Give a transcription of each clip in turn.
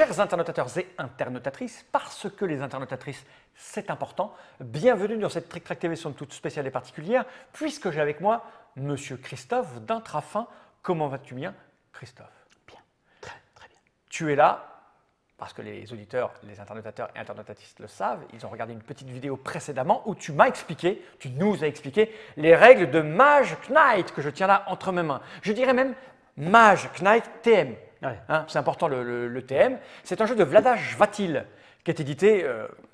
Chers internautateurs et internautatrices, parce que les internautatrices, c'est important, bienvenue dans cette Trick Track TV somme toute spéciale et particulière, puisque j'ai avec moi Monsieur Christophe d'Intrafin. Comment vas-tu bien, Christophe? Bien, très bien. Tu es là parce que les auditeurs, les internautateurs et internautatrices le savent, ils ont regardé une petite vidéo précédemment où tu nous as expliqué les règles de Mage Knight que je tiens là entre mes mains. Je dirais même Mage Knight TM. Ouais. Hein, c'est important le TM. C'est un jeu de Vlaada Chvátil qui est édité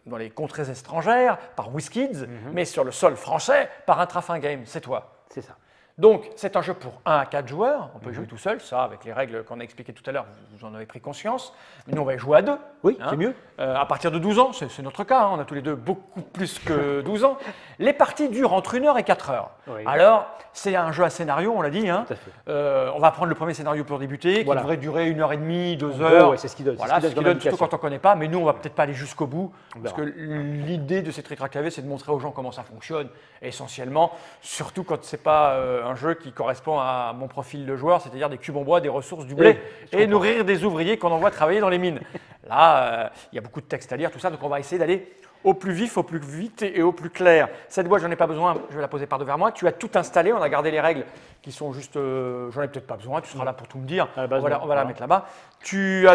dans les contrées étrangères par WizKids, mais sur le sol français par Intrafin Games. C'est toi. C'est ça. Donc, c'est un jeu pour 1 à 4 joueurs. On peut y jouer tout seul, ça, avec les règles qu'on a expliquées tout à l'heure, vous en avez pris conscience. Mais nous, on va y jouer à 2. Oui, c'est mieux. À partir de 12 ans, c'est notre cas, hein, on a tous les deux beaucoup plus que 12 ans. Les parties durent entre 1 heure et 4 heures. Oui. Alors, c'est un jeu à scénario, on l'a dit. Hein. Tout à fait. On va prendre le premier scénario pour débuter, Voilà. qui devrait durer 1 heure et demie, 2 En heures. gros, ouais, c'est ce qui donne. Voilà, c'est ce qui donne, surtout quand on ne connaît pas. Mais nous, on va peut-être pas aller jusqu'au bout. On Parce verra. que l'idée de ces Trick Track TV, c'est de montrer aux gens comment ça fonctionne, essentiellement. Surtout quand ce n'est pas un jeu qui correspond à mon profil de joueur, c'est-à-dire des cubes en bois, des ressources, du blé, et nourrir des ouvriers qu'on envoie travailler dans les mines. Là, il y a beaucoup de textes à lire, tout ça, donc on va essayer d'aller au plus vif, au plus vite et au plus clair. Cette boîte, j'en ai pas besoin, je vais la poser par devant moi. Tu as tout installé, on a gardé les règles qui sont juste, j'en ai peut-être pas besoin, tu seras là pour tout me dire. À la base, on va voilà. la mettre là-bas. Tu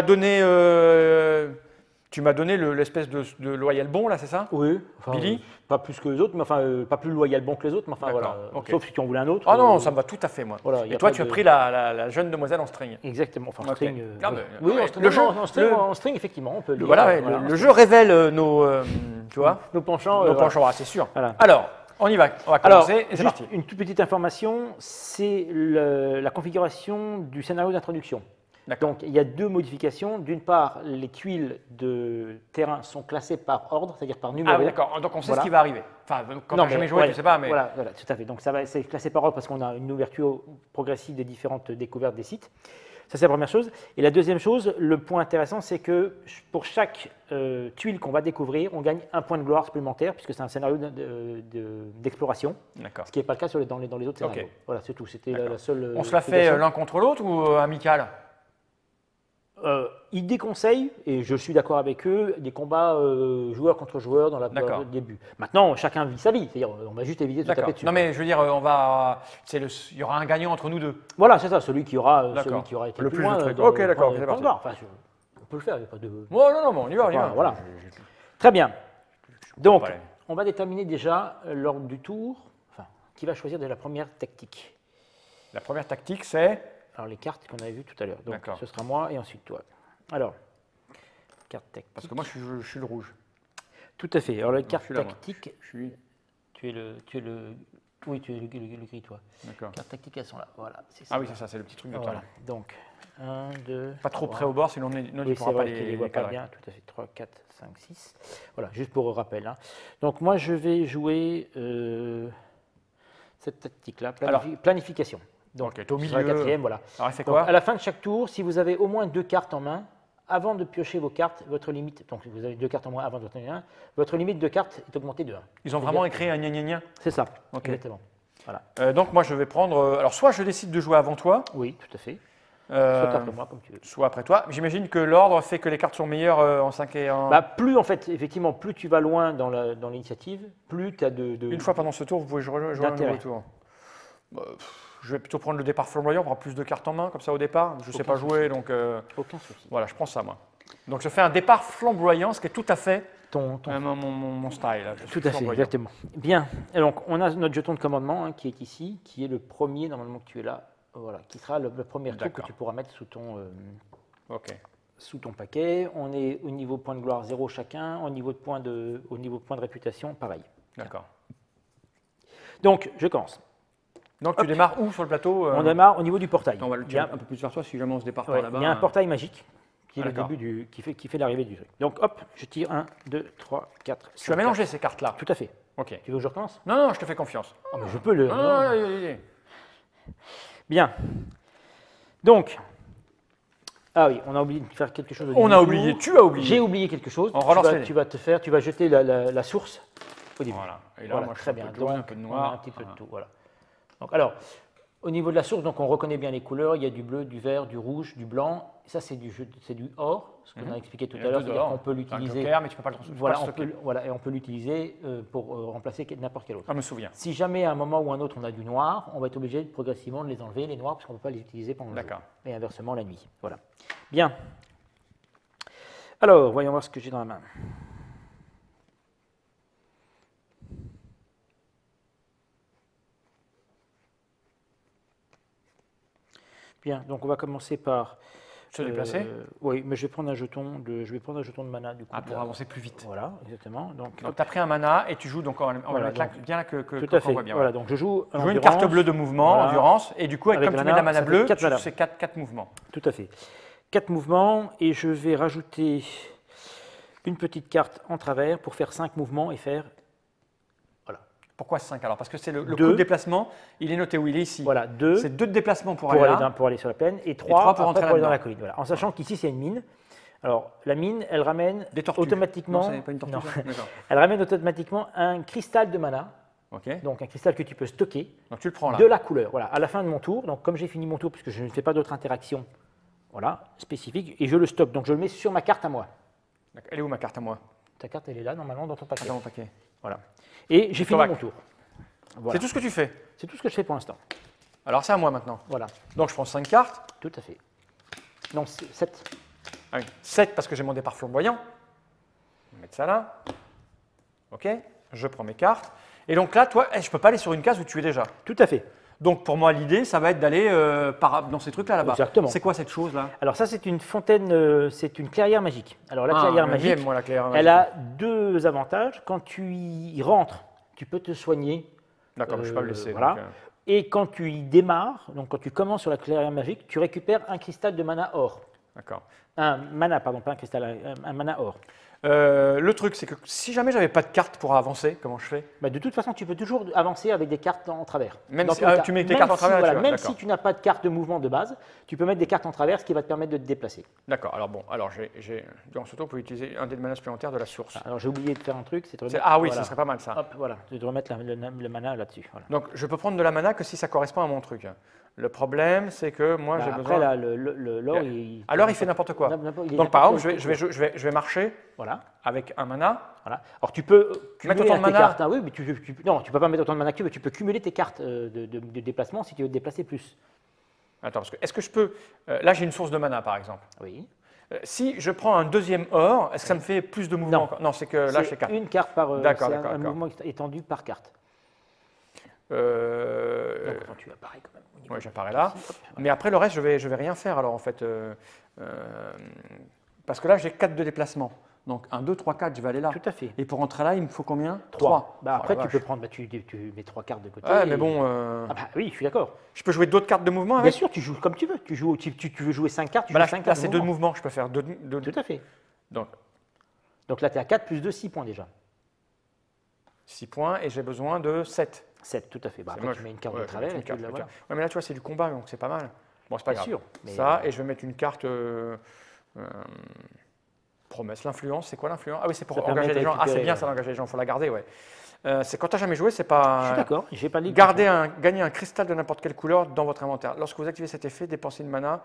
m'as donné l'espèce de loyal bon là, c'est ça? Oui. Enfin, Billy pas plus que les autres, mais enfin, pas plus loyal bon que les autres, mais enfin D'accord, voilà. ok. Sauf si tu en voulais un autre. Ah non, ça me va tout à fait moi. Voilà, y Et a toi, pas tu as de- pris la jeune demoiselle en string. Exactement. Enfin, en Ok. string. Ah, mais, oui, ouais, en string. le jeu- En string, effectivement, on peut le dire. Voilà, le jeu révèle nos, tu vois, Nos penchants. nos voilà. penchants, c'est sûr. Voilà. Alors, on y va, on va Alors, commencer et c'est juste parti. une toute petite information, c'est la configuration du scénario d'introduction. D'accord. Donc, il y a 2 modifications. D'une part, les tuiles de terrain sont classées par ordre, c'est-à-dire par numéro. Ah oui, d'accord, donc on sait Voilà. ce qui va arriver. Enfin, quand tu Non, n'as jamais mais joué, voilà, tu sais pas, mais… Voilà, tout à fait. Donc, c'est classé par ordre parce qu'on a une ouverture progressive des différentes découvertes des sites. Ça, c'est la première chose. Et la deuxième chose, le point intéressant, c'est que pour chaque tuile qu'on va découvrir, on gagne 1 point de gloire supplémentaire, puisque c'est un scénario d'exploration, D'accord. ce qui n'est pas le cas dans les autres scénarios. Ok. Voilà, c'est tout. C'était la seule. On se la fait explication. l'un contre l'autre ou amical? Ils déconseillent, et je suis d'accord avec eux, des combats joueur contre joueur dans D'accord. le début. Maintenant, chacun vit sa vie, c'est-à-dire on va juste éviter de se D'accord. taper dessus. Non, mais je veux dire, il y aura un gagnant entre nous deux. Voilà, c'est ça, celui qui aura été Le le plus plus loin. de trucs. dans Ok, le d'accord, point c'est de parti. gloire. Enfin, on peut le faire, il n'y a pas de. Oh, non, on y va, on y va. Voilà. Très bien. Donc, Allez. on va déterminer déjà l'ordre du tour, enfin, qui va choisir de la première tactique. La première tactique, c'est… Alors, les cartes qu'on avait vues tout à l'heure. Donc, D'accord. ce sera moi et ensuite toi. Alors, carte tactique. Parce que moi, je suis le rouge. Tout à fait. Alors, la carte suis là, moi. tactique, Je suis… tu es le gris, toi. D'accord. Les cartes tactiques, elles sont là. Voilà. C'est ça. Ah oui, c'est ça, c'est le petit truc de tout à Voilà. l'heure. Donc, 1, 2. Pas trop près au bord, sinon on Oui, ne c'est pourra pas vrai qu'il ne les voit pas cadrer. bien. Tout à fait. 3, 4, 5, 6. Voilà, juste pour rappel. Hein. Donc, moi, je vais jouer cette tactique-là. Planification. Donc, Ok, t'es au ce sera la milieu. quatrième, voilà. Alors, elle fait Donc, quoi? à la fin de chaque tour, si vous avez au moins 2 cartes en main, avant de piocher vos cartes, votre limite, donc vous avez 2 cartes en moins avant de votre limite, votre limite de cartes est augmentée de 1. Ils ont vraiment écrit un gna. C'est ça, Ok. exactement. Voilà. Donc, moi, je vais prendre… alors, soit je décide de jouer avant toi, Oui, tout à fait. euh, Soit après moi, comme tu veux. soit après toi. J'imagine que l'ordre fait que les cartes sont meilleures en 5 et en… Bah, plus, en fait, effectivement, plus tu vas loin dans l'initiative, plus tu as de… Une fois pendant ce tour, vous pouvez jouer un d'intérêt. nouveau tour. Je vais plutôt prendre le départ flamboyant pour avoir plus de cartes en main, comme ça au départ. Je ne sais Aucun pas jouer, donc Aucun souci. voilà, je prends ça moi. Donc je fais un départ flamboyant, ce qui est tout à fait Ton mon style. Là. Je suis Tout à fait, flamboyant. exactement. Bien. Et donc, on a notre jeton de commandement qui est ici, qui est le premier, normalement, que tu es là. Voilà, qui sera le premier truc que D'accord. tu pourras mettre sous ton paquet. On est au niveau point de gloire 0 chacun, au niveau de point de réputation, pareil. D'accord. Donc, je commence. Donc tu démarres où sur le plateau On démarre au niveau du portail. On va le Il y a- tirer un peu plus vers toi si jamais on se départ ouais, par là-bas. il y a un portail magique qui est Ah, le d'accord. début qui fait l'arrivée du truc. Donc, hop, je tire 1, 2, 3, 4, 5. Tu as mélangé ces cartes-là. Tout à fait. Ok. Tu veux que je recommence? Non, je te fais confiance. Ah, mais je peux le. Non, allez. Bien. Donc, ah oui, on a oublié de faire quelque chose. au On début a du oublié, tour. tu as oublié. J'ai oublié quelque chose. On relance les dés. Tu vas jeter la source au début. Voilà. Et là, Voilà, moi, je très fais bien. un peu de jaune, Donc, un peu de on a noir. un petit peu de tout. Voilà. Donc, alors, Au niveau de la source, donc on reconnaît bien les couleurs. Il y a du bleu, du vert, du rouge, du blanc. Ça, c'est du or, ce qu'on a expliqué tout à l'heure. C'est-à-dire qu'on peut l'utiliser. Mais tu peux pas le Voilà, et on peut l'utiliser pour remplacer n'importe quel autre. Je me souviens. Si jamais à un moment ou un autre on a du noir, on va être obligé progressivement de les enlever, les noirs, parce qu'on ne peut pas les utiliser pendant le jour. Et inversement la nuit. Voilà. Bien. Alors, voyons voir ce que j'ai dans la main. Bien, donc on va commencer par se déplacer. Oui, mais je vais prendre un jeton de mana du coup. Pour avancer plus vite. Voilà, exactement. Donc tu as pris un mana et tu joues donc voilà, bien là que tout à fait. voit bien. Voilà, donc je joue une carte bleue de mouvement, voilà, endurance, et du coup, comme tu mets de la mana bleue, c'est 4 mouvements. Tout à fait. 4 mouvements, et je vais rajouter une petite carte en travers pour faire 5 mouvements et faire. Pourquoi 5 alors? Parce que c'est le coût de déplacement, il est noté où il est ici. Voilà, 2. C'est 2 de déplacement pour aller sur la plaine et 3 pour aller dans la colline. Voilà. En sachant Ouais. qu'ici, c'est une mine. Alors, la mine, elle ramène des tortues. automatiquement. Non, pas une tortue. Elle ramène automatiquement un cristal de mana. Okay. Donc, un cristal que tu peux stocker. Donc, tu le prends là. De la couleur. Voilà. À la fin de mon tour, donc comme j'ai fini mon tour, puisque je ne fais pas d'autres interactions spécifiques, et je le stocke. Donc, je le mets sur ma carte à moi. Elle est où ma carte à moi? Ta carte, elle est là, normalement, dans ton paquet. Dans mon paquet. Voilà. Et j'ai fini mon tour. Voilà. C'est tout ce que tu fais? C'est tout ce que je fais pour l'instant. Alors c'est à moi maintenant. Voilà. Donc je prends 5 cartes. Tout à fait. Non, 7. Ah oui, 7 parce que j'ai mon départ flamboyant. On va mettre ça là. Ok, je prends mes cartes. Et donc là, toi, je ne peux pas aller sur une case où tu es déjà. Tout à fait. Donc pour moi, l'idée, ça va être d'aller dans ces trucs-là là-bas. Exactement. C'est quoi cette chose-là? Alors ça, c'est une fontaine, c'est une clairière magique. Alors la clairière magique, moi, la clairière magique, elle a 2 avantages. Quand tu y rentres, tu peux te soigner. D'accord, je ne suis pas blessé. Voilà. Donc, Et quand tu y démarres, donc quand tu commences sur la clairière magique, tu récupères un cristal de mana or. D'accord. Un mana, pardon, pas un cristal, un mana or. Le truc, c'est que si jamais j'avais pas de carte pour avancer, comment je fais? De toute façon, tu peux toujours avancer avec des cartes en travers. Même si tu mets tes cartes en travers, voilà, même si tu n'as pas de carte de mouvement de base, tu peux mettre des cartes en travers, ce qui va te permettre de te déplacer. D'accord. Alors bon, durant ce tour, on peut utiliser un dé de mana supplémentaire de la source. Alors j'ai oublié de faire un truc, c'est de remettre. Ah oui, ça serait pas mal ça. Hop, voilà, de remettre le mana là-dessus. Voilà. Donc je peux prendre de la mana que si ça correspond à mon truc. Le problème, c'est que moi j'ai besoin. Après là, l'or, alors il fait n'importe quoi. Donc par exemple, je vais marcher. Voilà. Avec un mana. Voilà. Alors tu peux mettre autant de mana. Cartes, oui, mais non, tu peux pas mettre autant de mana que tu veux. Tu peux cumuler tes cartes de déplacement si tu veux te déplacer plus. Attends, parce que est-ce que je peux là, j'ai une source de mana, par exemple. Oui. Si je prends un deuxième or, est-ce que ça me fait plus de mouvements? Non, c'est que là, j'ai 4. Une carte par. D'accord, c'est un mouvement étendu par carte. Donc, tu apparais quand même. Oui, j'apparais là. Mais après, le reste, je vais rien faire alors en fait. Parce que là, j'ai 4 de déplacement. Donc 1, 2, 3, 4, je vais aller là. Tout à fait. Et pour rentrer là, il me faut combien? 3. Après, tu peux prendre, tu mets 3 cartes de côté. Ouais, mais bon. Oui, je suis d'accord. Je peux jouer d'autres cartes de mouvement avec? Bien sûr, tu joues comme tu veux. Tu veux jouer 5 cartes, tu joues 5 cartes. Là, c'est 2 mouvements, je peux faire 2. Tout à fait. Donc là, tu es à 4 plus 2, 6 points déjà. 6 points et j'ai besoin de 7. 7, tout à fait. Après, tu mets une carte de travers. Ouais, mais là, tu vois, c'est du combat, donc c'est pas mal. Bon, c'est pas grave. Sûr, ça, et je vais mettre une carte. Promesse. L'influence, c'est quoi l'influence? Ah oui, c'est pour engager les gens. Ah, c'est bien ça d'engager les gens, il faut la garder, ouais. C'est quand tu n'as jamais joué, c'est pas. Je suis d'accord, j'ai pas lu. Gagner un cristal de n'importe quelle couleur dans votre inventaire. Lorsque vous activez cet effet, dépensez une mana.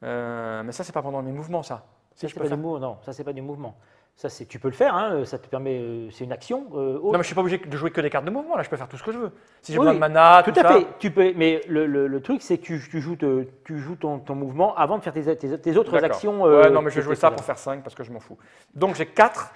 Mais ça, c'est pas pendant mes mouvements, ça. Ça, c'est pas du mouvement. Non, ça, c'est pas du mouvement. Ça, tu peux le faire, hein, ça te permet, c'est une action. Non, mais je suis pas obligé de jouer que des cartes de mouvement, là, je peux faire tout ce que je veux. Si j'ai besoin de mana, tout à fait. Tu peux, mais le truc, c'est que tu joues ton mouvement avant de faire tes autres actions. Ouais, non, mais je vais jouer ça pour faire 5 parce que je m'en fous. Donc j'ai 4,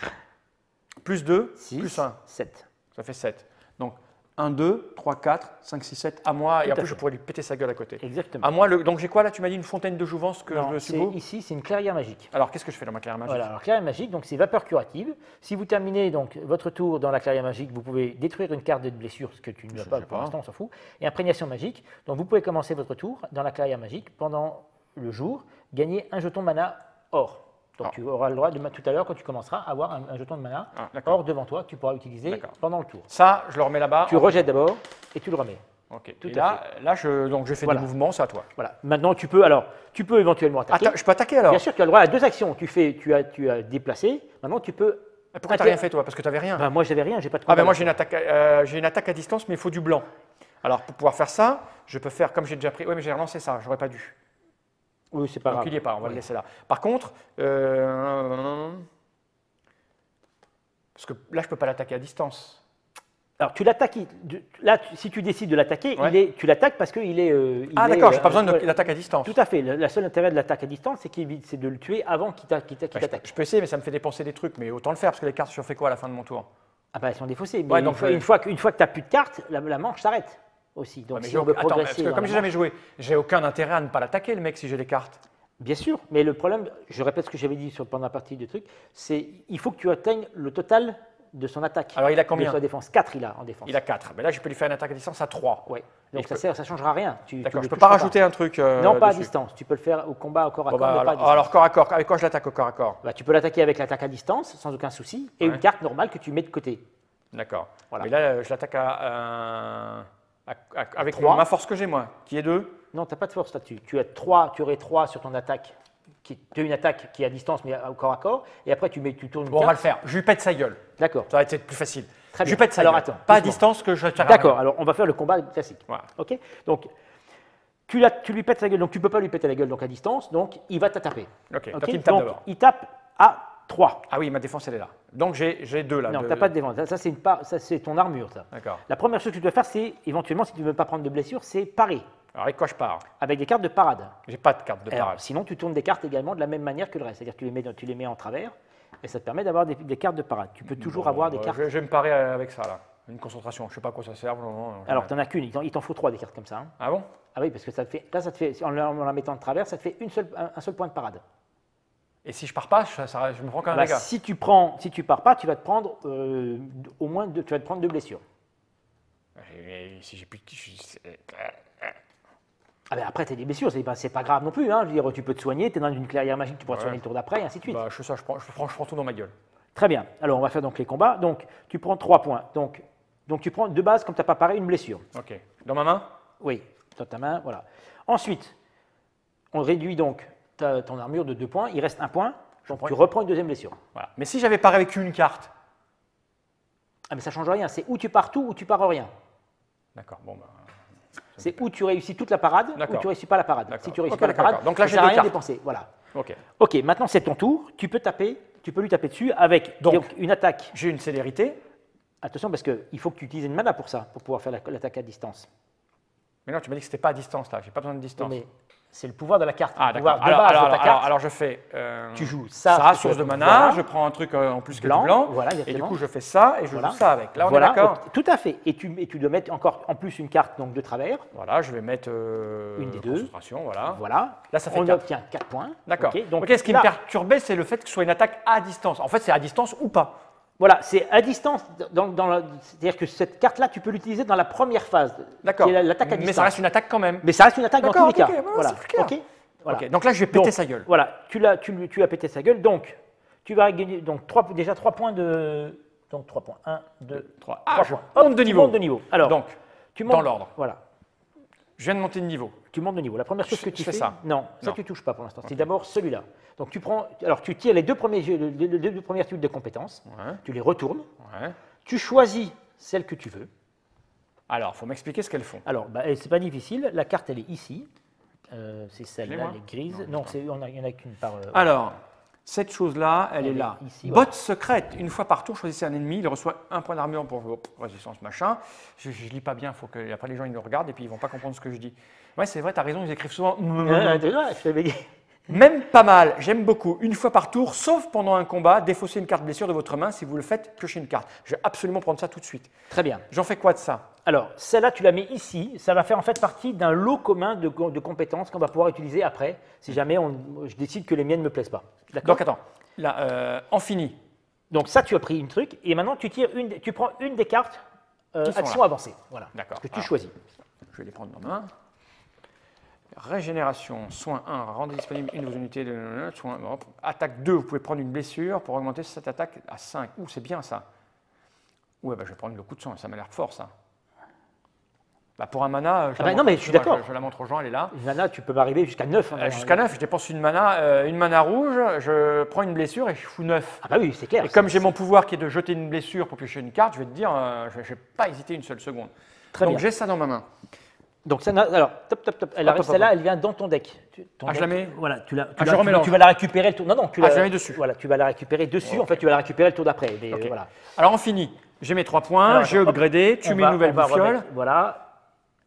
plus 2, 6, plus 1. 7. Ça fait 7. Donc 1, 2, 3, 4, 5, 6, 7 à moi, et après je pourrais lui péter sa gueule à côté. Exactement. À moi, donc j'ai quoi là? Tu m'as dit une fontaine de jouvence que je suppose? Ici, c'est une clairière magique. Alors qu'est-ce que je fais dans ma clairière magique? Voilà, alors clairière magique, donc c'est vapeur curative. Si vous terminez donc votre tour dans la clairière magique, vous pouvez détruire une carte de blessure, ce que tu ne vas pas pour l'instant, on s'en fout. Et imprégnation magique, donc vous pouvez commencer votre tour dans la clairière magique pendant le jour, gagner un jeton mana or. Donc tu auras le droit de tout à l'heure quand tu commenceras à avoir un jeton de mana or devant toi que tu pourras utiliser pendant le tour. Ça, je le remets là-bas. Tu rejettes d'abord et tu le remets. Ok. Et là, je fais des mouvements, c'est à toi. Voilà. Maintenant, tu peux éventuellement attaquer. Je peux attaquer alors? Bien sûr, tu as le droit à 2 actions. Tu as déplacé. Maintenant, tu peux. Pourquoi tu n'as rien fait toi? Parce que tu n'avais rien. Moi, j'avais rien. J'ai pas de combat. Moi, j'ai une attaque à distance, mais il faut du blanc. Alors, pour pouvoir faire ça, je peux faire comme j'ai déjà pris. Oui, mais j'ai relancé ça, j'aurais pas dû. Oui, c'est pas Donc, grave. il n'y est pas, on va Oui. le laisser là. Par contre, parce que là, je ne peux pas l'attaquer à distance. Alors, tu l'attaques. Là, si tu décides de l'attaquer, Ouais. tu l'attaques parce qu'il est. Ah, d'accord, je n'ai pas besoin de l'attaque à distance. Tout à fait. Le seul intérêt de l'attaque à distance, c'est de le tuer avant qu'il t'attaque. Je peux essayer, mais ça me fait dépenser des trucs. Mais autant le faire, parce que les cartes, je fais quoi à la fin de mon tour? Ah, bah, elles sont défaussées. Mais Ouais, donc une fois que tu n'as plus de cartes, la manche s'arrête aussi. Donc, Ouais, mais si on veut attends, parce progresser. que dans comme la j'ai jamais manche- joué, j'ai aucun intérêt à ne pas l'attaquer, le mec, si j'ai les cartes. Bien sûr, mais le problème, je répète ce que j'avais dit pendant la partie du truc, c'est il faut que tu atteignes le total de son attaque. Alors, il a De combien? sa défense. 4 il a en défense. Il a 4. Mais là, je peux lui faire une attaque à distance à 3. Ouais. Donc je ça ne changera rien. D'accord, tu je le peux pas toucheras rajouter un truc. Non, pas à dessus. distance. Tu peux le faire au combat au corps à Bon, corps, bah, mais pas à distance. alors, corps à corps. Avec quoi je l'attaque au corps à corps? Bah, tu peux l'attaquer avec l'attaque à distance, sans aucun souci, et Ouais. une carte normale que tu mets de côté. D'accord. Voilà. Mais là, je l'attaque avec 3. ma force que j'ai, moi, qui est 2. Non, tu n'as pas de force là-dessus. Tu aurais 3 sur ton attaque. Tu as une attaque qui est à distance, mais au corps à corps, et après tu tournes une Bon, on va carte. le faire. Je lui pète sa gueule. D'accord. Ça va être plus facile. Très Je bien. lui pète sa Alors, gueule. attends, Pas à doucement. distance que je ne D'accord, alors on va faire le combat classique. Voilà. Ok. Donc, tu lui pètes sa gueule, donc tu ne peux pas lui péter la gueule donc à distance, donc il va te taper. Ok, Ok. donc il me tape Donc, d'abord. il tape à 3. Ah oui, ma défense, elle est là. Donc j'ai 2 là. Non, de- tu n'as pas de défense. Ça, c'est ton armure. Ça. D'accord. La première chose que tu dois faire, c'est éventuellement, si tu ne veux pas prendre de blessure, c'est parer Alors, avec quoi je pars? avec des cartes de parade. J'ai pas de carte de Alors, parade. sinon, tu tournes des cartes également de la même manière que le reste. C'est-à-dire que tu les mets en travers et ça te permet d'avoir des cartes de parade. Tu peux toujours avoir des cartes. Je vais me parer avec ça, là. Une concentration. Je sais pas à quoi ça sert. Alors, tu n'en as qu'une. Il t'en faut 3 des cartes comme ça. Hein. Ah bon? Ah oui, parce que ça te fait, en la mettant de travers, ça te fait un seul point de parade. Et si je pars pas, je me prends quand même Bah, un dégât. si tu pars pas, tu vas te prendre au moins tu vas te prendre 2 blessures. Si j'ai plus de... Ah ben après, tu as des blessures, c'est pas grave non plus. Hein. Je veux dire, tu peux te soigner, tu es dans une clairière magique, tu pourras te Ouais. soigner le tour d'après, et ainsi de suite. Bah, je fais ça, je prends tout dans ma gueule. Très bien. Alors, on va faire donc les combats. Donc, tu prends 3 points. Donc tu prends de base, comme tu n'as pas paré, une blessure. Ok. Dans ma main? Oui, dans ta main, voilà. Ensuite, on réduit donc ton armure de 2 points. Il reste 1 point. Donc, tu reprends une deuxième blessure. Voilà. Mais si j'avais paré avec une carte? Ah, mais ça ne change rien. C'est ou tu pars tout, ou tu pars rien. D'accord, bon, bah... C'est où tu réussis toute la parade, ou D'accord. tu ne réussis pas la parade. D'accord. Si tu réussis Ok, pas la d'accord, parade, d'accord. Donc là, ça j'ai sert à deux rien cartes. de dépenser. Voilà. Ok. Ok, maintenant c'est ton tour. Tu peux lui taper dessus avec Donc, une attaque. J'ai une célérité. Attention parce qu'il faut que tu utilises une mana pour ça, pour pouvoir faire l'attaque à distance. Mais non, tu m'as dit que c'était pas à distance, là. J'ai pas besoin de distance. Mais c'est le pouvoir de la carte. Ah, le pouvoir d'accord. de base de ta carte. Alors, je fais... Tu joues ça, Ça, tu source de fais- mana, voilà. je prends un truc en plus que Blanc, du blanc. voilà, et du exactement. coup, je fais ça et je Voilà. joue ça avec. Là, on Voilà, est d'accord? tout à fait. Et tu dois mettre encore en plus une carte donc, de travers. Voilà, je vais mettre Une des deux. concentration, voilà. Voilà. Là, ça fait On 4. obtient 4 points. D'accord. Ok, donc Ok, ce qui là, me perturbait, c'est le fait que ce soit une attaque à distance. En fait, c'est à distance ou pas. Voilà, c'est à distance. C'est-à-dire que cette carte-là, tu peux l'utiliser dans la première phase. D'accord. Qui est l'attaque à Mais distance. ça reste une attaque quand même. Mais ça reste une attaque dans tous D'accord, les cas. ok, ok, Voilà. c'est plus clair. Ok. Voilà. Ok, donc là, je vais péter Donc, sa gueule. Voilà, tu as pété sa gueule. Donc, tu vas gagner donc, déjà 3 points de. Donc 3 points. 1, 2, 3. 3 Ah, je points. monte de Tu niveau. montes de niveau. Alors, Donc, tu dans montes, l'ordre. Voilà. Je viens de monter de niveau. Tu montes de niveau. La première chose que tu Je fais fais. ça. Non, ça Non. tu touches pas pour l'instant. C'est d'abord celui-là. Donc tu prends. Alors tu tires les deux premières tuiles de compétences. Ouais, Tu les retournes. ouais. Tu choisis celle que tu veux. Alors, il faut m'expliquer ce qu'elles font. Alors, c'est pas difficile. La carte, elle est ici. C'est Je l'ai, celle-là, moi elle est grise. Non, Non, il n'y en a qu'une par. Alors, cette chose-là, elle est Elle est là. ici, Botte secrète. Une fois par tour, choisissez un ennemi. Il reçoit un point d'armure pour résistance, machin. Je ne lis pas bien. Faut que après les gens ils le regardent et puis ils vont pas comprendre ce que je dis. Ouais, c'est vrai, tu as raison. Ils écrivent souvent. Je t'avais dit. Même pas mal, j'aime beaucoup. Une fois par tour, sauf pendant un combat, défaussez une carte blessure de votre main. Si vous le faites, piochez une carte. Je vais absolument prendre ça tout de suite. Très bien. J'en fais quoi de ça? Alors, celle-là, tu la mets ici. Ça va faire en fait partie d'un lot commun de compétences qu'on va pouvoir utiliser après, si jamais je décide que les miennes ne me plaisent pas. D'accord. Donc attends, là, en fini. Donc ça, tu as pris une truc, et maintenant tu prends une des cartes Qui sont action là. avancée. Voilà. D'accord. Que tu Alors, choisis. Je vais les prendre dans ma main. Régénération, soin 1, rendez disponible une de vos unités de soin. Hop. Attaque 2, vous pouvez prendre une blessure pour augmenter cette attaque à 5. Ouh, c'est bien ça. Ouais, bah, je vais prendre le coup de sang, ça m'a l'air fort ça. Bah, pour un mana, Ah bah non, mais je suis d'accord. Je la montre aux gens, elle est là. Une mana, tu peux m'arriver jusqu'à 9. Jusqu'à 9, je dépense une mana rouge, je prends une blessure et je fous 9. Ah bah oui, c'est clair. Et comme j'ai mon pouvoir qui est de jeter une blessure pour piocher une carte, je vais te dire, je ne vais pas hésiter une seule seconde. Très Donc bien. j'ai ça dans ma main. Donc ça, alors, top. Celle-là, elle vient dans ton deck. Je la mets. Voilà, tu remélange. vas la récupérer le tour. Non, je la mets dessus. Voilà, tu vas la récupérer dessus. Okay. En fait, tu vas la récupérer le tour d'après. Okay. Voilà. Alors on finit. J'ai mes 3 points, j'ai upgradé, tu mets une nouvelle bouffole. Voilà.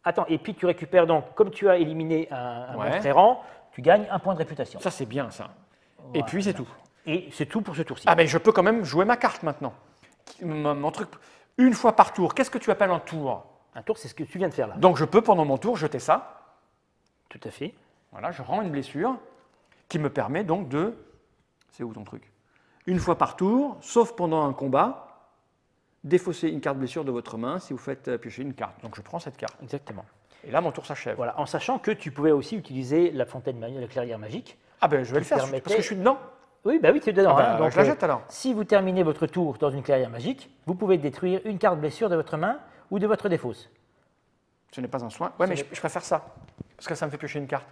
Attends, et puis tu récupères donc, comme tu as éliminé un monstre errant, tu gagnes un point de réputation. Ça c'est bien ça. Voilà. Et puis c'est tout. Et c'est tout pour ce tour-ci. Ah mais je peux quand même jouer ma carte maintenant. Mon truc, une fois par tour. Qu'est-ce que tu appelles un tour? Un tour, c'est ce que tu viens de faire là. Donc je peux pendant mon tour jeter ça. Tout à fait. Voilà, je rends une blessure qui me permet donc de... C'est où ton truc? Une fois par tour, sauf pendant un combat, défausser une carte blessure de votre main si vous faites piocher une carte. Donc je prends cette carte. Exactement. Et là, mon tour s'achève. Voilà, en sachant que tu pouvais aussi utiliser la fontaine manuelle, la clairière magique. Ah ben je vais le faire parce que je suis dedans. Oui, bah oui, tu es dedans. Donc je la jette alors. Si vous terminez votre tour dans une clairière magique, vous pouvez détruire une carte blessure de votre main ou de votre défausse. Ce n'est pas un soin. Ouais, mais je préfère ça. Parce que ça me fait piocher une carte.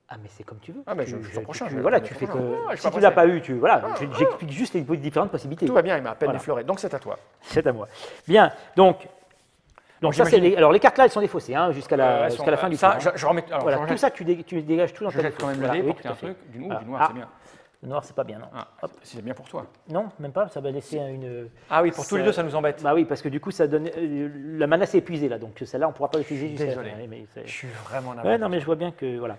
Ah, mais c'est comme tu veux. Ah, mais je fais prochain. Voilà, tu fais que. Si tu ne l'as pas eu, j'explique juste les différentes possibilités. Tout va bien, il m'a à peine effleuré. Donc c'est à toi. C'est à moi. Bien, donc ça, c'est alors les cartes là, elles sont défaussées jusqu'à la fin du tour. Je remets. Voilà, tout ça, tu dégages tout dans ta défausse. Je jette quand même le dé pour qu'il y ait un truc. Du noir, c'est bien. Le noir, c'est pas bien, non. C'est bien pour toi. Non, même pas, ça va laisser une... Ah oui, pour tous les deux, ça nous embête. Bah oui, parce que du coup, ça donne... la mana s'est épuisée, là, donc celle-là, on ne pourra pas l'utiliser. Désolé, je suis vraiment navré. Ouais, non, mais je vois bien que... Voilà.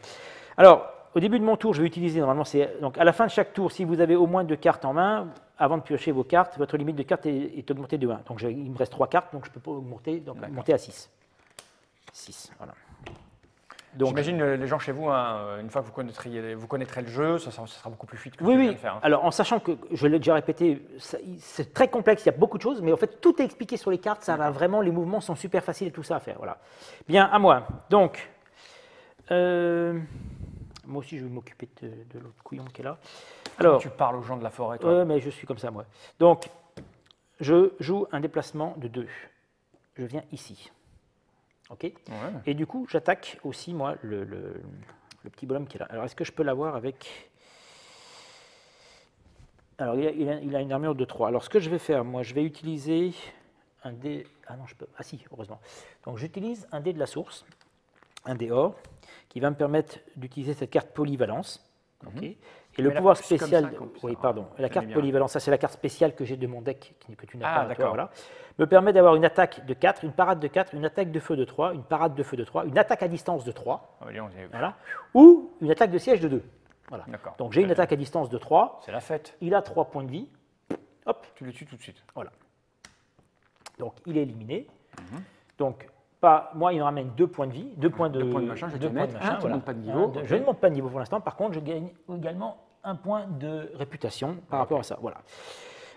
Alors, au début de mon tour, je vais utiliser, normalement, donc à la fin de chaque tour, si vous avez au moins 2 cartes en main, avant de piocher vos cartes, votre limite de cartes est augmentée de 1. Donc il me reste 3 cartes, donc je peux pas monter à 6. 6, voilà. J'imagine les gens chez vous, une fois que vous connaîtrez le jeu, ça sera beaucoup plus fluide que oui, ce que je viens de faire. Alors en sachant que, je l'ai déjà répété, c'est très complexe, il y a beaucoup de choses, mais en fait tout est expliqué sur les cartes, ça va vraiment, les mouvements sont super faciles et tout ça à faire. Voilà. Bien, à moi. Donc, moi aussi je vais m'occuper de l'autre couillon qui est là. Alors, tu parles aux gens de la forêt, toi. Mais je suis comme ça moi. Donc, je joue un déplacement de 2. Je viens ici. Ok. Ouais. Et du coup, j'attaque aussi, moi, le petit bonhomme qui est là. Alors, est-ce que je peux l'avoir avec... Alors, il a une armure de 3. Alors, ce que je vais faire, moi, je vais utiliser un dé... Ah non, je peux... Ah si, heureusement. Donc, j'utilise un dé de la source, un dé or, qui va me permettre d'utiliser cette carte polyvalence. Okay. Et le pouvoir spécial, la carte polyvalence, ça c'est la carte spéciale que j'ai de mon deck, que tu n'as pas, toi, voilà, me permet d'avoir une attaque de 4, une parade de 4, une attaque de feu de 3, une parade de feu de 3, une attaque à distance de 3, voilà, ou une attaque de siège de 2. Voilà. Donc j'ai une attaque à distance de 3. C'est la fête. Il a 3 points de vie. Hop. Tu le tues tout de suite. Voilà. Donc il est éliminé. Donc, moi, il me ramène 2 points de vie, 2 points de machin, je ne monte pas de niveau. Je ne monte pas de niveau pour l'instant. Par contre, je gagne également un point de réputation par rapport à ça. Voilà.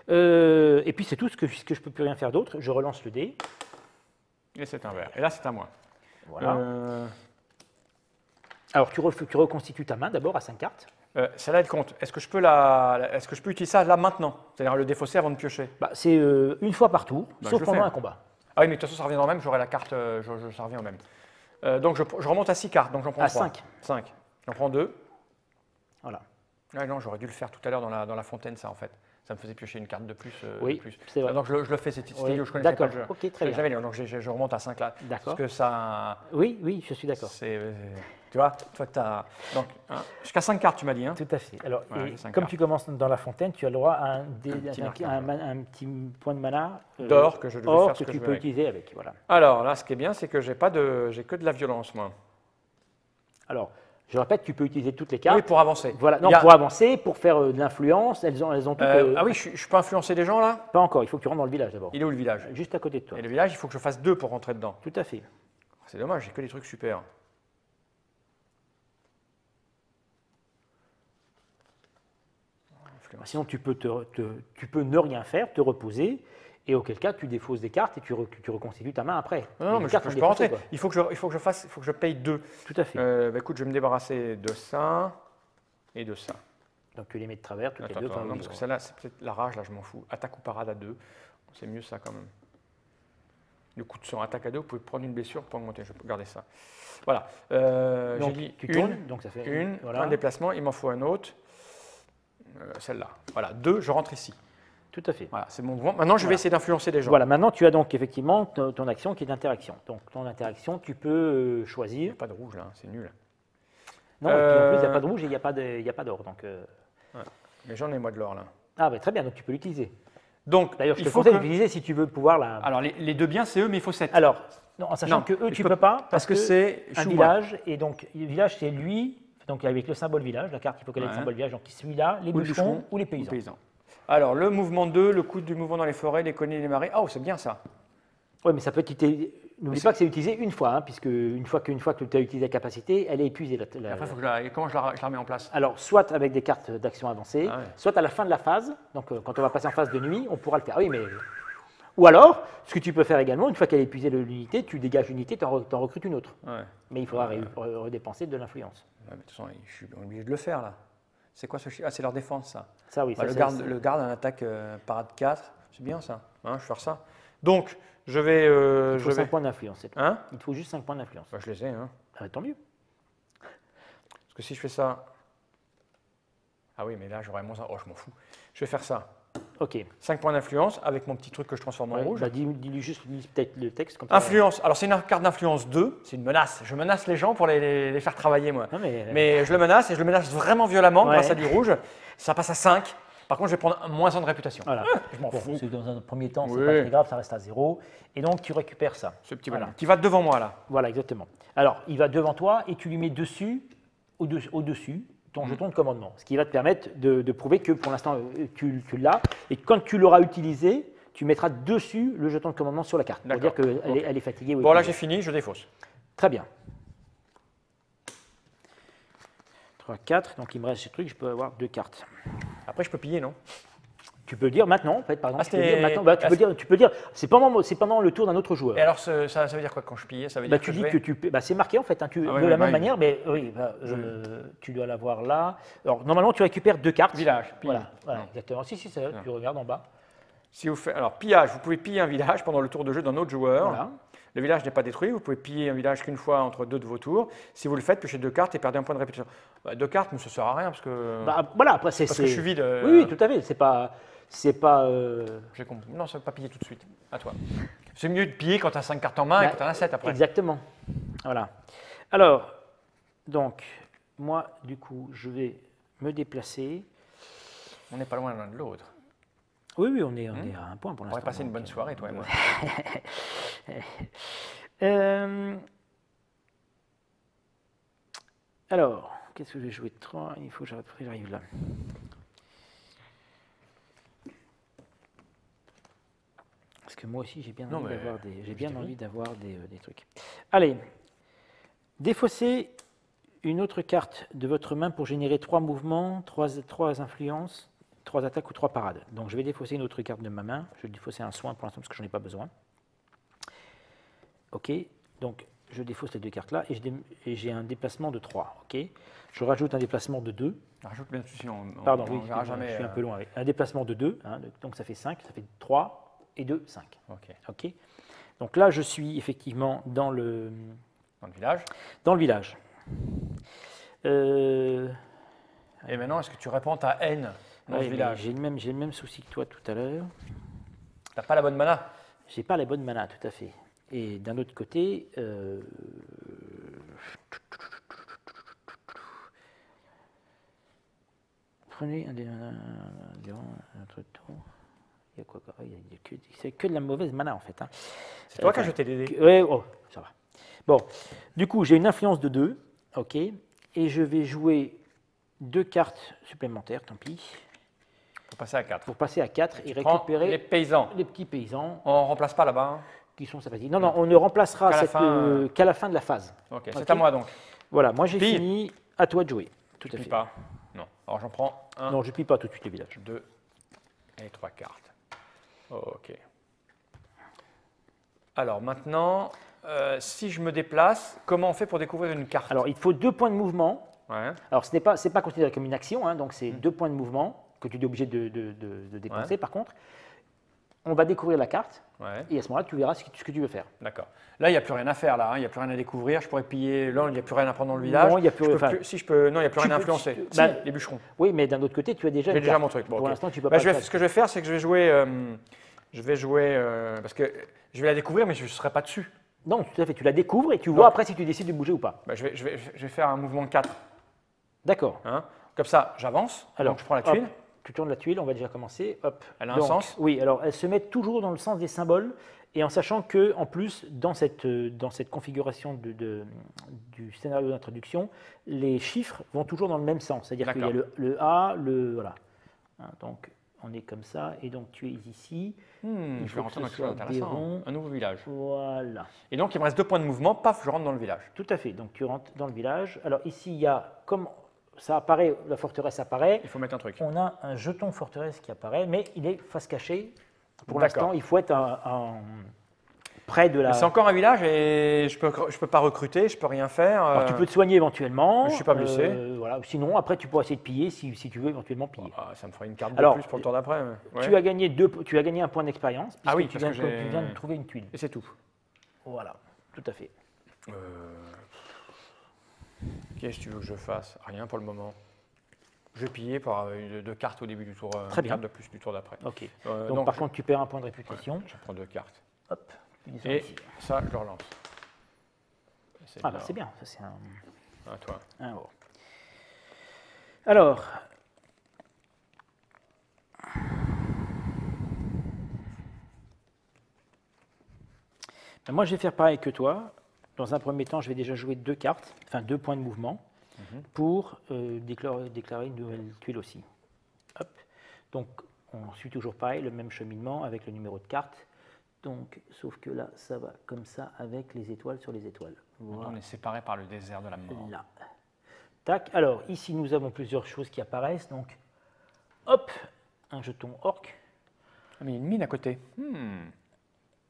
Et puis, c'est tout ce que je ne peux plus rien faire d'autre. Je relance le dé. Et c'est un vert. Et là, c'est à moi. Voilà. Alors, tu reconstitues ta main d'abord à 5 cartes. Celle-là, elle compte. Est-ce que je peux utiliser ça là maintenant? C'est-à-dire le défausser avant de piocher? C'est une fois par tour, sauf pendant un combat. Ah oui, mais de toute façon, ça revient au même, j'aurai la carte, ça revient au même. Donc, je remonte à 6 cartes, donc j'en prends 3. 5. 5. J'en prends 2. Voilà. Ah non, j'aurais dû le faire tout à l'heure dans la fontaine, ça, en fait. Ça me faisait piocher une carte de plus. Oui, c'est vrai. Donc, je le fais, c'est idiot, je connaissais pas le jeu. Ok, très bien. Donc, je remonte à 5 là. D'accord. Parce que ça... Oui, je suis d'accord. Tu vois, toi, tu as... Donc, jusqu'à 5 cartes, tu m'as dit. Hein. Tout à fait. Alors, voilà, comme tu commences dans la fontaine, tu as le droit à un petit point de mana d'or que je devais faire que tu peux utiliser avec. Voilà. Alors, là, ce qui est bien, c'est que j'ai que de la violence, moi. Alors, je répète, tu peux utiliser toutes les cartes. Oui, pour avancer. Voilà, non, pour avancer, pour faire de l'influence, elles ont toutes... Ah oui, je peux influencer des gens, là? Pas encore, il faut que tu rentres dans le village d'abord. Il est où, le village? Juste à côté de toi. Et le village, il faut que je fasse 2 pour rentrer dedans. Tout à fait. C'est dommage, j'ai que des trucs super. Sinon, tu peux ne rien faire, te reposer, et auquel cas, tu défausses des cartes et tu reconstitues ta main après. Non, mais je peux rentrer. Il faut que je paye 2. Tout à fait. Écoute, je vais me débarrasser de ça et de ça. Donc, tu les mets de travers, toutes les deux. Non, parce que celle-là, c'est peut-être la rage, là, je m'en fous. Attaque ou parade à 2. C'est mieux ça, quand même. Le coup de sang, attaque à 2, vous pouvez prendre une blessure pour augmenter. Je peux garder ça. Voilà. J'ai Donc, dit tu une, tournes, donc ça fait voilà. un déplacement, il m'en faut un autre. Celle-là. Voilà, 2, je rentre ici. Tout à fait. Voilà, c'est mon mouvement. Maintenant, je vais essayer d'influencer des gens. Voilà, maintenant tu as donc effectivement ton action qui est d'interaction. Donc ton interaction, tu peux Il n'y choisir. a pas de rouge là, c'est nul. Non, et puis en plus, il n'y a pas de rouge et il n'y a pas d'or. Donc, Ouais. Mais j'en ai moi de l'or là. ah, bah, très bien, donc tu peux l'utiliser. Donc, D'ailleurs, je il te faut conseille que... d'utiliser si tu veux pouvoir la. Alors, les 2 biens, c'est eux, mais il faut 7. Alors, non, en sachant Non, que eux, je tu peux- peux pas. parce que c'est un Chouba. village. Et donc, le village, c'est lui. Donc, avec le symbole village, la carte, il faut qu'elle ait le Ouais. symbole village. Donc, celui-là, les bûcherons ou les paysans. Alors, le mouvement 2, le coût du mouvement dans les forêts, les collines et les marais. Oh, c'est bien ça. Oui, mais ça peut être utilisé. N'oublie pas que c'est utilisé une fois, hein, puisque une fois que tu as utilisé la capacité, elle est épuisée. Et après, faut que comment je la remets en place? Alors, soit avec des cartes d'action avancées, Ah ouais. soit à la fin de la phase, donc quand on va passer en phase de nuit, on pourra le faire. Ah oui, mais... Ou alors, ce que tu peux faire également, une fois qu'elle a épuisé l'unité, tu dégages l'unité, tu en recrutes une autre. Ouais. Mais il faudra redépenser de l'influence. Ouais, mais de toute façon, je suis obligé de le faire là. C'est quoi ce chiffre? Ah, c'est leur défense ça. Ça, oui. Bah, Ça, le garde en attaque parade 4, c'est bien ça. Hein, je vais faire ça. Donc, je vais. il faut 5 points d'influence, c'est tout. Hein? Il te faut juste 5 points d'influence. Bah, je les ai. Hein. Ah, tant mieux. Parce que si je fais ça. Ah oui, mais là, j'aurais moins. Oh, je m'en fous. Je vais faire ça. Ok. 5 points d'influence avec mon petit truc que je transforme en Ouais, rouge. bah, dis-lui juste peut-être le texte. Comme ça. Influence. Alors, c'est une carte d'influence 2. C'est une menace. Je menace les gens pour les faire travailler, moi. Non, Mais je le menace et je le menace vraiment violemment Ouais. grâce à du rouge. Ça passe à 5. Par contre, je vais prendre moins 1 de réputation. Voilà. Je m'en fous. C'est dans un premier temps, c'est Oui. pas très grave, ça reste à 0. Et donc, tu récupères ça. Ce petit Voilà. bonhomme qui va devant moi là. Voilà, exactement. Alors, il va devant toi et tu lui mets dessus, au-dessus, ton jeton de commandement. Ce qui va te permettre de prouver que pour l'instant, tu l'as. Et quand tu l'auras utilisé, tu mettras dessus le jeton de commandement sur la carte. Pour dire D'accord. qu'elle elle est fatiguée. ou Bon, là, épuisée. j'ai fini, je défausse. Très bien. 3, 4. Donc, il me reste ces trucs. Je peux avoir 2 cartes. Après, je peux piller, non? Tu peux le dire maintenant, en fait, par exemple. Ah, tu peux dire c'était- maintenant, bah, tu peux dire, c'est pendant le tour d'un autre joueur. Et alors, ça veut dire quoi quand je pillais? Ça veut Bah, dire tu que dis je que vais... c'est marqué en fait, hein, Ah ouais, de ouais, la bah même oui. manière, mais oui, tu dois l'avoir là. Alors normalement tu récupères 2 cartes. Village, pille. Voilà, Non. exactement. Si, tu regardes en bas. Si vous faites... Alors, pillage, vous pouvez piller un village pendant le tour de jeu d'un autre joueur. Voilà. Le village n'est pas détruit, vous pouvez piller un village qu'une fois entre 2 de vos tours. Si vous le faites, piochez 2 cartes et perdez un point de réputation. 2 cartes, mais ça ne sert à rien parce que, Bah, voilà, après c'est. parce que je suis vide. Oui, tout à fait. C'est pas. J'ai compris. Non, ça ne veut pas piller tout de suite. À toi. C'est mieux de piller quand tu as 5 cartes en main et Bah, quand tu en as 7 après. Exactement. Voilà. Alors, donc, moi, du coup, je vais me déplacer. On n'est pas loin l'un de l'autre. Oui, on est à un point pour On l'instant. va passer une donc, bonne soirée, toi et moi. Alors, qu'est-ce que je vais jouer de 3? Il faut que j'arrive là. Parce que moi aussi, j'ai bien envie d'avoir des trucs. Allez, défaussez une autre carte de votre main pour générer 3 mouvements, 3 influences, 3 attaques ou 3 parades. Donc, je vais défausser une autre carte de ma main. Je vais défausser un soin pour l'instant parce que je n'en ai pas besoin. OK, donc je défausse les 2 cartes-là et j'ai un déplacement de 3. OK, je rajoute un déplacement de 2. Rajoute bien dessus, sinon on Pardon, on oui, verra jamais. je suis un peu loin. Un déplacement de 2, hein, donc ça fait 5, ça fait 3 et 2, 5. Ok. OK, donc là, je suis effectivement dans le village. Dans le village. Et maintenant, est-ce que tu répands ta haine dans ce village? J'ai le même souci que toi tout à l'heure. T'as pas la bonne mana? J'ai pas les bonnes manas, tout à fait. Et d'un autre côté, prenez un autre tour. Il y a quoi? C'est que de la mauvaise mana en fait. Hein. C'est toi qui as jeté des dés. Ouais, oh, ça va. Bon, du coup, j'ai une influence de 2, ok, et je vais jouer 2 cartes supplémentaires, tant pis. Pour passer à 4. Pour passer à 4 et Prends récupérer les paysans. les petits paysans. On ne remplace pas là-bas. Hein. Qui sont sympathiques. Non, on ne remplacera qu'à la fin de la phase. Ok, c'est à moi donc. Voilà, moi j'ai Pille. fini, à toi de jouer. Tout à fait. Pas. Non. Alors j'en prends 1, Non, je ne pille pas tout de suite les villages. 2 et 3 cartes. Ok. Alors maintenant, si je me déplace, comment on fait pour découvrir une carte? Alors il faut 2 points de mouvement. Ouais. Alors ce n'est pas considéré comme une action, hein, donc c'est 2 points de mouvement que tu es obligé de dépenser par contre. on va découvrir la carte, Ouais. et à ce moment-là, tu verras ce que tu veux faire. D'accord. Là, il n'y a plus rien à faire, là. Hein. Il n'y a plus rien à découvrir. Je pourrais piller. Là, il n'y a plus rien à prendre dans le village. Non, il n'y a plus. Je peux Enfin, plus- si je peux. Non, il n'y a plus tu rien à peux- influencer. tu- Si, bah, les bûcherons. Oui, mais d'un autre côté, tu as déjà J'ai une déjà carte. mon truc. Bon, Pour ok. l'instant, tu peux Bah, pas le faire. ce que je vais faire, c'est que je vais jouer. Parce que je vais la découvrir, mais je ne serai pas dessus. Non, tout à fait. Tu la découvres et tu vois après si tu décides de bouger ou pas. Bah, je vais faire un mouvement de 4. D'accord. Hein. Comme ça, j'avance. Alors, Donc, je prends la hop, tuile. tu tournes la tuile, on va déjà commencer. Hop. Elle a un Donc, sens. Oui, alors elle se met toujours dans le sens des symboles et en sachant que, en plus, dans cette configuration du scénario d'introduction, les chiffres vont toujours dans le même sens. C'est-à-dire qu'il y a le A, voilà. Hein, donc, on est comme ça et donc tu es ici. Je vais rentrer dans quelque chose d'intéressant. Un nouveau village. Voilà. Et donc, il me reste 2 points de mouvement. Paf, je rentre dans le village. Tout à fait. Donc, tu rentres dans le village. Alors, ici, il y a, comme ça apparaît, la forteresse apparaît. Il faut mettre un truc. On a un jeton forteresse qui apparaît, mais il est face cachée. Pour D'accord. l'instant, il faut être près de la. C'est encore un village et je peux pas recruter, je peux rien faire. Alors, tu peux te soigner éventuellement. Je suis pas blessé. Voilà. Sinon, après, tu pourras essayer de piller si tu veux éventuellement piller. Ça me fera une carte de Alors, plus pour le tour d'après. Ouais. Tu as gagné un point d'expérience. Ah oui, tu parce viens, que tu viens de trouver une tuile. Et c'est tout. Voilà, tout à fait. Qu'est-ce que tu veux que je fasse? Rien pour le moment. Je vais piller par 2 cartes au début du tour. Très bien. Une carte de plus du tour d'après. Ok. Donc, par contre, tu perds un point de réputation. Je prends 2 cartes. Hop. Tu descends Et ici. ça, je le relance. Ah bah c'est bien. Ça, c'est À toi. bon. Alors. Ben, moi, je vais faire pareil que toi. Dans un premier temps, je vais déjà jouer 2 cartes, enfin 2 points de mouvement, pour déclarer une nouvelle tuile aussi. Hop. Donc, on suit toujours pareil, le même cheminement avec le numéro de carte. Donc, sauf que là, ça va comme ça avec les étoiles sur les étoiles. Voilà. On est séparés par le désert de la mort. Là. Tac. Alors, ici, nous avons plusieurs choses qui apparaissent. Donc, hop, un jeton orc. Ah, mais il y a une mine à côté.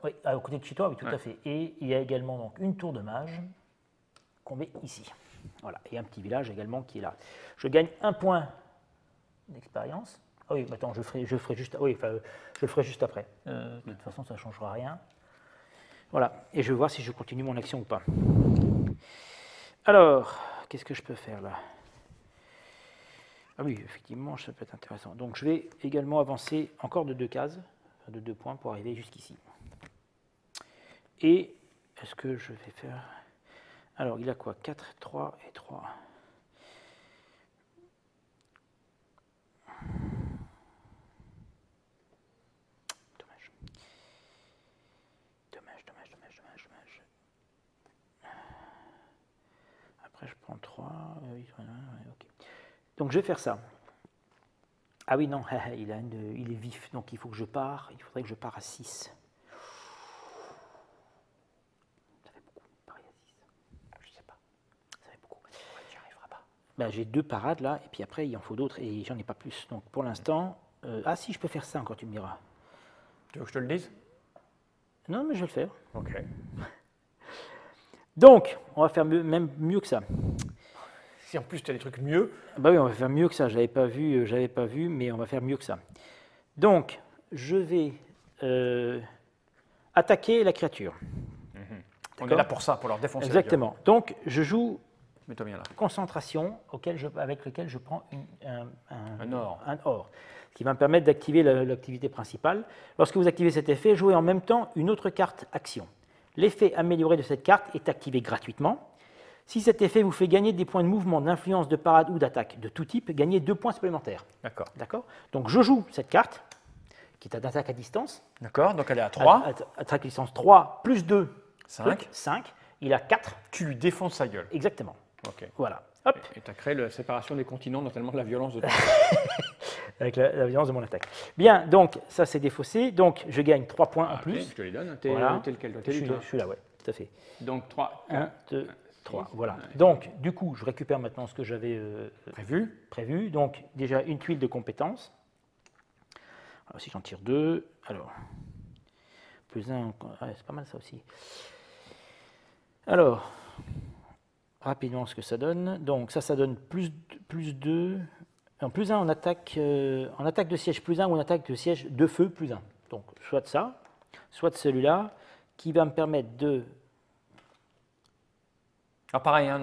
Oui, à côté de chez toi, oui, tout à fait. Et il y a également donc, une tour de mage qu'on met ici. Voilà. Et un petit village également qui est là. Je gagne un point d'expérience. Ah oui, attends, je ferai juste, oui, enfin, je le ferai juste après. De toute façon, ça ne changera rien. Voilà. Et je vais voir si je continue mon action ou pas. Alors, qu'est-ce que je peux faire là? Ah oui, effectivement, ça peut être intéressant. Donc, je vais également avancer encore de 2 cases, de 2 points pour arriver jusqu'ici. Et est-ce que je vais faire... Alors, il a quoi? 4, 3 et 3. Dommage. Après, je prends 3. Ok. Donc, je vais faire ça. Ah oui, non, il est vif, donc il faut que je pars. Il faudrait que je pars à 6. Ça fait beaucoup, pareil à 6. Je sais pas. Ça fait beaucoup. Ouais, tu n'y arriveras pas. Ben, j'ai 2 parades là, et puis après, il en faut d'autres, et j'en ai pas plus. Donc, pour l'instant... ah si, je peux faire ça encore, tu me diras. Tu veux que je te le dise? Non, mais je vais le faire. Ok. Donc, on va faire même mieux que ça. Si en plus tu as des trucs mieux. Bah oui, on va faire mieux que ça. J'avais pas vu, mais on va faire mieux que ça. Donc, je vais attaquer la créature. On est là pour ça, pour leur défoncer. Exactement. Donc, je joue Mets-toi bien là. concentration avec lequel je prends Un or. un or, qui va me permettre d'activer l'activité principale. Lorsque vous activez cet effet, jouez en même temps une autre carte action. L'effet amélioré de cette carte est activé gratuitement. Si cet effet vous fait gagner des points de mouvement, d'influence, de parade ou d'attaque de tout type, gagnez 2 points supplémentaires. D'accord. D'accord. Donc je joue cette carte, qui est d'attaque à distance. D'accord, donc elle est à 3. Attaque à distance 3, plus 2, 5. 5. Il a 4. Tu lui défonces sa gueule. Exactement. Ok. Voilà. Hop. Et tu as créé la séparation des continents, notamment de la violence de ton Avec la violence de mon attaque. Bien, donc ça c'est défaussé. Donc je gagne 3 points en plus. Je te les donne. Voilà. T'es lequel? Je suis là, ouais, tout à fait. Donc 3. 1, 2, 3. Voilà. Donc du coup, je récupère maintenant ce que j'avais prévu. Donc déjà une tuile de compétences. Alors si j'en tire 2, alors plus 1, c'est pas mal ça aussi. Alors, rapidement ce que ça donne. Donc ça donne plus 2, plus 1 en attaque de siège plus 1 ou en attaque de siège de feu plus 1. Donc, soit de ça, soit de celui-là, qui va me permettre de... Ah, pareil, hein,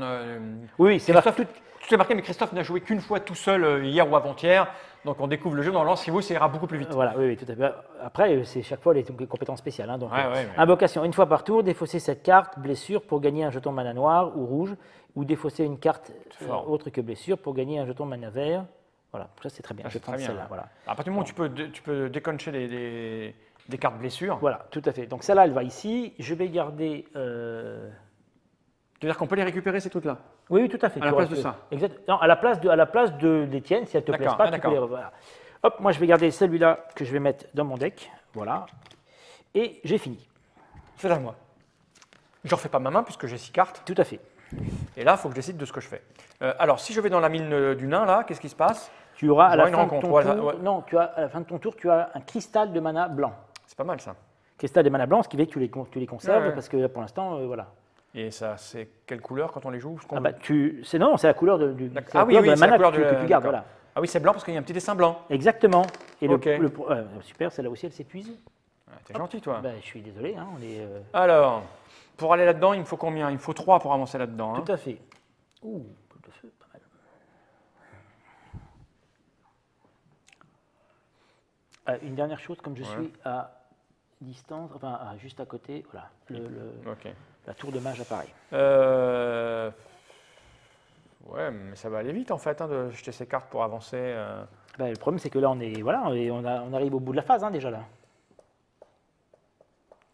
Oui, c'est Christophe, tout est marqué, mais Christophe n'a joué qu'une fois tout seul hier ou avant-hier. Donc on découvre le jeu. Normalement, si vous, ça ira beaucoup plus vite. Voilà, oui, tout à fait. Après, c'est chaque fois les compétences spéciales. Hein, donc, Ouais, ouais, mais- Invocation, une fois par tour, défausser cette carte, blessure, pour gagner un jeton mana noir ou rouge, ou défausser une carte Fort. autre que blessure pour gagner un jeton mana vert. Voilà, ça c'est très bien. Ah, Je c'est vais prendre très bien, celle-là. ouais. Voilà. À partir du moment où tu peux déconcher des cartes blessures, Voilà, tout à fait. Donc celle-là, elle va ici. Je vais garder. c'est-à-dire qu'on peut les récupérer ces trucs-là. Oui, oui, tout à fait. À la Tu place aurais- de ça. Exact. Non, à la place des tiennes, si elles te plaisent D'accord, pas, ah, tu peux d'accord. les revoir. Hop, moi je vais garder celui-là que je vais mettre dans mon deck. Voilà. Et j'ai fini. C'est à moi. Je ne refais pas ma main puisque j'ai 6 cartes. Tout à fait. Et là, il faut que je décide de ce que je fais. Alors, si je vais dans la mine du nain, là, qu'est-ce qui se passe? Tu auras à la J'aurai une fin de rencontre, ton ouais, tour. ouais. Non, à la fin de ton tour, tu as un cristal de mana blanc. C'est pas mal ça. Cristal de mana blanc, ce qui fait que tu les conserves Ouais, ouais. parce que pour l'instant, voilà. Et ça, c'est quelle couleur quand on les joue? Ce qu'on Ah bah, veut c'est la couleur du. D'accord. C'est la Ah oui, couleur oui, de la c'est la mana couleur que de tu gardes, d'accord. voilà. Ah oui, c'est blanc parce qu'il y a un petit dessin blanc. Exactement. Et Ok. super, celle-là aussi, elle s'épuise. Ah, t'es gentil, toi. Ben, je suis désolé, hein, on est. Alors, pour aller là-dedans, il me faut combien? Il me faut 3 pour avancer là-dedans. Hein. Tout à fait. Ouh, boule de feu, pas mal. Une dernière chose, comme je suis à distance, enfin juste à côté, voilà, Ok. la tour de mage apparaît. Ouais, mais ça va aller vite en fait hein, de jeter ces cartes pour avancer. Ben, le problème, c'est que là, on arrive au bout de la phase hein, déjà là.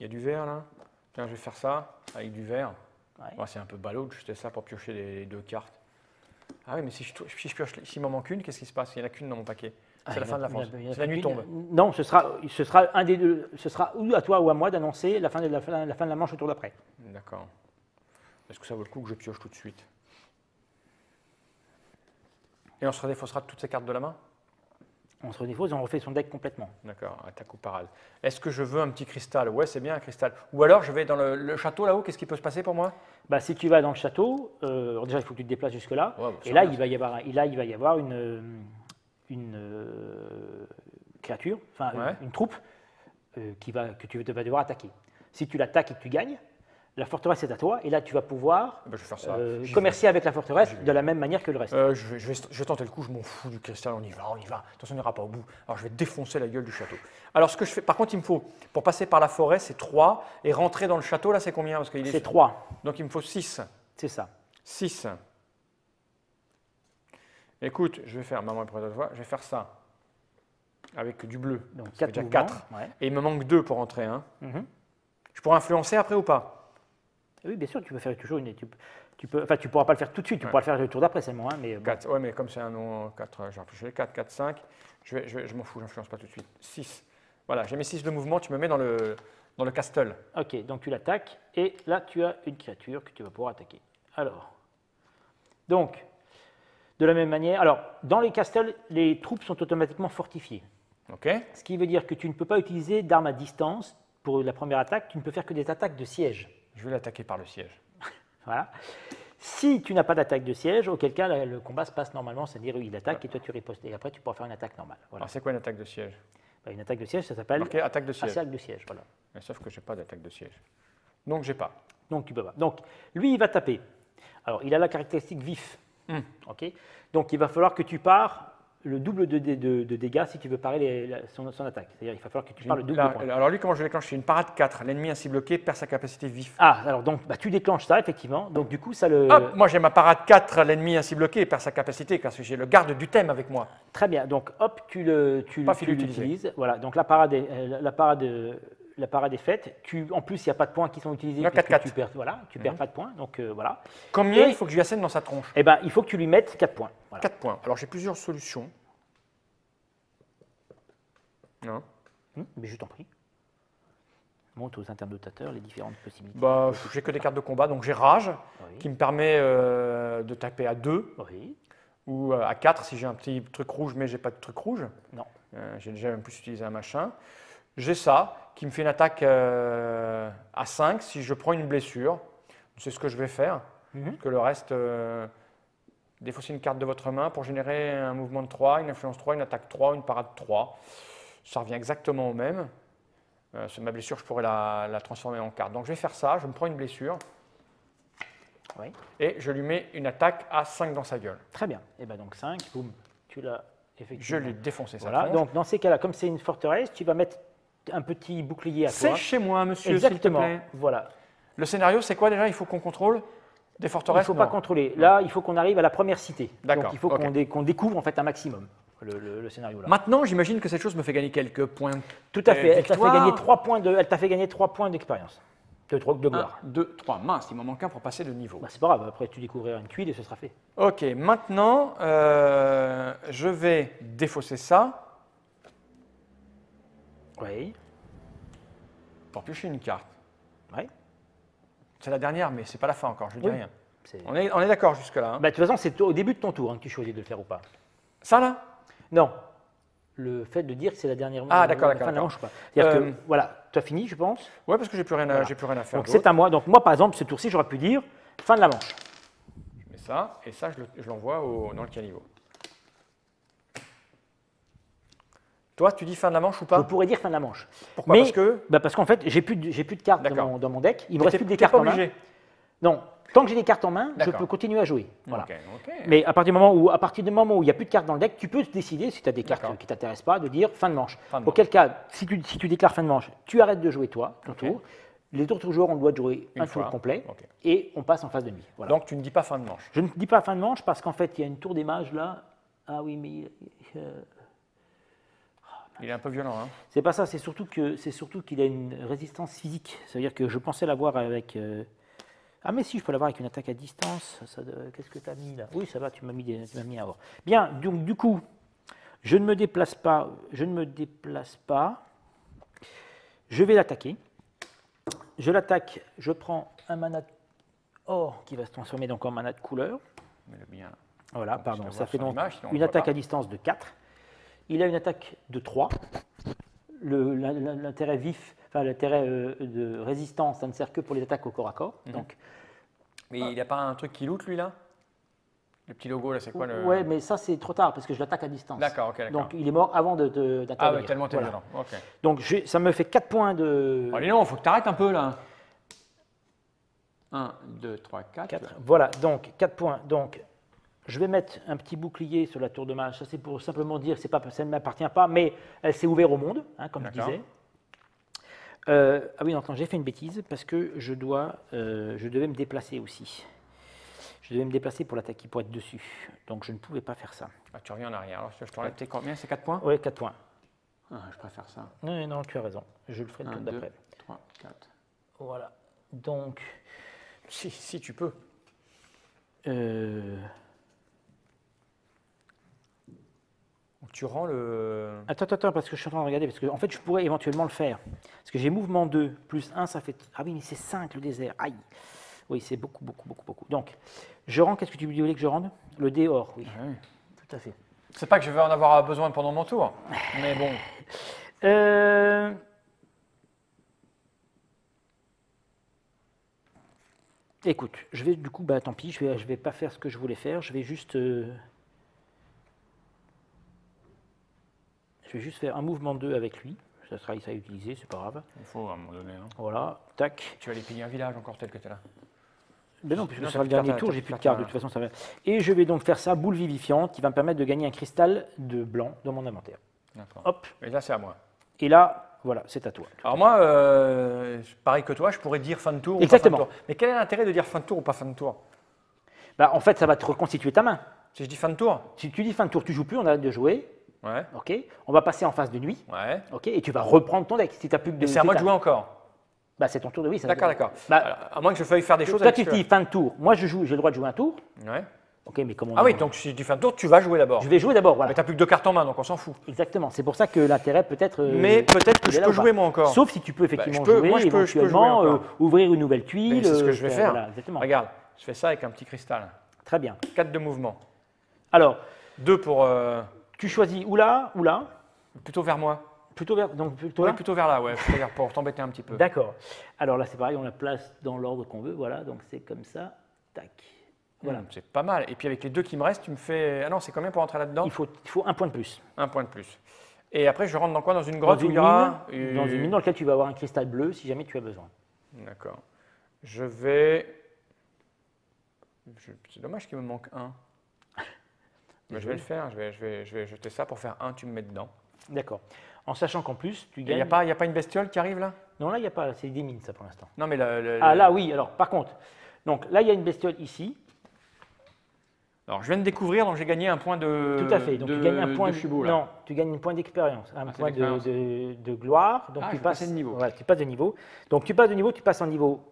Il y a du vert là. Tiens, je vais faire ça avec du vert. Ouais. Ouais, c'est un peu ballot de jeter ça pour piocher les 2 cartes. Ah oui, mais si je pioche, s'il m'en manque une, qu'est-ce qui se passe? Il n'y en a qu'une dans mon paquet. C'est la fin de la phase. C'est la nuit tombe. Non, ce sera un des deux. Ce sera ou à toi ou à moi d'annoncer la fin de la manche au tour d'après. D'accord. Est-ce que ça vaut le coup que je pioche tout de suite? Et on se redéfaussera toutes ces cartes de la main? On se redéfausse et on refait son deck complètement. D'accord, attaque ou parade. Est-ce que je veux un petit cristal? Ouais, c'est bien un cristal. Ou alors je vais dans le château là-haut, qu'est-ce qui peut se passer pour moi? Bah, si tu vas dans le château, alors déjà il faut que tu te déplaces jusque-là. Ouais, bah, et ça là, va, il va y avoir une créature, enfin Ouais. une troupe que tu vas devoir attaquer. Si tu l'attaques et que tu gagnes, la forteresse est à toi et là tu vas pouvoir Ben, je vais faire ça. J'y commercer avec la forteresse J'y vais. de la même manière que le reste. je vais tenter le coup, je m'en fous du cristal, on y va, on y va. De toute façon, on n'ira pas au bout. Alors, je vais défoncer la gueule du château. Alors, ce que je fais, par contre, il me faut, pour passer par la forêt, c'est 3. Et rentrer dans le château, là, c'est combien? Parce qu'il est... C'est 3, Donc, il me faut 6. c'est ça. 6. Écoute, je vais faire, maman est prête à toi, je vais faire ça. Avec du bleu. Donc Ça fait 4 déjà mouvements. 4. Ouais. Et il me manque 2 pour rentrer. Hein. Mhm. Je pourrais influencer après ou pas? Oui, bien sûr, tu peux faire toujours une. Tu pourras pas le faire tout de suite, tu pourras le faire le tour d'après seulement. Hein, mais bon. 4. Ouais, mais comme c'est un nom 4, j'ai réfléchi. 4, 4, 5. Je m'en fous, j'influence pas tout de suite. 6. Voilà, j'ai mes 6 de mouvement, tu me mets dans le castle. Ok, donc tu l'attaques et là tu as une créature que tu vas pouvoir attaquer. Alors, donc, de la même manière, alors dans les castles, les troupes sont automatiquement fortifiées. Ok? Ce qui veut dire que tu ne peux pas utiliser d'armes à distance pour la première attaque, tu ne peux faire que des attaques de siège. Je vais l'attaquer par le siège. Voilà. Si tu n'as pas d'attaque de siège, auquel cas le combat se passe normalement, c'est-à-dire il attaque et toi tu ripostes. Et après tu pourras faire une attaque normale. Voilà. Alors, c'est quoi une attaque de siège? Bah, une attaque de siège, ça s'appelle Marqué attaque de siège. attaque de siège. Voilà. Mais sauf que j'ai pas d'attaque de siège. Donc, j'ai pas. Donc tu peux pas. Donc lui, il va taper. Alors il a la caractéristique vif. Ok. Donc il va falloir que tu pars le double de dégâts si tu veux parer son attaque. C'est-à-dire il va falloir que tu pars le double de points. Alors, lui, comment je déclenche? C'est une parade 4. L'ennemi ainsi bloqué perd sa capacité vif. Ah, alors donc bah, tu déclenches ça effectivement. Donc du coup ça le. Hop, moi j'ai ma parade 4, l'ennemi ainsi bloqué perd sa capacité parce que j'ai le garde du thème avec moi. Très bien. Donc hop, tu Pas fini l'utilises. Voilà. Donc la parade est faite. En plus, il n'y a pas de points qui sont utilisés. Non, puisque 4-4. tu perds, voilà, tu perds pas de points. Donc voilà. Combien Et- il faut que je lui assène dans sa tronche? Eh ben, il faut que tu lui mettes 4 points. Voilà. 4 points. Alors j'ai plusieurs solutions. Non. Mais je t'en prie. Montre aux interlocutateurs les différentes possibilités. Bah, j'ai que des cartes de combat, donc j'ai rage Oui. qui me permet de taper à 2 Oui. ou à 4 si j'ai un petit truc rouge mais j'ai pas de truc rouge. Non. J'ai déjà en plus utilisé un machin. J'ai ça qui me fait une attaque à 5 si je prends une blessure. C'est ce que je vais faire. Mhm. Que le reste, défausser une carte de votre main pour générer un mouvement de 3, une influence 3, une attaque 3, une parade 3. Ça revient exactement au même. Ma blessure, je pourrais la transformer en carte. Donc je vais faire ça, je me prends une blessure. Oui. Et je lui mets une attaque à 5 dans sa gueule. Très bien. Et bien donc 5, boum, tu l'as Je effectivement. lui ai défoncé sa Voilà, tronche. donc dans ces cas-là, comme c'est une forteresse, tu vas mettre un petit bouclier à C'est toi. chez moi, monsieur, s'il te Exactement, plaît. voilà. Le scénario, c'est quoi déjà? Il faut qu'on contrôle des Il forteresses? ne faut Non. pas contrôler. Là, il faut qu'on arrive à la première cité. D'accord, Donc il faut ok. qu'on découvre en fait un maximum le scénario là. Maintenant, j'imagine que cette chose me fait gagner quelques points. Tout à fait. Elle t'a fait victoire. gagner 3 points elle t'a fait gagner 3 points d'expérience. De 1, gloire. 2, 3. Mince, il m'en manque un pour passer de niveau. Bah, c'est pas grave, après tu découvriras une tuile et ce sera fait. Ok, maintenant, je vais défausser ça Oui. pour piocher une carte. Oui. C'est la dernière, mais c'est pas la fin encore, je dis Oui. rien. C'est- On est d'accord jusque-là. Hein. Bah, de toute façon, c'est au début de ton tour hein, que tu choisis de le faire ou pas. Ça là? Non. Le fait de dire que c'est la dernière Ah, d'accord, la fin de la d'accord. manche ou pas. C'est-à-dire Euh, que, voilà, tu as fini, je pense. Ouais, parce que j'ai plus rien à, Voilà. j'ai plus rien à faire. Donc c'est à moi. Donc moi, par exemple, ce tour-ci, j'aurais pu dire fin de la manche. Je mets ça, et ça, je l'envoie dans le caniveau. Toi, tu dis fin de la manche ou Je pas? pourrais dire fin de la manche. Pourquoi? Mais- Parce que Parce qu'en fait, j'ai plus de cartes D'accord. dans mon deck. Il me reste t'es plus que des t'es cartes pas en main. obligé. Non, tant que j'ai des cartes en main, je D'accord. peux continuer à jouer. Voilà. Ok, ok. Mais à partir du moment où il n'y a plus de cartes dans le deck, tu peux décider, si tu as des cartes D'accord. qui ne t'intéressent pas, de dire fin de manche. Fin de manche. Auquel cas, si tu déclares fin de manche, tu arrêtes de jouer toi, ton Ok. tour. Les autres joueurs ont le droit de jouer Une un tour fois. complet Ok. et on passe en phase de nuit. Voilà. Donc tu ne dis pas fin de manche. Je ne dis pas fin de manche parce qu'en fait, il y a une tour des mages là. Ah oui, mais Il est un peu violent. Hein. c'est pas ça, c'est surtout qu'il a une résistance physique. Ça veut dire que je pensais l'avoir avec. Ah mais si, je peux l'avoir avec une attaque à distance. Qu'est-ce que tu as mis là? Oui, ça va, tu m'as mis un or. Bien, donc du coup, je ne me déplace pas. Je vais l'attaquer. Je l'attaque, je prends un mana or qui va se transformer donc en mana de couleur. Mets-le bien là. Voilà, Donc, pardon, je le ça vois fait sur donc l'image, sinon on une le voit attaque pas. à distance de 4. Il a une attaque de 3. L'intérêt vif, enfin l'intérêt de résistance, ça ne sert que pour les attaques au corps à corps. Mhm. Donc, Mais il n'a pas un truc qui loot lui là? Le petit logo là, c'est quoi le. ouais, mais ça c'est trop tard parce que je l'attaque à distance. D'accord, ok, d'accord. Donc il est mort avant d'intervenir. Ah ouais, tellement t'es Voilà. violent. Ok. Donc ça me fait 4 points de. Allez, non, faut que tu arrêtes un peu là. 1, 2, 3, 4. 4. Voilà, donc 4 points. Donc je vais mettre un petit bouclier sur la tour de mage. Ça c'est pour simplement dire, ça ne m'appartient pas, mais elle s'est ouverte au monde, hein, comme je D'accord. disais. Ah oui, non, attends, j'ai fait une bêtise parce que je devais me déplacer aussi. Je devais me déplacer pour l'attaquer, pour être dessus. Donc je ne pouvais pas faire ça. Ah, tu reviens en arrière. Alors je t'enlève tes combien? C'est 4 points? Oui, 4 points. Ah, je préfère ça. Non, non, tu as raison. Je le ferai le 1, tour 2, d'après. 3, 4. Voilà. Donc, Si tu peux. Tu rends le. Attends, parce que je suis en train de regarder, parce que en fait, je pourrais éventuellement le faire. Parce que j'ai mouvement 2, plus 1, ça fait... Ah oui, mais c'est 5 le désert. Aïe. Oui, c'est beaucoup. Donc, je rends, qu'est-ce que tu voulais que je rende? Le dé or, oui. Ah oui. Tout à fait. C'est pas que je vais en avoir besoin pendant mon tour, mais bon. Écoute, je vais du coup, bah tant pis, je vais pas faire ce que je voulais faire, je vais juste faire un mouvement 2 avec lui. Ça sera à utiliser, c'est pas grave. Il faut à un moment donné. Hein. Voilà, tac. Tu vas aller piller un village encore tel que tu es là. Ben non, puisque Non, ce sera t'as le plus de dernier cartes, tour, t'as j'ai plus plus de de cartes, de cartes, toute façon ça va. Et je vais donc faire ça, boule vivifiante, qui va me permettre de gagner un cristal de blanc dans mon inventaire. D'accord. Hop, Et là, c'est à moi. et là, voilà, c'est à toi. Alors moi, pareil que toi, je pourrais dire fin de tour Exactement. ou pas fin de tour. Mais quel est l'intérêt de dire fin de tour ou pas fin de tour? Bah, en fait, ça va te reconstituer ta main. Si je dis fin de tour? Si tu dis fin de tour, tu joues plus, on arrête de jouer, Ouais. ok. On va passer en phase de nuit, Ouais. ok. Et tu vas reprendre ton deck. Si tu plus que Et c'est à moi de jouer encore. Bah, c'est ton tour de oui. D'accord. Bah, Alors, à moins que je veuille faire des choses toi, avec tu ce- te dis fin de tour. Moi, j'ai le droit de jouer un tour, Ouais. ok. Mais comme on Ah est oui, en- donc si je dis fin de tour, tu vas jouer d'abord. je vais jouer d'abord, voilà. Mais tu n'as plus que 2 cartes en main, donc on s'en fout. Exactement. C'est pour ça que l'intérêt peut-être. Mais peut-être que il je est là peux ou pas. jouer moi encore. Sauf si tu peux effectivement moi, je peux jouer éventuellement encore. ouvrir une nouvelle tuile. Mais c'est ce que je vais faire. Voilà, exactement. Regarde, je fais ça avec un petit cristal. Très bien. 4 de mouvement. Alors, 2 pour tu choisis ou là, plutôt vers moi. plutôt vers, donc plutôt Oui, là. plutôt vers là, ouais. C'est-à-dire pour t'embêter un petit peu. D'accord. Alors là, c'est pareil, on la place dans l'ordre qu'on veut. Voilà, donc c'est comme ça. Tac. Voilà. C'est pas mal. Et puis avec les 2 qui me restent, tu me fais. Ah non, c'est combien pour entrer là-dedans? Il faut un point de plus. 1 point de plus. Et après, je rentre dans quoi? Dans une grotte Dans où une il y aura... mine, dans une mine dans laquelle tu vas avoir un cristal bleu si jamais tu as besoin. D'accord. Je vais... C'est dommage qu'il me manque un. Mais je vais le faire, je vais jeter ça pour faire un, tu me mets dedans. D'accord. En sachant qu'en plus, tu Il gagnes... n'y a pas une bestiole qui arrive là? Non, là, il n'y a pas, c'est des mines, ça, pour l'instant. Non, mais Ah, là, oui, alors, par contre, donc là, il y a une bestiole ici. Alors, je viens de découvrir, donc j'ai gagné un point de... Tout à fait, donc tu gagnes un point de Shubo, là. Non, tu gagnes un point d'expérience, un c'est point d'expérience. de gloire. Donc Ah, tu je vais passes passer de niveau. Voilà, tu passes de niveau. Donc tu passes de niveau, tu passes en niveau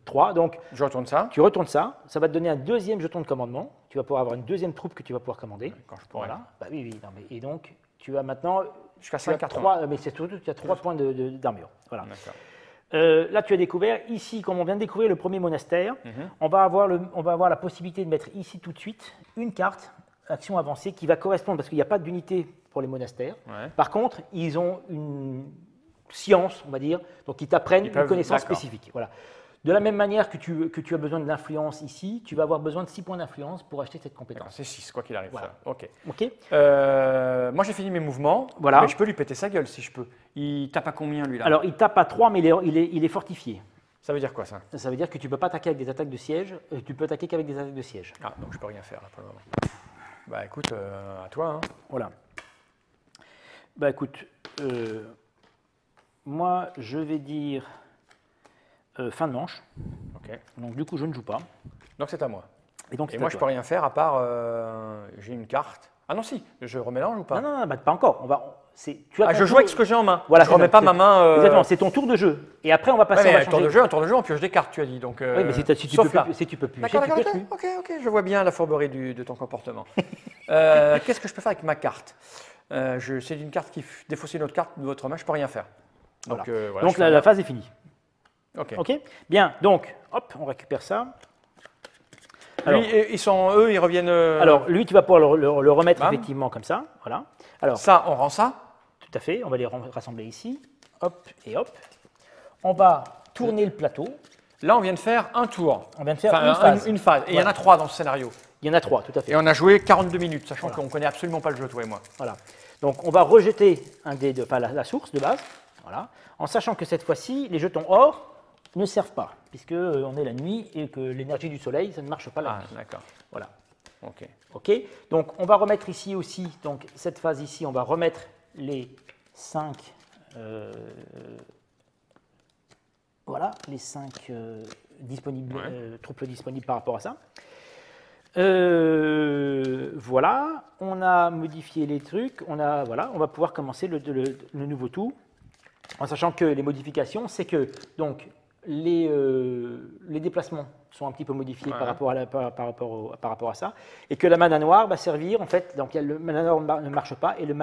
3. Donc Je retourne ça. tu retournes ça, ça va te donner un deuxième jeton de commandement. Tu vas pouvoir avoir une deuxième troupe que tu vas pouvoir commander. Quand je pourrai. Voilà. Bah oui, oui. Non, mais, et donc tu as maintenant Jusqu'à tu as 5 cartons. 3, mais c'est surtout tu as 3 points d'armure. Voilà. D'accord. Là, tu as découvert ici, comme on vient de découvrir le premier monastère, on va avoir la possibilité de mettre ici tout de suite une carte action avancée qui va correspondre, parce qu'il n'y a pas d'unité pour les monastères. Ouais. Par contre, ils ont une science, on va dire, donc ils t'apprennent Ils peuvent- une connaissance d'accord. spécifique. Voilà. De la même manière que tu as besoin de l'influence ici, tu vas avoir besoin de 6 points d'influence pour acheter cette D'accord, compétence. c'est 6, quoi qu'il arrive. Voilà. Ça. Ok. Ok. Moi, j'ai fini mes mouvements. Voilà. Mais je peux lui péter sa gueule si je peux. Il tape à combien, lui, là? Alors, il tape à 3, mais il est fortifié. Ça veut dire quoi, ça? Ça veut dire que tu ne peux pas attaquer avec des attaques de siège, tu peux attaquer qu'avec des attaques de siège. Ah, donc je peux rien faire, là, pour le moment. Bah, écoute, à toi, hein. Voilà. Bah écoute, moi je vais dire fin de manche. Ok. Donc du coup je ne joue pas. Donc, c'est à moi. Et donc Et c'est moi, à je peux toi. rien faire à part... j'ai une carte. Ah non, si. Je remélange ou pas? Non, bah, pas encore. Tu as Ah, ton je joue tour- avec ce que j'ai en main. Voilà, je remets pas ma main... Exactement, c'est ton tour de jeu. Et après on va passer Ouais, mais on va un tour changer. un tour de jeu, on pioche des cartes, tu as dit. Donc, Oui, mais si tu sauf là. peux plus, D'accord, tu peux d'accord, plus. ok, je vois bien la fourberie de ton comportement. Qu'est-ce que je peux faire avec ma carte? C'est une carte qui défausse une autre carte de votre main, je peux rien faire. Donc, Voilà. voilà, Donc je fais la phase est finie. Ok. Ok. Bien. Donc hop, on récupère ça. Lui, ils reviennent. Alors lui, tu vas pouvoir le remettre Bam. effectivement comme ça. Voilà. Alors Ça, on rend ça. tout à fait. On va les rassembler ici. Hop et hop. On va tourner le plateau. Là, on vient de faire un tour. On vient de faire Enfin, une phase. une phase. Et il y en Voilà. a 3 dans ce scénario. Il y en a 3, tout à fait. Et on a joué 42 minutes, sachant Voilà. qu'on ne connaît absolument pas le jeu, toi et moi. Voilà. Donc on va rejeter la source de base, voilà, en sachant que cette fois-ci, les jetons or ne servent pas, puisque on est la nuit et que l'énergie du soleil, ça ne marche pas la Ah, nuit. d'accord. Voilà. Ok. Ok. Donc on va remettre ici aussi, donc cette phase ici, on va remettre les 5 voilà, les 5 disponibles, Ouais. troupes disponibles par rapport à ça. Voilà, on a modifié les trucs, on va pouvoir commencer le nouveau tour, en sachant que les modifications, c'est que donc les déplacements sont un petit peu modifiés Ouais. par rapport à ça, et que la mana noire va servir, en fait, donc le mana noir ne marche pas, et la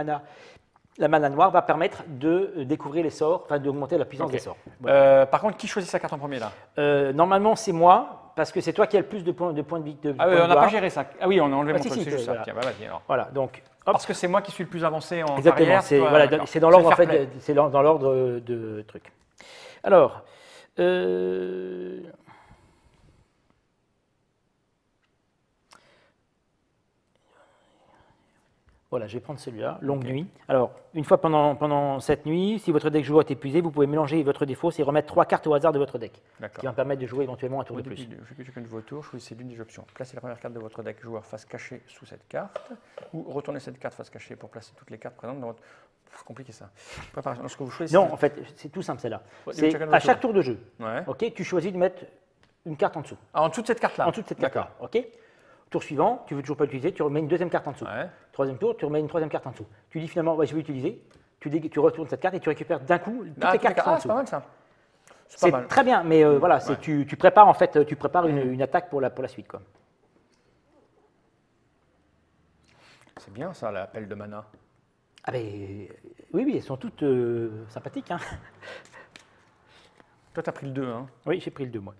mana noire va permettre de découvrir les sorts, enfin d'augmenter la puissance Ok. des sorts. Voilà. Par contre, qui choisit sa carte en premier là? Normalement, c'est moi, parce que c'est toi qui as le plus de points de vie. Ah oui, on n'a pas géré ça. Ah oui, on a enlevé Ah, mon si, truc, si, c'est juste ça. voilà. Tiens, bah, vas-y alors. Voilà, donc, hop, Parce que c'est moi qui suis le plus avancé en exactement, carrière. c'est toi, voilà, d'accord. c'est dans l'ordre en fair fait, play. c'est dans l'ordre de trucs. Alors, voilà, je vais prendre celui-là, longue nuit. Alors, une fois pendant cette nuit, si votre deck joueur est épuisé, vous pouvez mélanger votre défaut et remettre 3 cartes au hasard de votre deck, qui D'accord. va me permettre de jouer éventuellement un tour de plus. Depuis chacun de vos tours, choisissez l'une des options. Placez la première carte de votre deck joueur face cachée sous cette carte, ou retournez cette carte face cachée pour placer toutes les cartes présentes dans votre. C'est compliqué ça. Préparation. Ce que vous choisissez. Non, en fait, c'est tout simple celle-là. Ouais, C'est chacun de à vos chaque tour de jeu, Ouais. ok, tu choisis de mettre une carte en dessous. Ah, en dessous de cette carte-là. En dessous de cette carte-là, ok. Tour suivant, tu veux toujours pas l'utiliser, tu remets une deuxième carte en dessous. Ouais. Troisième tour, tu remets une troisième carte en dessous. Tu dis finalement, ouais, je vais l'utiliser, tu retournes cette carte et tu récupères d'un coup toutes Ah, les cartes qui sont en c'est dessous. pas mal ça. C'est C'est pas mal. très bien, mais voilà, Ouais. tu prépares en fait, une attaque pour la suite, quoi. C'est bien ça, l'appel de mana. Ah ben oui, elles sont toutes sympathiques, hein. Toi, t'as pris le 2, hein. Oui, j'ai pris le 2 moi.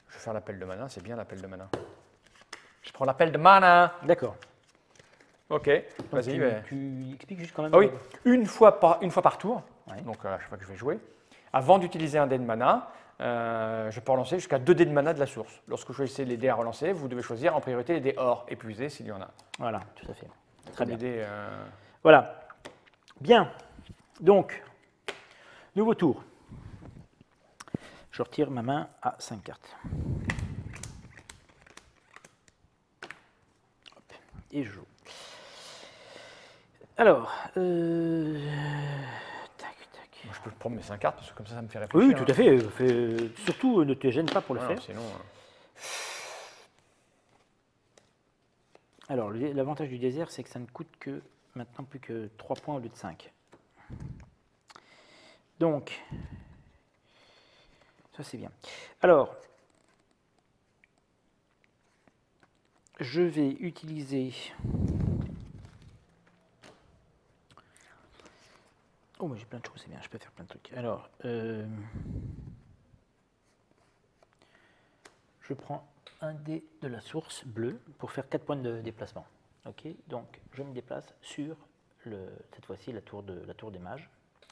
Je vais faire l'appel de mana, c'est bien l'appel de mana. Je prends l'appel de mana. D'accord. Ok, Donc, vas-y. tu expliques juste quand même. Ah oui, une fois par tour, Ouais. donc à chaque fois que je vais jouer. Avant d'utiliser un dé de mana, je peux relancer jusqu'à 2 dés de mana de la source. Lorsque vous choisissez les dés à relancer, vous devez choisir en priorité les dés hors épuisés s'il y en a. Voilà, tout à fait. Très bien. Dés, Voilà. Bien. Donc, nouveau tour. Je retire ma main à 5 cartes. Hop. Et je joue. Alors, tac, tac. Moi, je peux prendre mes 5 cartes parce que comme ça me fait réfléchir. Oui, tout à fait. Surtout, ne te gêne pas pour le faire. Sinon, Alors, l'avantage du désert, c'est que ça ne coûte que maintenant plus que 3 points au lieu de 5. Donc, ça c'est bien. Alors, je vais utiliser... Oh, mais j'ai plein de choses, c'est bien, je peux faire plein de trucs. Alors, je prends un dé de la source bleue pour faire 4 points de déplacement. Ok, donc je me déplace sur cette fois-ci la tour des mages.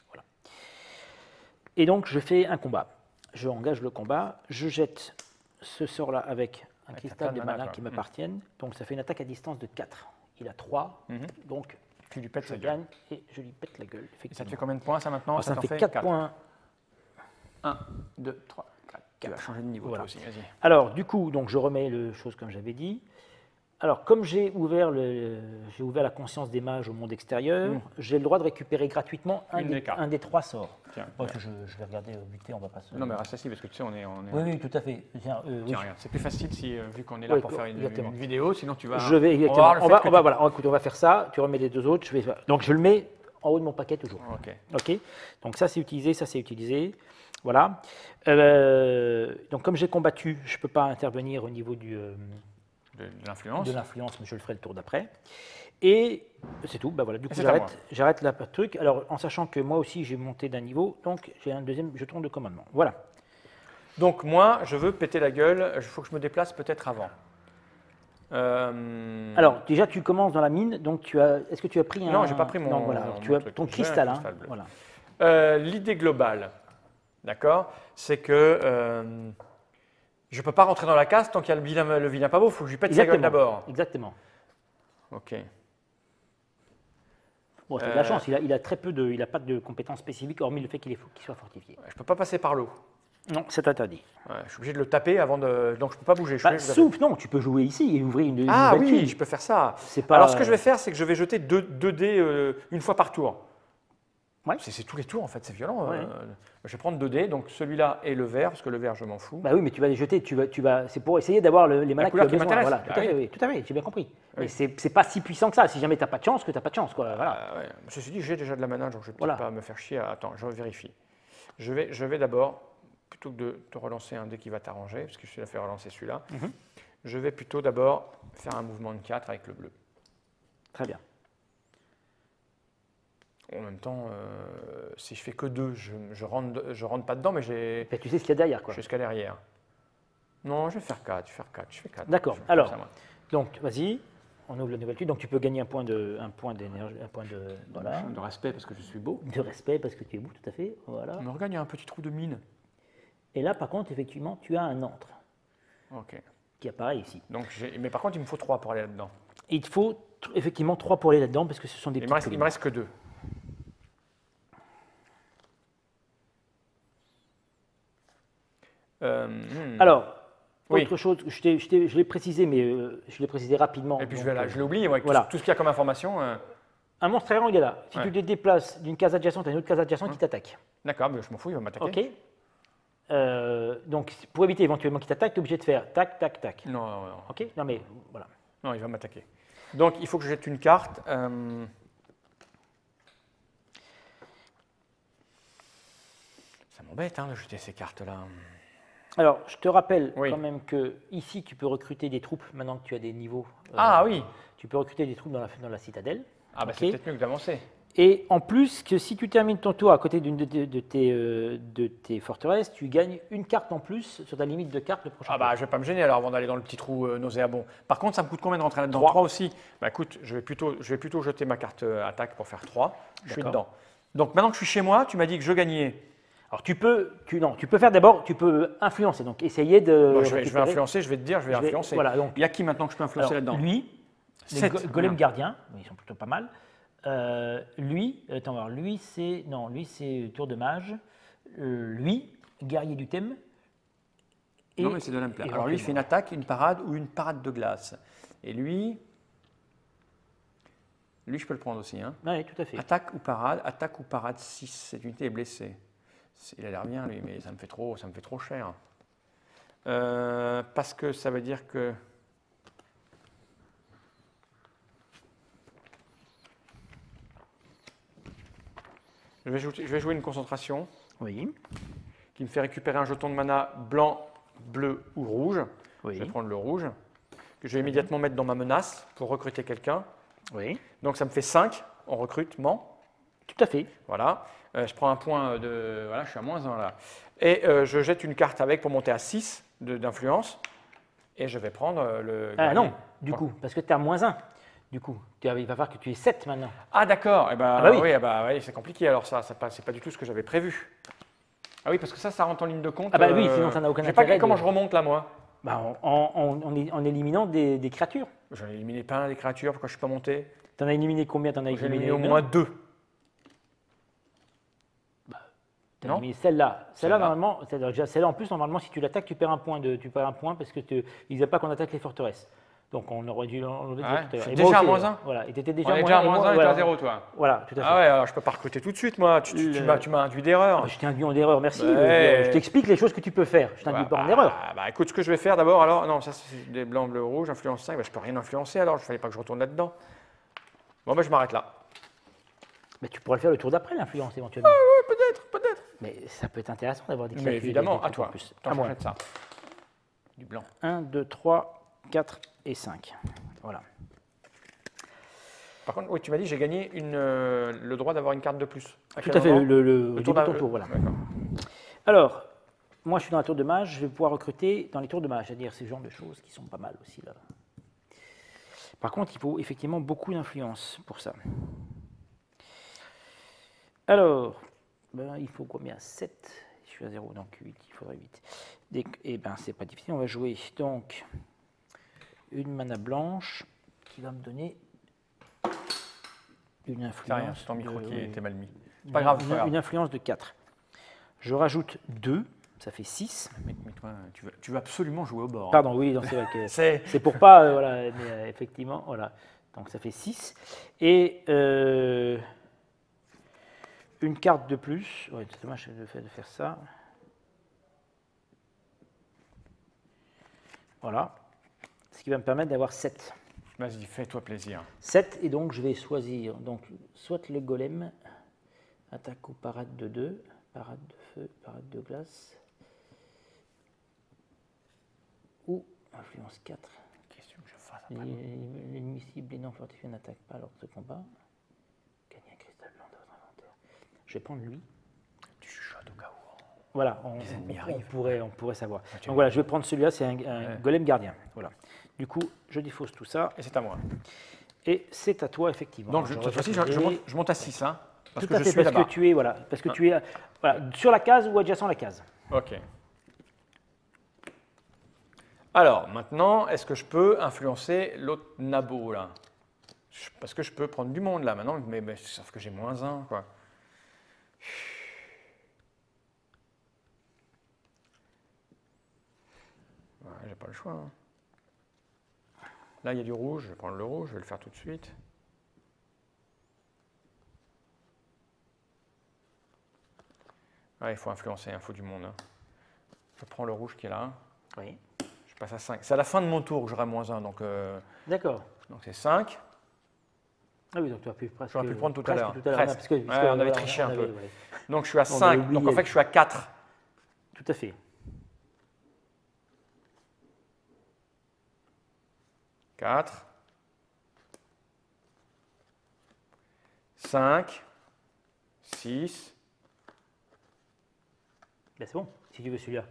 Voilà. Et donc je fais un combat. Je engage le combat, je jette ce sort-là avec un cristal de mana qui m'appartiennent. Donc ça fait une attaque à distance de 4. Il a 3, donc tu lui pètes je gagne et je lui pète la gueule. Et ça te fait combien de points ça maintenant? Alors, ça me fait 4 points. 1, 2, 3, 4. Tu vas changer de niveau Voilà. toi aussi, vas-y. Alors du coup, donc, je remets les choses comme j'avais dit. Alors, comme j'ai ouvert la conscience des mages au monde extérieur, j'ai le droit de récupérer gratuitement un des 3 sorts. Tiens, Bon, je vais regarder au buté, on va pas se... Non mais reste assis parce que tu sais on est Oui, tout à fait. Tiens, Tiens, oui. regarde, c'est plus facile si vu qu'on est là pour faire une vidéo, sinon tu vas. Je vais exactement. On va faire ça. Tu remets les 2 autres. Donc je le mets en haut de mon paquet toujours. Ok. Donc ça c'est utilisé, ça c'est utilisé. Voilà. Donc comme j'ai combattu, je ne peux pas intervenir au niveau de l'influence, mais je le ferai le tour d'après. Et c'est tout. Voilà. Du coup j'arrête le truc. Alors en sachant que moi aussi j'ai monté d'un niveau, donc j'ai un deuxième jeton de commandement. Voilà. Donc moi je veux péter la gueule. Il faut que je me déplace peut-être avant. Alors déjà tu commences dans la mine, donc est-ce que tu as pris un... Non, j'ai pas pris mon... Non, voilà, alors, tu as ton cristal. Voilà. L'idée globale, d'accord, c'est que je ne peux pas rentrer dans la case tant qu'il y a le vilain pas beau, il faut que je lui pète sa gueule d'abord. Exactement. Ok. Bon, tu as de la chance, il a très peu il n'a pas de compétences spécifiques, hormis le fait qu'il soit fortifié. Je ne peux pas passer par l'eau. Non, c'est interdit. Ouais, je suis obligé de le taper avant de... Donc je ne peux pas bouger. Sauf, non, tu peux jouer ici et ouvrir une Ah nouvelle oui, tuile. je peux faire ça. Pas... Alors ce que je vais faire, c'est que je vais jeter 2 dés une fois par tour. Ouais. C'est tous les tours en fait, c'est violent. Ouais. Je vais prendre 2 dés, donc celui-là et le vert, parce que le vert je m'en fous. Bah oui, mais tu vas les jeter, c'est pour essayer d'avoir les manas que tu as besoin. Voilà, tout à fait, j'ai bien compris. Oui. Mais c'est pas si puissant que ça, si jamais tu n'as pas de chance, que tu n'as pas de chance. Quoi. Voilà. Ouais. Ceci dit, j'ai déjà de la mana, donc je ne vais peut-être pas me faire chier. Attends, je vérifie. Je vais d'abord, plutôt que de te relancer un dé qui va t'arranger, parce que je te l'ai fait relancer celui-là, je vais plutôt d'abord faire un mouvement de 4 avec le bleu. Très bien. En même temps, si je fais que 2, je rentre pas dedans, mais j'ai... Tu sais ce qu'il y a derrière, quoi. Je sais ce qu'il y a derrière. Non, je vais faire 4, je fais 4. D'accord. Alors, donc, vas-y, on ouvre la nouvelle tuile. Donc, tu peux gagner un point d'énergie, un point de... Voilà. De respect, parce que je suis beau. De respect, parce que tu es beau, tout à fait. Voilà. Mais regarde, il y a un petit trou de mine. Et là, par contre, effectivement, tu as un antre. Ok. Qui apparaît ici. Donc, mais par contre, il me faut 3 pour aller là-dedans. Il te faut effectivement 3 pour aller là-dedans, parce que ce sont des petits... Il me reste que 2. Alors, autre chose, je l'ai précisé, mais je l'ai précisé rapidement. Et puis je l'ai oublié, moi, voilà. Tout ce qu'il y a comme information. Un monstre errant, il est là. Si tu te déplaces d'une case adjacente à une autre case adjacente, il t'attaque. D'accord, mais je m'en fous, il va m'attaquer. Ok. Donc, pour éviter éventuellement qu'il t'attaque, tu es obligé de faire tac, tac, tac. Non. Ok. Non, mais voilà. Non, il va m'attaquer. Donc, il faut que je jette une carte. Ça m'embête de jeter ces cartes-là. Alors, je te rappelle quand même que ici, tu peux recruter des troupes maintenant que tu as des niveaux. Oui. Tu peux recruter des troupes dans la citadelle. Ah, bah c'est peut-être mieux que d'avancer. Et en plus, que si tu termines ton tour à côté d'une de tes forteresses, tu gagnes une carte en plus sur ta limite de cartes le prochain tour. Je vais pas me gêner alors avant d'aller dans le petit trou nauséabond. Par contre, ça me coûte combien de rentrer là-dedans? 3 aussi. Bah écoute, je vais plutôt jeter ma carte attaque pour faire 3. Je suis dedans. Donc maintenant que je suis chez moi, tu m'as dit que je gagnais. Alors non, tu peux faire d'abord, tu peux influencer, donc essayer de. Bon, je vais influencer, je vais te dire, je vais influencer. Voilà, donc. Il y a qui maintenant que je peux influencer là-dedans? Lui, les Sept. golems gardiens, ils sont plutôt pas mal. Lui, attends, voir, lui c'est tour de mage. Lui, guerrier du thème. Non, mais c'est de la même place. Alors lui, il fait une attaque, une parade ou une parade de glace. Et lui, je peux le prendre aussi. Hein. Oui, tout à fait. Attaque ou parade 6. Cette unité est blessée. Il a l'air bien, lui, mais ça me fait trop cher. Parce que ça veut dire que... Je vais jouer une concentration. Oui. Qui me fait récupérer un jeton de mana blanc, bleu ou rouge. Oui. Je vais prendre le rouge, que je vais immédiatement mettre dans ma menace pour recruter quelqu'un. Oui. Donc ça me fait 5 en recrutement. Tout à fait. Voilà. Je prends un point de... Voilà, je suis à -1 là. Et je jette une carte avec pour monter à 6 d'influence. Et je vais prendre le... Ah non, du coup, parce que tu es à -1. Du coup, il va falloir que tu aies 7 maintenant. Ah d'accord. Eh ben, ah bah oui, oui, c'est compliqué alors ça. C'est pas du tout ce que j'avais prévu. Ah oui, parce que ça rentre en ligne de compte. Ah bah oui, sinon ça n'a aucun intérêt. Comment je remonte là, moi? Bah, en éliminant des créatures. J'en ai éliminé plein des créatures, pourquoi je ne suis pas monté? T'en as éliminé combien? T'en as J'ai éliminé au moins 2. T'as éliminé celle-là. Celle-là, normalement, celle-là en plus, normalement, si tu l'attaques, tu perds un point parce que ils n'aiment pas qu'on attaque les forteresses. Donc on aurait dû l'enlever. Je suis déjà à -1. Voilà, et t'étais déjà à -1 et t'es à 0, toi. Voilà, tout à fait. Ah ouais, alors je peux pas recruter tout de suite, moi. Tu m'as induit d'erreur. Je t'ai induit en erreur, merci. Je t'explique les choses que tu peux faire. Je t'induis pas en erreur. Bah écoute, ce que je vais faire d'abord, alors, non, ça c'est des blancs, bleus, rouges, influence 5, bah, je peux rien influencer alors, il fallait pas que je retourne là-dedans. Bon, bah je m'arrête là. Mais tu pourrais le faire le tour d'après, l'influence, éventuellement. Ah oui, peut-être. Mais ça peut être intéressant d'avoir des créatures. Mais évidemment, à toi. À moi. Ça. Du blanc. 1, 2, 3, 4 et 5. Voilà. Par contre, oui, tu m'as dit j'ai gagné le droit d'avoir une carte de plus. Tout à fait, le tour de ton tour, voilà. Alors, moi je suis dans la tour de mage, je vais pouvoir recruter dans les tours de mage, c'est-à-dire ces genres de choses qui sont pas mal aussi là. Par contre, il faut effectivement beaucoup d'influence pour ça. Alors, il faut combien? 7. Je suis à 0, donc 8, il faudrait 8. Eh bien, c'est pas difficile, on va jouer donc une mana blanche qui va me donner une influence. C'est ton micro qui était mal mis. Pas grave, une influence de 4. Je rajoute 2, ça fait 6. Mais toi, tu veux absolument jouer au bord. Pardon, oui, c'est vrai que c'est pour pas, voilà, mais effectivement, voilà. Donc ça fait 6. Et une carte de plus. Ouais, c'est dommage de faire ça. Voilà. Ce qui va me permettre d'avoir 7. Vas-y, fais-toi plaisir. 7, et donc je vais choisir donc, soit le golem, attaque ou parade de 2, parade de feu, parade de glace, ou influence 4. Qu'est-ce que je fasse? L'ennemi cible et non fortifié n'attaque pas lors de ce combat. Gagnez un cristal blanc de votre inventaire. Je vais prendre lui. Tu chuchotes au cas où. Voilà, on pourrait savoir. Donc voilà, je vais prendre celui-là, c'est un golem gardien. Voilà. Du coup, je défausse tout ça. Et c'est à moi. Et c'est à toi, effectivement. Donc, cette fois-ci, je monte à 6. Hein, parce tout que à fait, parce que tu es, voilà, parce que tu es sur la case ou adjacent à la case. Ok. Alors, maintenant, est-ce que je peux influencer l'autre nabo, là? Parce que je peux prendre du monde, là, maintenant, mais sauf que j'ai -1, quoi. Ouais, j'ai pas le choix. Hein. Là, il y a du rouge, je vais prendre le rouge, je vais le faire tout de suite. Ouais, il faut influencer, il faut du monde. Hein. Je prends le rouge qui est là. Oui. Je passe à 5. C'est à la fin de mon tour que j'aurai -1, donc... D'accord. Donc c'est 5. Ah oui, donc tu as pu presque... J'aurais pu prendre tout à l'heure. Parce que, on avait triché un peu. Ouais. Donc je suis à 5, donc en fait je suis à 4. Tout à fait. 4, 5, 6. Ben c'est bon, si tu veux celui-là.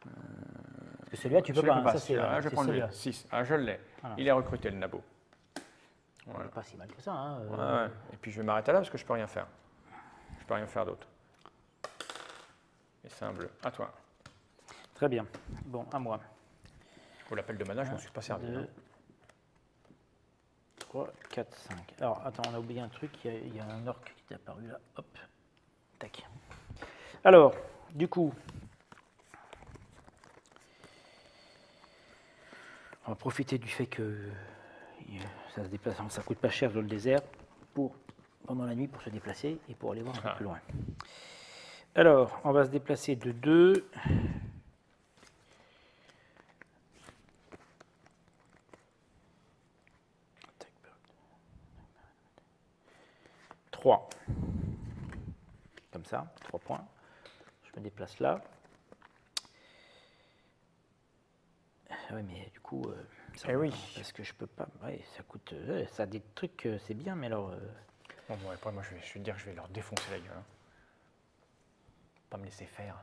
Parce que celui-là, tu peux pas. Ça, je vais prendre celui-là. 6. Ah, je l'ai. Voilà. Il est recruté, le nabo. Voilà. Pas si mal que ça. Hein, ouais. Et puis je vais m'arrêter là parce que je peux rien faire. peux rien faire d'autre. Et c'est un bleu. À toi. Très bien. Bon, à moi. Pour l'appel de mana, je ne m'en suis pas servi. 2, 3, 4, 5. Alors, attends, on a oublié un truc. Il y a un orc qui est apparu là. Hop. Tac. Alors, du coup, on va profiter du fait que ça se déplace, ça coûte pas cher dans le désert pendant la nuit pour se déplacer et pour aller voir un peu plus loin. Alors, on va se déplacer de 2. 3. Comme ça, 3 points. Je me déplace là. Oui, mais du coup, ça oui. parce que je peux pas. Ouais, ça coûte. Ça a des trucs, c'est bien, mais alors. Bon, après, moi, je vais te dire que je vais leur défoncer la gueule. Hein. Pas me laisser faire.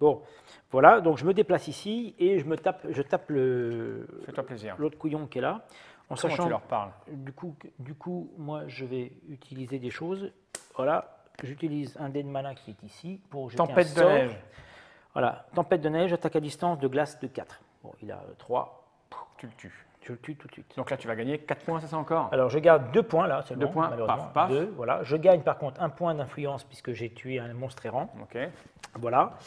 Bon, voilà. Donc je me déplace ici et je tape Fais-toi plaisir. l'autre couillon qui est là. En Comment sachant, tu leur parles? Du coup, moi, je vais utiliser des choses. Voilà, j'utilise un dé de mana qui est ici pour jeter Tempête un de sort. neige. Voilà, tempête de neige, attaque à distance de glace de 4. Bon, il a 3. Tu le tues. Je le tue tout de suite. Donc là, tu vas gagner 4 points, c'est ça encore? Alors, je garde 2 points là seulement, 2 points, malheureusement. paf, paf. 2, voilà. Je gagne par contre 1 point d'influence puisque j'ai tué un monstre errant. Ok. Voilà.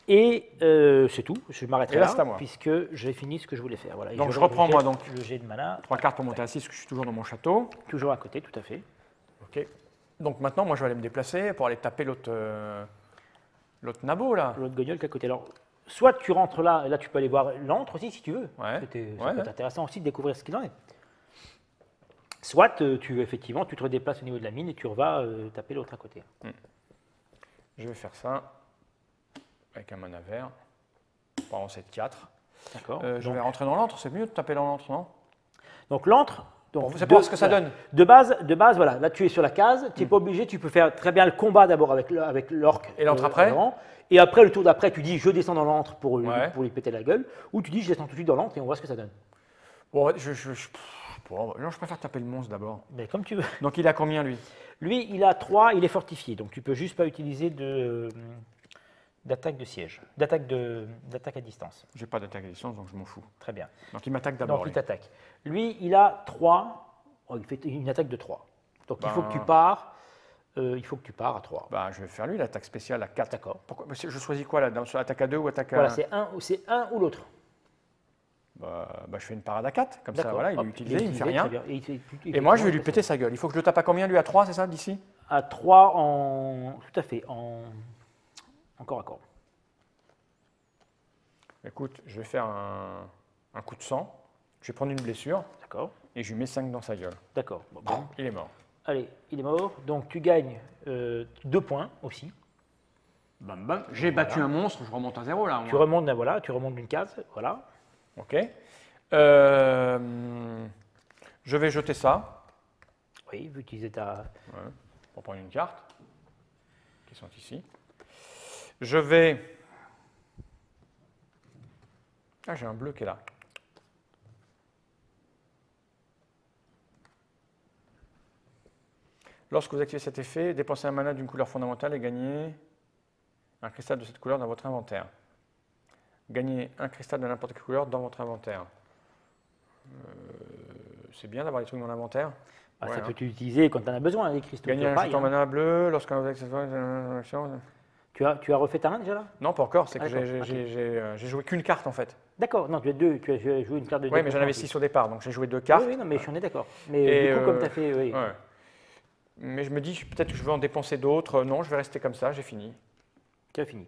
Et c'est tout, je m'arrêterai Et là, là, c'est à moi. puisque j'ai fini ce que je voulais faire. Voilà. Et Donc je reprends moi donc. Le jet de mana. 3 cartes pour monter à 6, parce que je suis toujours dans mon château. Toujours à côté, tout à fait. Ok. Donc maintenant, moi, je vais aller me déplacer pour aller taper l'autre nabo, là. L'autre guignol qui est à côté. Alors, soit tu rentres là, et là tu peux aller voir l'antre aussi si tu veux. Ouais. Ça peut Ouais. être intéressant aussi de découvrir ce qu'il en est. Soit effectivement, tu te redéplaces au niveau de la mine et tu revas taper l'autre à côté. Je vais faire ça avec un mana vert. Pendant cette 4. D'accord. Je vais rentrer dans l'antre, c'est mieux de taper dans l'antre, non? Donc l'antre. Bon, vous savez pas ce que ça donne. De base, voilà. Là, tu es sur la case. Tu n'es pas obligé. Tu peux faire très bien le combat d'abord avec l'orc. Et l'antre après. Et après, le tour d'après, tu dis je descends dans l'antre pour lui péter la gueule. Ou tu dis je descends tout de suite dans l'antre et on voit ce que ça donne. Bon, non, je préfère taper le monstre d'abord. Mais comme tu veux. Donc il a combien, lui? Lui, il a 3, il est fortifié. Donc tu peux juste pas utiliser d'attaque de siège, d'attaque à distance. J'ai pas d'attaque à distance, donc je m'en fous. Très bien. Donc il m'attaque d'abord. Donc il t'attaque. Lui, il a 3. Il fait une attaque de 3. Donc il faut que tu pars. À 3. Bah, je vais faire lui l'attaque spéciale à 4. D'accord. Pourquoi? Je choisis quoi là? Sur attaque à 2 ou attaque à. Voilà, c'est un ou l'autre. Bah, je fais une parade à 4, comme ça, voilà, il est utilisé, il ne fait très rien. bien. Et moi, je vais lui péter sa gueule. Il faut que je le tape à combien, lui? À 3, c'est ça, d'ici? À 3 tout à fait, encore à corps. Écoute, je vais faire un coup de sang. Je vais prendre une blessure. D'accord. Et je lui mets 5 dans sa gueule. D'accord. Bon. Il est mort. Allez, il est mort. Donc tu gagnes 2 points aussi. Bam, bam. J'ai battu un monstre, je remonte à 0 là. Tu remontes d'une case, voilà. Ok. Je vais jeter ça. Oui, vu utiliser ta. Ouais, pour prendre une carte. Qui sont ici. Je vais. Ah, j'ai un bleu qui est là. Lorsque vous activez cet effet, dépensez un mana d'une couleur fondamentale et gagnez un cristal de cette couleur dans votre inventaire. Gagnez un cristal de n'importe quelle couleur dans votre inventaire. C'est bien d'avoir des trucs dans l'inventaire. Bah, ça peut t'utiliser quand tu en as besoin, les cristaux. Gagner un jeton mana bleu lorsqu'un vous activez action. Tu as refait ta main déjà là? Non, pas encore. C'est que d'accord, j'ai joué qu'une carte en fait. D'accord, non, tu as joué une carte de. Oui, mais j'en avais 6 au départ, donc j'ai joué 2 cartes. Oui, non, mais j'en ai d'accord. Mais du coup, comme tu as fait. Oui. Ouais. Mais je me dis, peut-être que je veux en dépenser d'autres. Non, je vais rester comme ça, j'ai fini. Tu as fini.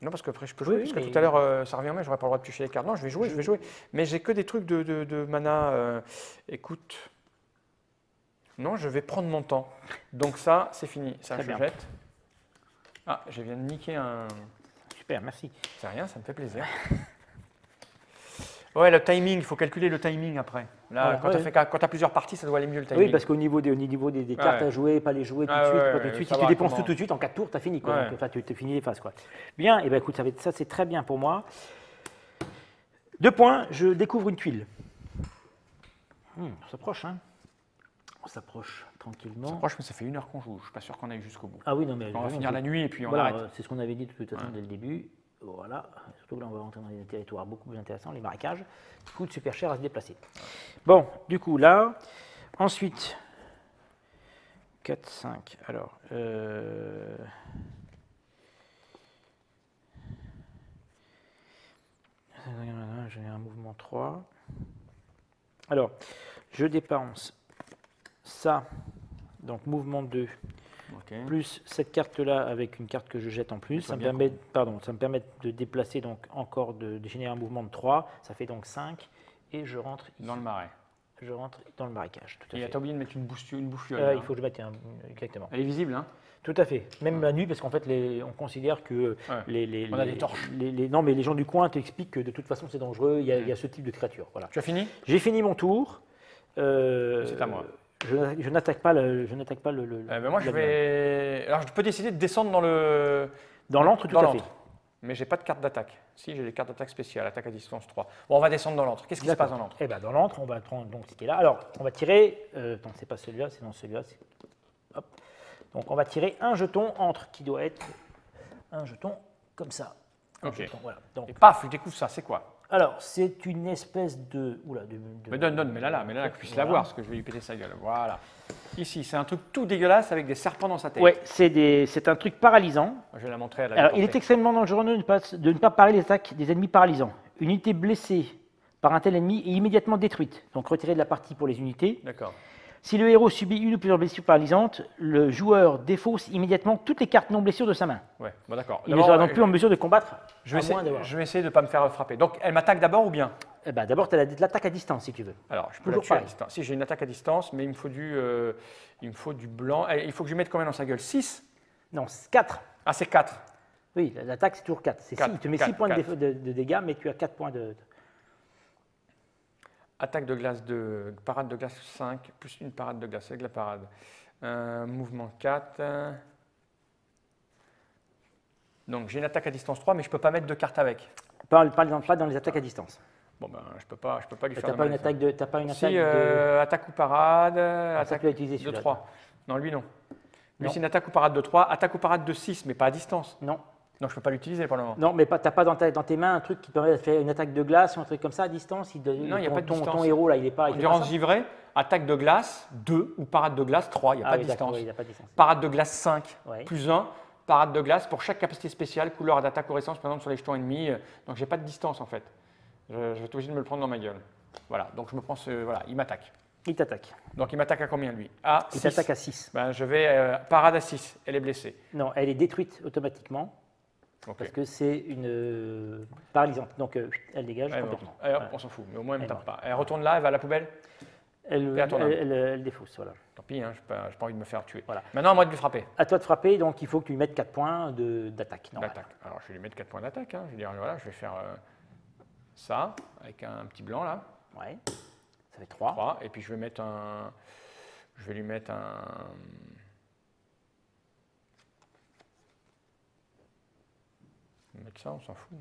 Non, parce que après je peux jouer, parce que tout à l'heure ça revient, mais j'aurais pas le droit de piocher les cartes. Non, je vais jouer. Mais j'ai que des trucs de mana. Écoute. Non, je vais prendre mon temps. Donc ça, c'est fini. Ça, je jette. Ah, je viens de niquer un. Super, merci. C'est rien, ça me fait plaisir. Ouais, le timing, il faut calculer le timing après. Là, voilà, quand tu as plusieurs parties, ça doit aller mieux le timing. Oui, parce qu'au niveau des cartes à jouer, pas les jouer tout de suite, pas tout de suite. Si tu dépenses tout de suite, en 4 tours, tu as fini. Quoi. Ouais. Donc, enfin, tu finis les phases. Quoi. Bien, et ben écoute, ça c'est très bien pour moi. 2 points, je découvre une tuile. On s'approche, hein. On s'approche tranquillement. Ça approche, mais ça fait 1 heure qu'on joue. Je ne suis pas sûr qu'on aille jusqu'au bout. Ah oui, non, mais On va finir la nuit et puis on voilà, arrête. c'est ce qu'on avait dit de toute façon dès le début. Voilà, surtout que là on va rentrer dans des territoires beaucoup plus intéressants, les marécages, qui coûtent super cher à se déplacer. Bon, du coup là, ensuite, 4, 5, alors, j'ai un mouvement 3. Alors, je dépense ça, donc mouvement 2. Ok. Plus cette carte-là avec une carte que je jette en plus, ça me permet de déplacer donc encore de générer un mouvement de 3, ça fait donc 5, et je rentre ici. Dans le marais. Je rentre dans le marécage, tout à Et fait. tu as oublié de mettre une bouffiole. Il faut que je mette exactement. Elle est visible, hein? Tout à fait, même la nuit, parce qu'en fait, on considère que on a des torches. Non, mais les gens du coin t'expliquent que de toute façon, c'est dangereux, il y a ce type de créature. Voilà. Tu as fini? J'ai fini mon tour. C'est à moi. Je n'attaque pas le. Moi, je vais. Alors, je peux décider de descendre dans le. Dans l'antre, tout à fait. Mais j'ai pas de carte d'attaque. Si, j'ai des cartes d'attaque spéciales, attaque à distance 3. Bon, on va descendre dans l'antre. Qu'est-ce qui se passe dans l'antre? Eh ben, dans l'antre, on va prendre donc ce qui est là. Alors, on va tirer. Non, c'est pas celui-là, c'est dans celui-là. Hop. Donc, on va tirer un jeton entre qui doit être un jeton comme ça. Ok. Jeton, voilà. Donc, Et paf, je découvre ça. C'est quoi? alors, c'est une espèce de. Oula, Mais donne, mets-la là, que je puisse la voir, parce que je vais lui péter sa gueule. Voilà. Ici, c'est un truc tout dégueulasse avec des serpents dans sa tête. Ouais, c'est un truc paralysant. Je vais la montrer à la Alors, il est extrêmement dangereux de ne pas parer les attaques des ennemis paralysants. Une unité blessée par un tel ennemi est immédiatement détruite. Donc, retirée de la partie pour les unités. D'accord. Si le héros subit une ou plusieurs blessures paralysantes, le joueur défausse immédiatement toutes les cartes non blessures de sa main. Ouais, bon d'accord. Il ne sera donc plus en mesure de combattre. Je vais essayer de ne pas me faire frapper. Donc, elle m'attaque d'abord ou bien? Eh ben, d'abord, tu as l'attaque à distance, si tu veux. Alors, je peux la Toujours tuer à pareil. distance. Si j'ai une attaque à distance, mais il me faut du blanc. Il faut que je lui mette combien dans sa gueule? 6? Non, 4. Ah, c'est 4. Oui, l'attaque, c'est toujours 4. C'est 6. Il te met 6 points de dégâts, mais tu as 4 points de. Attaque de glace 2, parade de glace 5, plus une parade de glace avec la parade. Mouvement 4. Donc j'ai une attaque à distance 3, mais je ne peux pas mettre de carte avec. Pas dans les attaques à distance. Bon ben, je peux pas lui faire T'as de pas mal. une attaque de. T'as pas une Si, attaque de. attaque ou parade, ça, attaque tu l'as utilisé, de celui-là. 3. Non, lui non. Lui Non. c'est une attaque ou parade de 3, attaque ou parade de 6, mais pas à distance. Non. Non, je ne peux pas l'utiliser pour le moment. Non, mais tu n'as pas dans tes mains un truc qui permet de faire une attaque de glace ou un truc comme ça à distance. Non, il n'y a pas de distance. Ton héros, là, il n'est pas. Endurance givrée, attaque de glace 2 ou parade de glace 3, il n'y a pas de distance. Il n'y a pas de distance. Parade de glace 5, Ouais. plus 1. Parade de glace pour chaque capacité spéciale, couleur d'attaque ou résistance présente sur les jetons ennemis. Donc j'ai pas de distance en fait. Je vais être obligé de me le prendre dans ma gueule. Voilà, donc je me prends voilà, il m'attaque. Il t'attaque. Donc il m'attaque à combien lui? À Il 6. t'attaque à 6. Ben, je vais parade à 6, elle est blessée. Non, elle est détruite automatiquement Ok. parce que c'est une paralysante. Donc elle dégage Elle est complètement. morte. Allez, hop, Voilà. on s'en fout, mais au moins elle ne me Elle est tape pas. Elle retourne là, elle va à la poubelle. Elle défausse. Voilà. Tant pis, hein, j'ai pas envie de me faire tuer. Voilà. Maintenant à moi de lui frapper. À toi de frapper, donc il faut que tu lui mettes 4 points d'attaque. D'attaque. Alors je vais lui mettre 4 points d'attaque. Hein. Je vais dire voilà, je vais faire ça avec un petit blanc là. Ouais. Ça fait 3. 3, et puis je vais mettre un. Je vais lui mettre un. Je vais mettre ça, on s'en fout.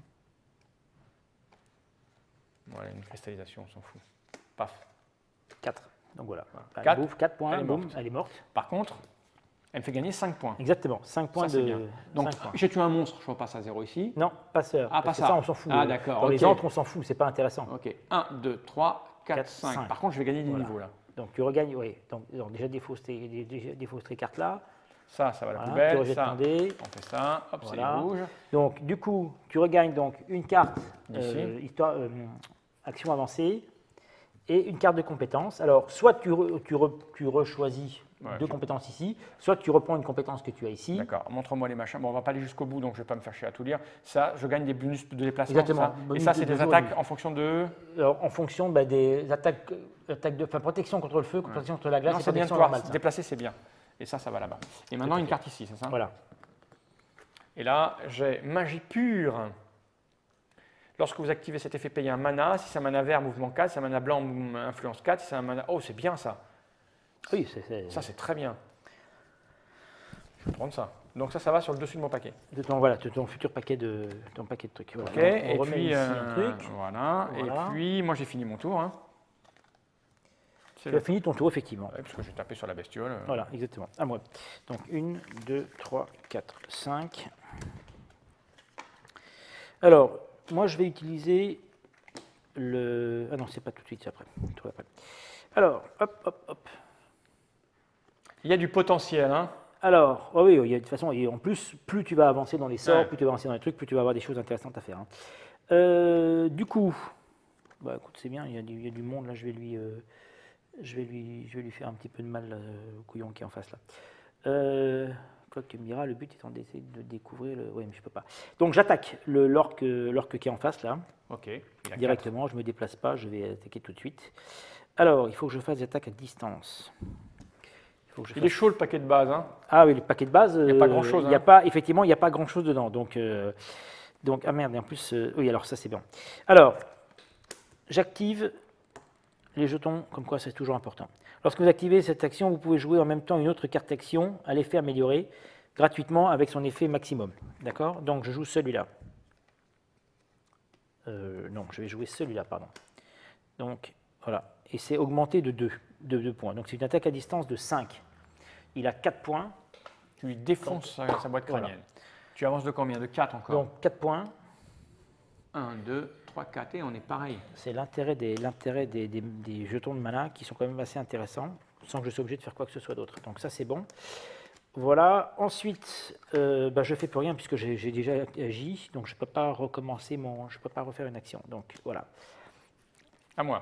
Voilà, une cristallisation, on s'en fout. Paf. 4. Donc voilà. Elle 4. bouffe 4 points, Elle est boum, morte. elle est morte. Par contre, elle me fait gagner 5 points. Exactement. 5 points Ça, c'est de. bien. Donc 5 points. j'ai tué un monstre, je repasse à 0 ici. Non, pas ça. Ah, pas Parce que ça. on s'en fout. Ah, d'accord, Dans les ok. autres, on s'en fout, c'est pas intéressant. Ok, 1, 2, 3, 4, 4, 5. 5. Par contre, je vais gagner des Voilà. niveaux là. Donc tu regagnes, oui. Donc déjà défausse tes cartes là. Ça va à la Voilà, tu poubelle. rejettes Ça, ton dé. on fait ça. Hop, Voilà. ça est rouge. Donc du coup, tu regagnes donc une carte D'ici. action avancée et une carte de compétence. Alors soit tu rechoisis Ouais, deux compétences ici, soit tu reprends une compétence que tu as ici. D'accord, montre-moi les machins. Bon, on va pas aller jusqu'au bout, donc je ne vais pas me faire chier à tout lire. Ça, je gagne des bonus de déplacement. Exactement. Ça. Et Bonus ça, de c'est des déplacement, attaques en fonction de. Alors, en fonction des attaques de protection contre le feu, protection contre la glace, Non, et c'est bien de protection voir. normale, ça. Déplacer, c'est bien. Et ça va là-bas. Et maintenant, une carte ici, c'est ça? Voilà. Et là, j'ai magie pure. Lorsque vous activez cet effet, payez un mana. Si c'est un mana vert, mouvement 4. Si c'est un mana blanc, influence 4. Si c'est un mana. Oh, c'est bien ça. Oui, Ça, c'est très bien. Je vais prendre ça. Donc ça va sur le dessus de mon paquet. de ton futur paquet de trucs. Voilà. Ok, Donc, on et remet puis, ici un truc. voilà. Voilà. Et puis, moi j'ai fini mon tour. Hein. Tu as fini ton tour, effectivement. Oui, parce que j'ai tapé sur la bestiole. Voilà, exactement. À moi. Donc 1, 2, 3, 4, 5. Alors, moi, je vais utiliser le... Ah non, c'est pas tout de suite, c'est après. Tout après. Alors, hop, hop, hop. Il y a du potentiel, hein. Alors, oui, de toute façon, et en plus, plus tu vas avancer dans les sorts, Ouais. plus tu vas avancer dans les trucs, plus tu vas avoir des choses intéressantes à faire. Hein. Du coup, bah, écoute, c'est bien, il y a du monde, là, je vais lui faire un petit peu de mal au couillon qui est en face, là. Quoi que tu me diras, le but étant d'essayer de découvrir le... Oui, mais je peux pas. Donc, j'attaque l'orque qui est en face, là, Ok. Il a directement, je ne me déplace pas, je vais attaquer tout de suite. Alors, il faut que je fasse des attaques à distance. Il est chaud le paquet de base, hein. Ah oui, le paquet de base, Il n'y a pas grand-chose. Effectivement, il n'y a pas grand-chose dedans. Donc, ah merde, et en plus, oui, alors ça c'est bien. Alors, j'active les jetons, comme quoi c'est toujours important. Lorsque vous activez cette action, vous pouvez jouer en même temps une autre carte action à l'effet amélioré, gratuitement avec son effet maximum. D'accord? Donc, je joue celui-là. Non, je vais jouer celui-là, pardon. Donc, voilà. Et c'est augmenté de 2 points. Donc, c'est une attaque à distance de 5. Il a 4 points. Tu lui défonces sa boîte crânienne. Voilà. Tu avances de combien? De 4 encore? Donc 4 points. 1, 2, 3, 4 et on est pareil. C'est l'intérêt des jetons de mana qui sont quand même assez intéressants, sans que je sois obligé de faire quoi que ce soit d'autre. Donc ça c'est bon. Voilà. Ensuite, je ne fais plus rien puisque j'ai déjà agi, donc je ne peux pas recommencer je ne peux pas refaire une action. Donc voilà. À moi.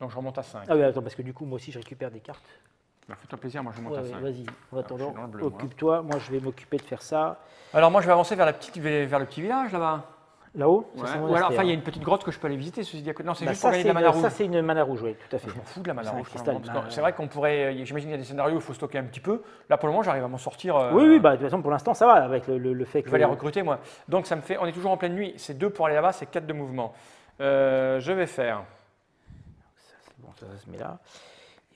Donc je remonte à 5. Ah oui, attends, parce que du coup moi aussi je récupère des cartes. Bah, fais-toi plaisir, moi je monte à 5. Vas-y, en attendant, bleu, occupe-toi, moi je vais m'occuper de faire ça. Alors moi je vais avancer vers le petit village là-bas. Là-haut? Ouais. Ou alors, enfin, il y a une petite grotte que je peux aller visiter, ceci dit. Non, c'est juste pour gagner de la mana rouge. Ça, c'est une mana rouge, oui, tout à fait. Je m'en fous de la mana rouge. Cristal, C'est vrai qu'on pourrait. J'imagine qu'il y a des scénarios où il faut stocker un petit peu. Là, pour le moment, j'arrive à m'en sortir. Oui, bah, de toute façon, pour l'instant, ça va avec le fait que. Je vais aller recruter, moi. Donc, ça me fait. On est toujours en pleine nuit. C'est 2 pour aller là-bas, c'est 4 de mouvement. Je vais faire. Ça, c'est bon, ça se met là.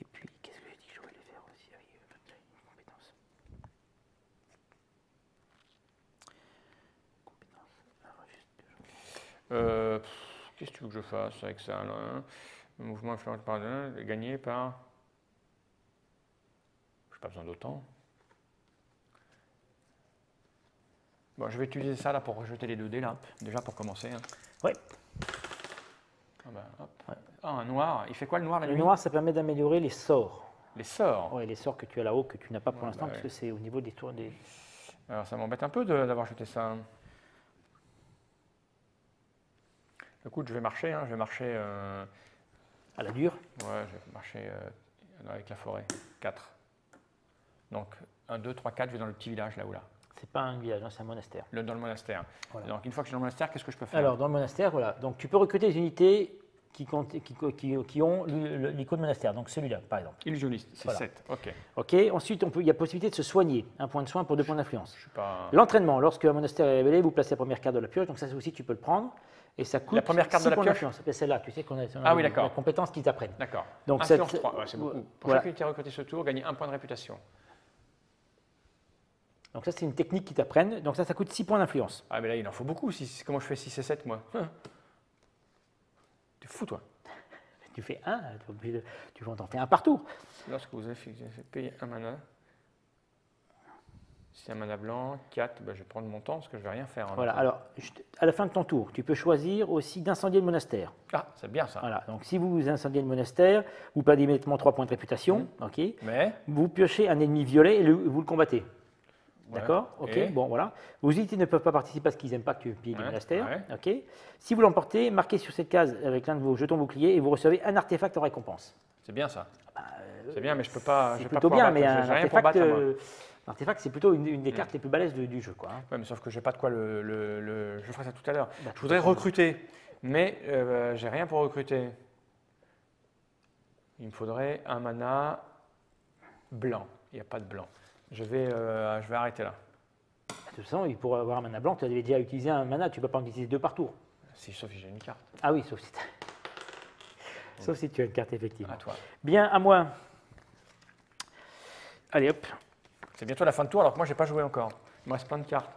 Et puis, qu'est-ce que j'ai dit que je voulais faire aussi avec une compétence. Qu'est-ce que tu veux que je fasse avec ça là, hein? Le mouvement influent par 2, gagné par. Je n'ai pas besoin d'autant. Bon, je vais utiliser ça là pour rejeter les 2 dés là, déjà pour commencer. Hein. Oui. Ah, bah, hop. Ouais. Ah, un noir. Il fait quoi le noir la nuit? Le noir, ça permet d'améliorer les sorts. Les sorts? Oui, les sorts que tu as là-haut, que tu n'as pas pour l'instant, parce que c'est au niveau des tours des. Alors ça m'embête un peu d'avoir jeté ça. Écoute, je vais marcher, hein, je vais marcher. À la dure? Ouais, je vais marcher avec la forêt. 4. Donc 1, 2, 3, 4, je vais dans le petit village là où là. C'est pas un village, hein, c'est un monastère. Dans le monastère. Voilà. Donc une fois que je suis dans le monastère, qu'est-ce que je peux faire? Alors dans le monastère, voilà. Donc tu peux recruter des unités qui ont l'icône monastère. Donc celui-là, par exemple. Illusionniste, c'est voilà. 7. Ok. Ok. Ensuite, il y a possibilité de se soigner. 1 point de soin pour 2 points d'influence. Je suis pas. L'entraînement, lorsque un monastère est révélé, vous placez la première carte de la pioche. Donc ça aussi, tu peux le prendre. Et ça coûte la première carte 6 de la points pioche. d'influence. C'est celle-là, tu sais qu'on a, oui, d'accord. la compétence qu'ils t'apprennent. D'accord. Donc influence 3, ouais, c'est beaucoup. Pour voilà. chaque unité recrutée ce tour, gagner 1 point de réputation. Donc ça, c'est une technique qu'ils t'apprennent. Donc ça coûte 6 points d'influence. Ah mais là, il en faut beaucoup. Comment je fais 6 et 7 moi? T'es fou toi. Tu fais 1, tu vas en faire un par tour. Lorsque vous avez payé un mana, c'est un mana blanc, 4, ben je vais prendre mon temps parce que je ne vais rien faire. Voilà, alors à la fin de ton tour, tu peux choisir aussi d'incendier le monastère. Ah, c'est bien ça. Voilà, donc si vous incendiez le monastère, vous perdez immédiatement 3 points de réputation, ok. Mais vous piochez un ennemi violet et vous le combattez. Ouais. D'accord. Ok. Et bon, voilà. Vos unités ne peuvent pas participer parce qu'ils n'aiment pas que tu pilles le monastère. Ouais. Ok. Si vous l'emportez, marquez sur cette case avec l'un de vos jetons boucliers et vous recevez un artefact en récompense. C'est bien ça. C'est bien, mais je peux pas. C'est plutôt bien, mais un artefact, artefact, c'est plutôt une des cartes les plus balèzes du jeu, quoi. Hein. Ouais, mais sauf que j'ai pas de quoi Je ferai ça tout à l'heure. Bah, je voudrais recruter, mais j'ai rien pour recruter. Il me faudrait un mana blanc. Il n'y a pas de blanc. Je vais arrêter là. De toute façon, pour avoir un mana blanc, tu avais déjà utilisé un mana, tu ne peux pas en utiliser 2 par tour. Sauf si j'ai une carte. Ah oui, sauf si tu as une carte, effectivement. À toi. Bien, à moi. Allez, hop. C'est bientôt la fin de tour, alors que moi, je n'ai pas joué encore. Il me reste plein de cartes.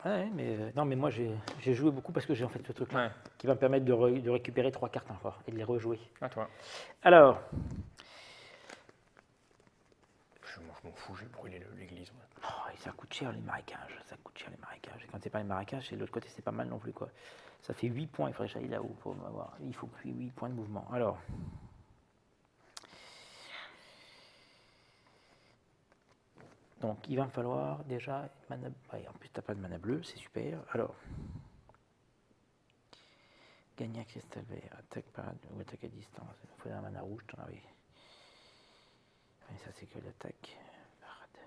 Ouais, mais non, mais moi j'ai joué beaucoup parce que j'ai en fait ce truc-là Ouais, qui va me permettre de récupérer 3 cartes encore et de les rejouer. à toi. Alors, Je m'en fous, j'ai brûlé l'église. Moi. oh, et ça coûte cher les marécages. Ça coûte cher les marécages. Et quand c'est pas les marécages, c'est de l'autre côté, c'est pas mal non plus quoi. Ça fait 8 points. Il faudrait que j'aille là-haut pour avoir. Il faut 8 points de mouvement. Alors. Donc, il va me falloir déjà. Mana... Ouais, en plus, tu n'as pas de mana bleu, c'est super. Alors. Gagner un cristal vert, attaque parade ou attaque à distance. Il faut un mana rouge, t'en avais. Et ça, c'est que l'attaque. Parade.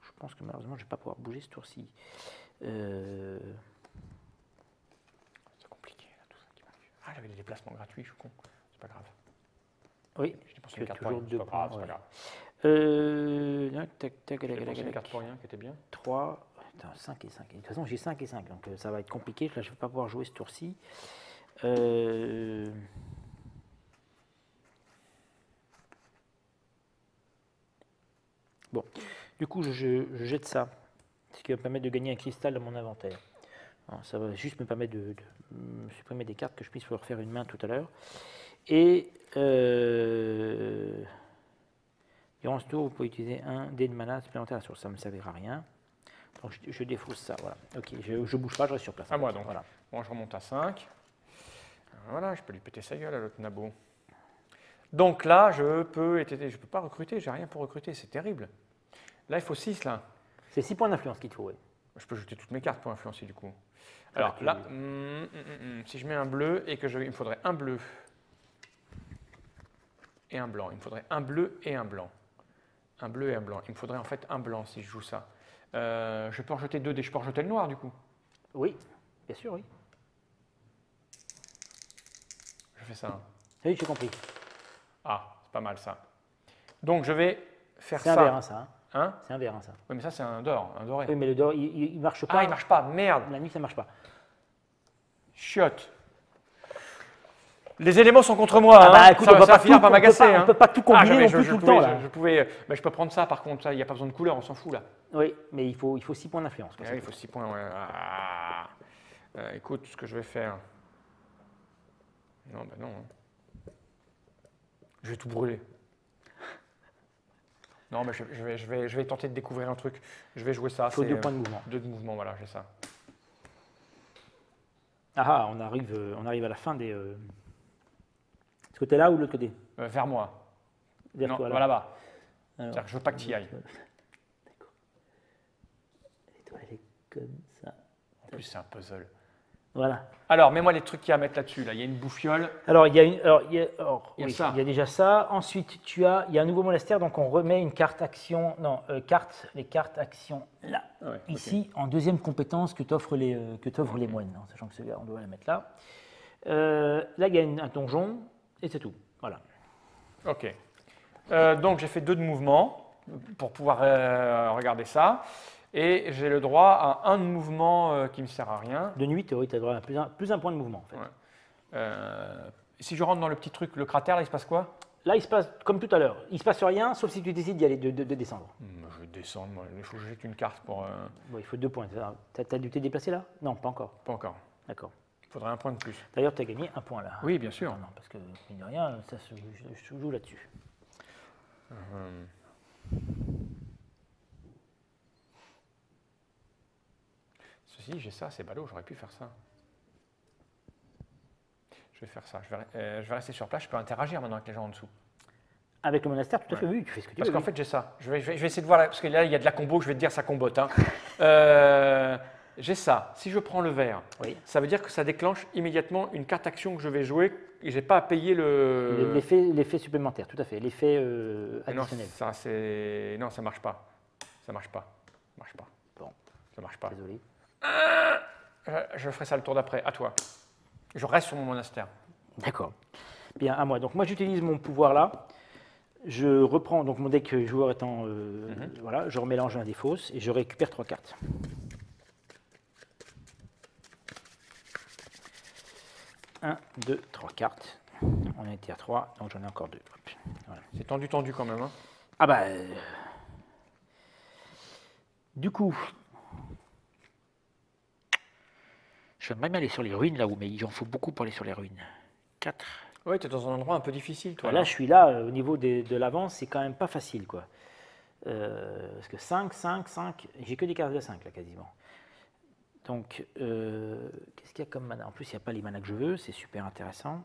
Je pense que malheureusement, je ne vais pas pouvoir bouger ce tour-ci. C'est compliqué, là, tout ça qui marche. Ah, j'avais des déplacements gratuits, je suis con. C'est pas grave. Oui, Je dépense tu une as carte pour toujours rien, 2 c'est pas points. grave, c'est pas Ouais. grave. Tac, tac, J'ai dépensé une carte pour rien, qui était bien. 3, 5 et 5. De toute façon, j'ai 5 et 5, donc ça va être compliqué. Là, je ne vais pas pouvoir jouer ce tour-ci. Bon, du coup, je jette ça, ce qui va me permettre de gagner un cristal dans mon inventaire. Alors, ça va juste me permettre de supprimer des cartes que je puisse refaire une main tout à l'heure. Et durant ce tour, vous pouvez utiliser un dé de mana supplémentaire à la source. Ça ne me servira à rien. Donc je défausse ça, voilà. Ok, je ne bouge pas, je reste sur place. À moi donc. Voilà. Bon, je remonte à 5. Voilà, je peux lui péter sa gueule à l'autre nabo. Donc là, je peux pas recruter, j'ai rien pour recruter, c'est terrible. Là, il faut 6 là. C'est 6 points d'influence qu'il te faut, oui. Je peux jeter toutes mes cartes pour influencer du coup. Alors là, si je mets un bleu et il me faudrait un bleu et un blanc. Il me faudrait un bleu et un blanc. Un bleu et un blanc. Il me faudrait en fait un blanc si je joue ça. Je peux en jeter 2 dés, je peux en jeter le noir du coup. Oui, bien sûr, oui. Je fais ça. Hein. Oui, j'ai compris. Ah, c'est pas mal ça. Donc je vais faire ça. C'est un vert, hein, ça. Hein. Hein? C'est un vert, hein, ça. Oui, mais ça c'est un d'or, un doré. Oui, mais le dehors, il marche pas. Ah, il marche pas, merde. La nuit, ça marche pas. Chiotte. Les éléments sont contre moi. Ah bah, hein. écoute, Ça on va va pas finir tout- par on peut m'agacer. pas- on peut pas tout combiner non plus tout le temps, là. Je pouvais, mais je peux prendre ça par contre. Il n'y a pas besoin de couleur, on s'en fout là. Oui, mais il faut 6 points d'influence. Ah, il faut 6 points. Ouais. Ah. Écoute, ce que je vais faire. Non, ben non. Hein. Je vais tout brûler. Non, mais je vais tenter de découvrir un truc. Je vais jouer ça. Il faut 2 points de mouvement. 2 de mouvement, voilà, j'ai ça. Ah, on arrive à la fin des. Ce côté-là ou de l'autre côté? Vers moi. Vers non, toi, là. voilà là-bas. Alors, C'est-à-dire que je veux pas que tu y ailles. D'accord. Et toi, elle est comme ça. En plus, c'est un puzzle. Voilà. Alors, mets-moi les trucs qu'il y a à mettre là-dessus. Là. Il y a une bouffiole. Alors, il y a une. Il y a oui, ça. il y a déjà ça. Ensuite, il y a un nouveau monastère, donc on remet une carte action. Non, les cartes action là. Ah ouais, Ici, en deuxième compétence que t'offrent les moines, en sachant que celui-là, on doit la mettre là. Là, il y a un donjon, et c'est tout. Voilà. Ok. Donc, j'ai fait 2 de mouvement pour pouvoir regarder ça. Et j'ai le droit à un de mouvement qui ne me sert à rien. De nuit, tu as droit à plus un point de mouvement, en fait. Ouais. Si je rentre dans le petit truc, le cratère, là, il se passe quoi? Là, il se passe comme tout à l'heure. Il se passe rien, sauf si tu décides d'y aller, de descendre. Je vais descendre, moi. Il faut que je jette une carte pour... Bon, il faut 2 points. Tu as dû te déplacer là? Non, pas encore. Pas encore. D'accord. Il faudrait un point de plus. D'ailleurs, tu as gagné un point là. Oui, bien sûr. Non, parce que, mine de rien, ça se joue là-dessus. Ceci, j'ai ça, c'est ballot, j'aurais pu faire ça. Je vais faire ça. Je vais rester sur place, je peux interagir maintenant avec les gens en dessous. Avec le monastère, tout à fait, oui, tu fais ce que tu veux. Parce qu'en oui. fait, j'ai ça. Je vais essayer de voir, parce que là, il y a de la combo, je vais te dire, ça combote. Hein. J'ai ça. Si je prends le vert, Oui. ça veut dire que ça déclenche immédiatement une carte action que je vais jouer et je n'ai pas à payer le... L'effet supplémentaire, tout à fait. L'effet Non, additionnel. non, ça marche pas. Ça marche pas. Ça marche pas. Bon, Ça marche pas. désolé. Je ferai ça le tour d'après. À toi. Je reste sur mon monastère. D'accord. Bien, à moi. Donc, moi, j'utilise mon pouvoir là. Je reprends, donc mon deck joueur étant. Voilà, je remélange un des fausses et je récupère 3 cartes. Un, 2, 3 cartes. On a été à 3, donc j'en ai encore 2. Voilà. C'est tendu quand même. Hein. Ah bah, Du coup, je vais même aller sur les ruines là-haut, mais il en faut beaucoup pour aller sur les ruines. 4. Oui, tu es dans un endroit un peu difficile, toi. Là, je suis là, au niveau de l'avance, c'est quand même pas facile, quoi. Parce que 5, 5, 5, j'ai que des cartes de 5 là quasiment. Donc, qu'est-ce qu'il y a comme mana? En plus, il n'y a pas les manas que je veux, c'est super intéressant.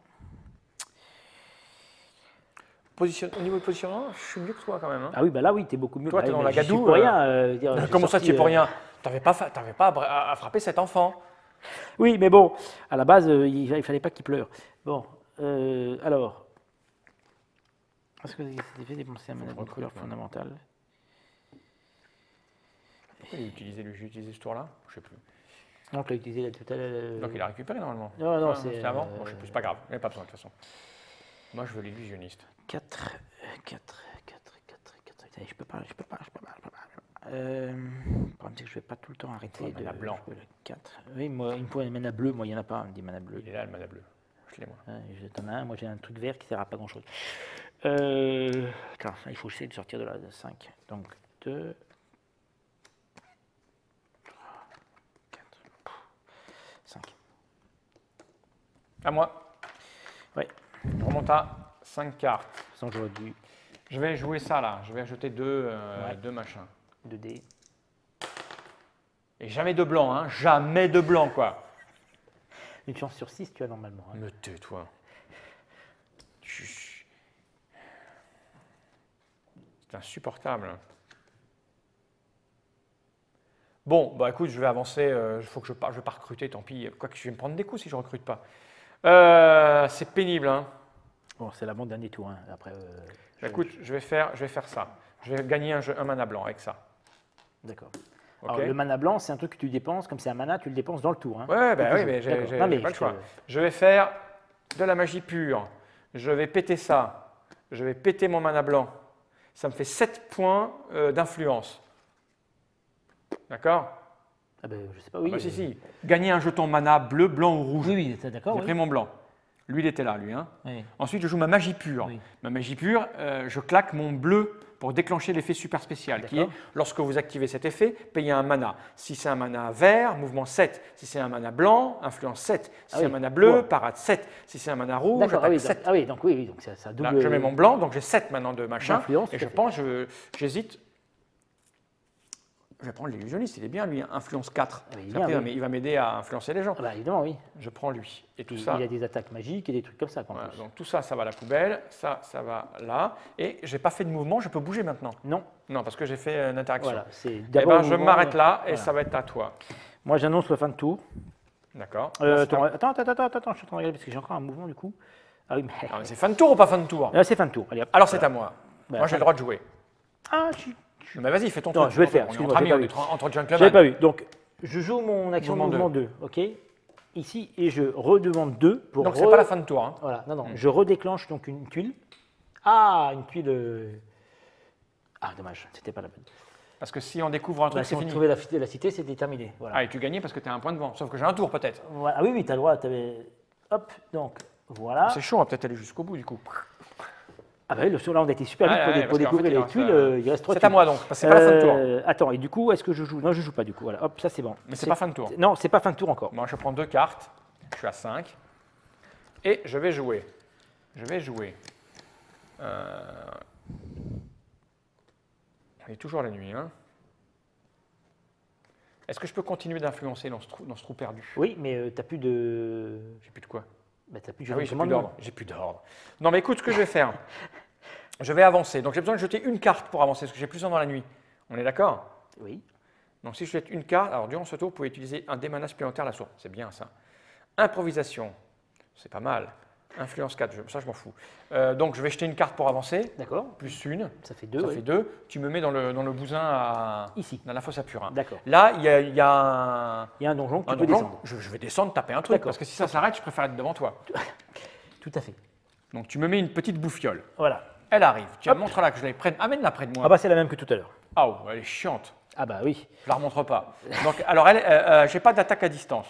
Au niveau de positionnement, je suis mieux que toi quand même. Hein. Ah oui, bah là, oui, tu es beaucoup mieux. Toi, bah, tu es dans mais la j'y suis gadoue. pour rien. Comment ça, tu es pour rien? Tu n'avais pas, à frapper cet enfant. Oui, mais bon, à la base, il ne fallait pas qu'il pleure. Bon, alors. Est-ce que vous avez dépenser un mana de couleur fondamentale? Pourquoi j'ai utilisé ce tour-là? Je ne sais plus. Non, tu l'as utilisé là tout à l'heure. Donc il a récupéré normalement. Non, non, c'était avant. Bon, je sais plus, c'est pas grave. Il n'y a pas besoin de toute façon. Moi, je veux l'illusionniste. 4. Je peux pas. Le problème, c'est que je vais pas tout le temps arrêter de. Mana blanc. 4. Oui, moi, il me faut un mana bleu. Moi, il n'y en a pas, des mana bleus. Il est là, le mana bleu. Je l'ai, moi. T'en as un, moi j'ai un truc vert qui sert à pas grand chose. Attends, il faut essayer de sortir de là, de 5. Donc 2, 3, 4, 5. À moi. Oui. Je remonte à 5 cartes. De toute façon, j'aurais dû. Je vais jouer ça là. Je vais ajouter deux machins. 2 dés. Et jamais de blanc, hein. Jamais de blanc, quoi. Une chance sur 6, tu as normalement. Hein. Me tais-toi. C'est insupportable. Bon, bah écoute, je vais avancer. Il faut que je vais pas recruter, tant pis. Quoique je vais me prendre des coups si je ne recrute pas. C'est pénible, hein. Bon, c'est l'avant-dernier tour. Hein. Après, écoute, je vais faire ça. Je vais gagner un mana blanc avec ça. D'accord. Okay. Alors, le mana blanc, c'est un truc que tu dépenses, comme c'est un mana, tu le dépenses dans le tour. Hein. Ouais, bah oui, mais j'ai pas le choix. Je vais faire de la magie pure. Je vais péter ça. Je vais péter mon mana blanc. Ça me fait 7 points d'influence. D'accord? Ah ben, je sais pas, oui. Ah bah, si. Gagner un jeton mana bleu, blanc ou rouge. Oui, d'accord. J'ai pris mon blanc. Lui, il était là, lui. Hein. Oui. Ensuite, je joue ma magie pure. Oui. Ma magie pure, je claque mon bleu pour déclencher l'effet super spécial, qui est, lorsque vous activez cet effet, payez un mana. Si c'est un mana vert, mouvement 7. Si c'est un mana blanc, influence 7. Si c'est un mana bleu, parade 7. Si c'est un mana rouge, attaque 7. Ah oui, donc ça double. Là, je mets mon blanc, donc j'ai 7 maintenant de machin. Et je pense, j'hésite. Je vais prendre l'illusionniste, il est bien lui, influence 4. Ah, il va m'aider à influencer les gens. Ah bah, évidemment, oui. Je prends lui. Et tout il a des attaques magiques et des trucs comme ça. Voilà, donc tout ça, ça va à la poubelle. Ça va là. Et je n'ai pas fait de mouvement, je peux bouger maintenant. Non. Non, parce que j'ai fait une interaction. Voilà, eh ben, je m'arrête là et ça va être à toi. Moi, j'annonce la fin de tour. D'accord. Attends, je suis en train de regarder parce que j'ai encore un mouvement du coup. Ah oui, mais. C'est fin de tour ou pas fin de tour? C'est fin de tour. Allez, hop. Alors c'est à moi. Moi, j'ai le droit de jouer. Ah, Mais vas-y, fais ton truc. Non, je vais le faire. Entre amis, entre gentlemen. Je n'avais pas vu. Donc, je joue mon action de mouvement 2. OK. Ici, et je redemande 2 pour. Donc, c'est pas la fin de tour. Hein. Voilà, non. Je redéclenche donc une tuile. Ah, une tuile. Ah, dommage, c'était pas la bonne. Parce que si on découvre un truc, c'est fini. Si on trouvait la cité, c'est déterminé. Voilà. Ah, et tu gagnais parce que tu as un point de vent. Sauf que j'ai un tour peut-être. Voilà. Ah oui, tu as le droit. Hop, donc voilà. C'est chaud, on va peut-être aller jusqu'au bout du coup. Ah bah oui, là on a été super vite pour découvrir les tuiles, il reste 3 tuiles. C'est à moi donc, parce que c'est pas la fin de tour. Attends, et du coup, est-ce que je joue? Non, je joue pas du coup, voilà, hop, ça c'est bon. Mais c'est pas fin de tour. Non, c'est pas fin de tour encore. Moi je prends 2 cartes, je suis à 5, et je vais jouer. Il est toujours la nuit, hein. Est-ce que je peux continuer d'influencer dans ce trou perdu? Oui, mais t'as plus de... J'ai plus de quoi? Bah, t'as plus j'ai plus d'ordre. J'ai plus d'ordre. Non, mais écoute, ce que je vais faire, je vais avancer. Donc, j'ai besoin de jeter une carte pour avancer, parce que j'ai plus besoin dans la nuit. On est d'accord? Oui. Donc, si je jette une carte, alors durant ce tour, vous pouvez utiliser un dé mana supplémentaire à la source. C'est bien ça. Improvisation, c'est pas mal. Influence 4, ça je m'en fous. Donc, je vais jeter une carte pour avancer. D'accord. Plus une. Ça fait 2. Ça fait 2. Tu me mets dans le bousin ici. Dans la fosse à Purin. D'accord. Là, il y a un donjon que tu peux descendre. Je vais descendre, taper un truc, parce que si ça s'arrête, je préfère être devant toi. Tout à fait. Donc, tu me mets une petite bouffiole. Voilà. Elle arrive. Tiens, montre-la que je la prenne. Amène-la près de moi. Ah bah, c'est la même que tout à l'heure. Ah, oh, elle est chiante. Ah bah oui. Je la remontre pas. Donc, alors, j'ai pas d'attaque à distance.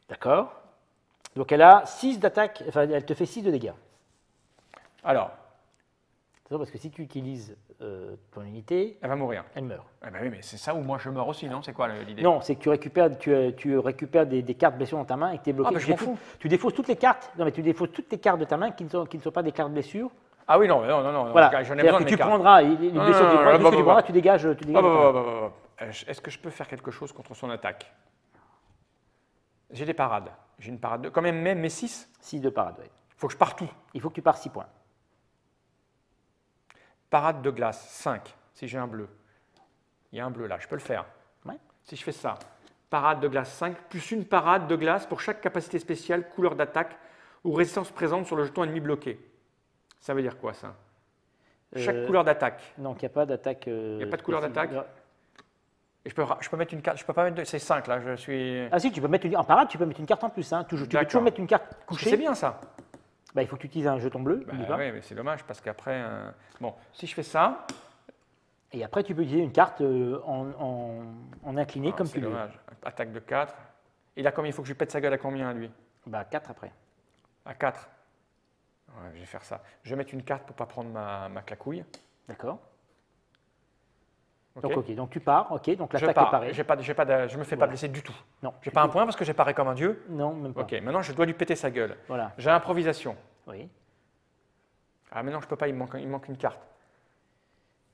D'accord. Donc, elle a 6 d'attaque, enfin, elle te fait 6 de dégâts. Alors. C'est ça, parce que si tu utilises ton unité, Elle va mourir. elle meurt. Eh ben oui, mais c'est ça où moi je meurs aussi, non? C'est quoi l'idée? Non, c'est que tu récupères des cartes blessures dans ta main et que tu es bloqué. Ah, mais je m'en fous. Tu défausses toutes les cartes. Non, mais tu défausses toutes les cartes de ta main qui ne sont pas des cartes blessures. Ah oui, non, non, Voilà. j'en ai C'est-à-dire besoin que de tu mes cartes. prendras les blessures que tu prendras, tu dégages. Est-ce que je peux faire quelque chose contre son attaque? J'ai des parades. J'ai une parade de. Quand même, mes 6. 6 de parade, oui. Il faut que je pars tout. Il faut que tu pars 6 points. Parade de glace, 5, si j'ai un bleu. Il y a un bleu là, je peux le faire. Ouais. Si je fais ça, parade de glace 5, plus une parade de glace pour chaque capacité spéciale, couleur d'attaque ou résistance présente sur le jeton ennemi bloqué. Ça veut dire quoi ça? Chaque couleur d'attaque. Donc il n'y a pas d'attaque. Il n'y a pas de couleur d'attaque? Et je peux mettre une carte, je peux pas mettre, c'est 5 là, je suis. Ah si, tu peux mettre en parade, tu peux mettre une carte en plus. Hein. Tu peux toujours mettre une carte couchée. C'est bien ça. Bah, il faut que tu utilises un jeton bleu. Oui, mais c'est dommage parce qu'après. Bon, si je fais ça. Et après, tu peux utiliser une carte en incliné comme tu veux. C'est dommage. Attaque de 4. Il a combien? Il faut que je lui pète sa gueule à combien lui? Bah 4 après. À 4. Ouais, je vais faire ça. Je vais mettre une carte pour ne pas prendre ma claquouille. D'accord. Okay. Donc, donc tu pars, ok, donc l'attaque est parée. Je ne me fais pas blesser du tout. Non. J'ai pas un point parce que j'ai paré comme un dieu. Non, même pas. Ok, maintenant je dois lui péter sa gueule. Voilà. J'ai improvisation. Oui. Ah mais non, je peux pas, il me manque une carte.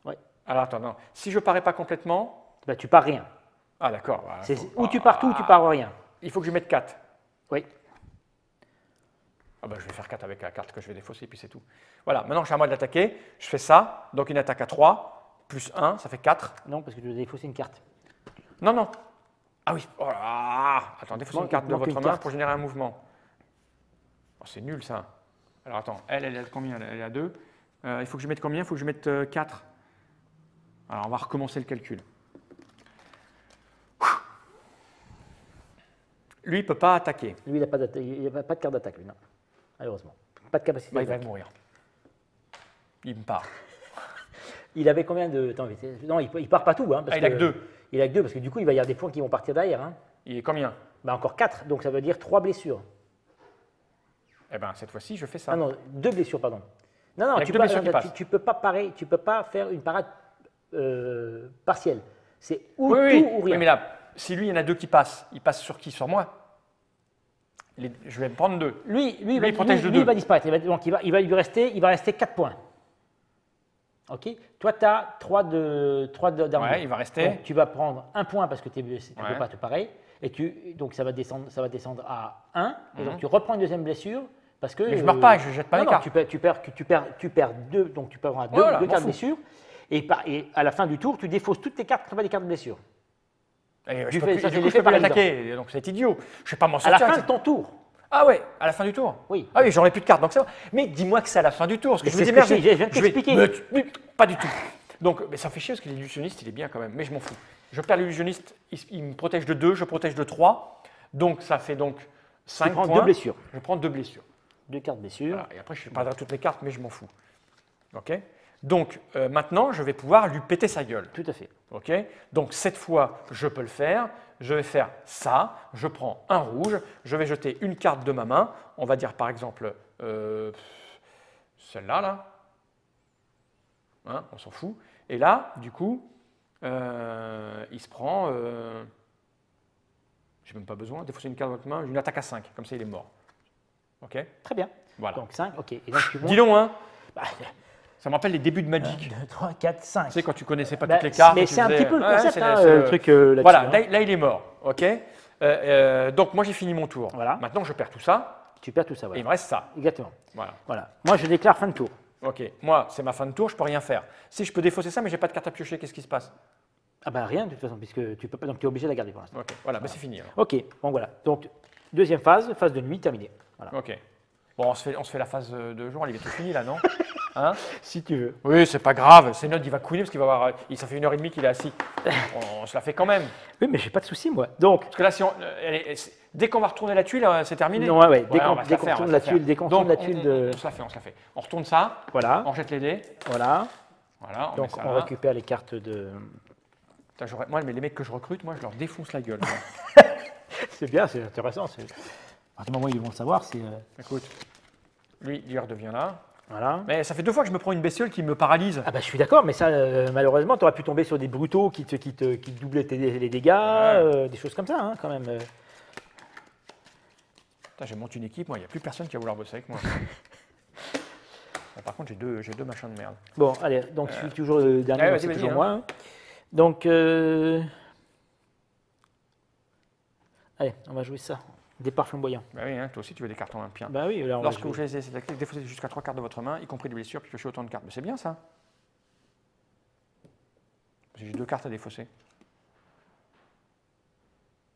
Oui. Alors attends, non. Si je parais pas complètement. Bah, tu pars rien. Ah d'accord. Ou tu pars tout ou tu pars rien. Il faut que je mette 4. Oui. Ah bah, je vais faire 4 avec la carte que je vais défausser, puis c'est tout. Voilà, maintenant c'est à moi de l'attaquer. Je fais ça, donc une attaque à 3. Plus 1, ça fait 4. Non, parce que tu dois défausser une carte. Non, non. Ah oui. Oh là. Attends, défausser une carte de votre main pour générer un mouvement. Oh, c'est nul ça. Alors attends, elle a combien? Elle a 2. Il faut que je mette combien? Il faut que je mette 4. Alors on va recommencer le calcul. Lui, il ne peut pas attaquer. Lui, il n'a pas de carte d'attaque, lui, non. Malheureusement. Pas de capacité Bah, il va d'attaque. mourir. Il me part. Il avait combien de. Attends, non, il part pas tout. Hein, parce il a que 2. Il a que 2, parce que du coup, il va y avoir des points qui vont partir derrière. Hein. Il est combien? Bah, encore 4, donc ça veut dire 3 blessures. Eh bien, cette fois-ci, je fais ça. Ah non, 2 blessures, pardon. Non, non, tu peux pas parer, tu peux pas faire une parade partielle. C'est ou tout ou rien. Oui, mais là, si lui, il y en a 2 qui passent, il passe sur qui? Sur moi? Je vais me prendre 2. Lui, il protège de 2. Il va disparaître. Donc, il va rester 4 points. Ok. Toi, tu as 3 d'armes. Ouais, il va rester. Donc, tu vas prendre 1 point parce que tu ne peux pas te parer. Et donc, ça va descendre à 1. Et donc, tu reprends une deuxième blessure. Parce que, mais je ne meurs pas, je ne jette pas les cartes. Tu perds 2, donc tu peux avoir 2 cartes de blessure. Et à la fin du tour, tu défausses toutes tes cartes qui ne sont pas des cartes de blessure. Je peux pas l'attaquer, donc c'est idiot. Je ne vais pas m'en sortir. À la fin de ton tour. Ah ouais, à la fin du tour? Oui. Ah oui, j'aurai plus de cartes, donc c'est bon. Mais dis-moi que c'est à la fin du tour. Parce que je me dis, merde, je viens de t'expliquer. Pas du tout. Donc, mais ça fait chier parce que l'illusionniste, il est bien quand même, mais je m'en fous. Je perds l'illusionniste, il me protège de 2, je protège de 3. Donc, ça fait donc 5 points. Tu prends 2 blessures. Je prends 2 blessures. 2 cartes blessures. Voilà, et après, je perdrai toutes les cartes, mais je m'en fous. OK? Donc, maintenant, je vais pouvoir lui péter sa gueule. Tout à fait. OK? Donc, cette fois, je peux le faire. Je vais faire ça. Je prends un rouge. Je vais jeter une carte de ma main. On va dire, par exemple, celle-là, là. Hein, on s'en fout. Et là, du coup, il se prend... j'ai même pas besoin. Défausser une carte de votre main. Une attaque à 5. Comme ça, il est mort. OK? Très bien. Voilà. Donc 5, OK. Et donc, dis donc, hein? Ça me rappelle les débuts de Magic. 1, 2, 3, 4, 5. Tu sais, quand tu connaissais pas toutes les cartes. Mais c'est un petit peu le concept, le truc là-dessus. Voilà, là, il est mort. OK? Donc, moi, j'ai fini mon tour. Voilà. Maintenant, je perds tout ça. Tu perds tout ça, voilà. Et il me reste ça. Exactement. Voilà. Moi, je déclare fin de tour. OK. Moi, c'est ma fin de tour, je peux rien faire. Si je peux défausser ça, mais j'ai pas de carte à piocher, qu'est-ce qui se passe? Ah ben rien, de toute façon, puisque tu peux pas, donc tu es obligé de la garder pour l'instant. OK. Voilà, c'est fini. Alors. OK. Bon, voilà. Donc, deuxième phase de nuit terminée. Voilà. OK. Bon, on se fait la phase de jour, il est tout fini là, non? Hein? Si tu veux. Oui, c'est pas grave. C'est notre, il va couiner parce qu'il va avoir. Ça fait 1h30 qu'il est assis. On se la fait quand même. Oui, mais j'ai pas de souci, moi. Donc. Parce que là, si dès qu'on va retourner la tuile, c'est terminé. Non, ouais. Dès qu'on retourne la tuile, on se la fait. On retourne ça. Voilà. On jette les dés. Voilà. Voilà. Donc on récupère les cartes de. Putain, moi, mais les mecs que je recrute, moi, je leur défonce la gueule. C'est bien, c'est intéressant. À partir du moment où ils vont le savoir, c'est. Écoute, lui, il redevient là. Voilà. Mais ça fait 2 fois que je me prends une bestiole qui me paralyse. Ah bah je suis d'accord, mais ça, malheureusement, tu aurais pu tomber sur des brutaux qui te doublaient les dégâts, des choses comme ça, hein, quand même. Putain, je monte une équipe, moi, il n'y a plus personne qui va vouloir bosser avec moi. Bon, par contre, j'ai deux machins de merde. Bon, allez, donc je suis toujours le dernier, Ouais, donc vas-y, c'est toujours hein. moi. Hein. Donc, allez, on va jouer ça. Départ flamboyant. Bah oui, hein, toi aussi, tu veux des cartes en main. Bah oui, là, on va Lorsque jouer. vous choisissez cette tactique, défaussez jusqu'à 3 cartes de votre main, y compris des blessures, puis piochez autant de cartes. Mais c'est bien ça. Parce que j'ai 2 cartes à défausser.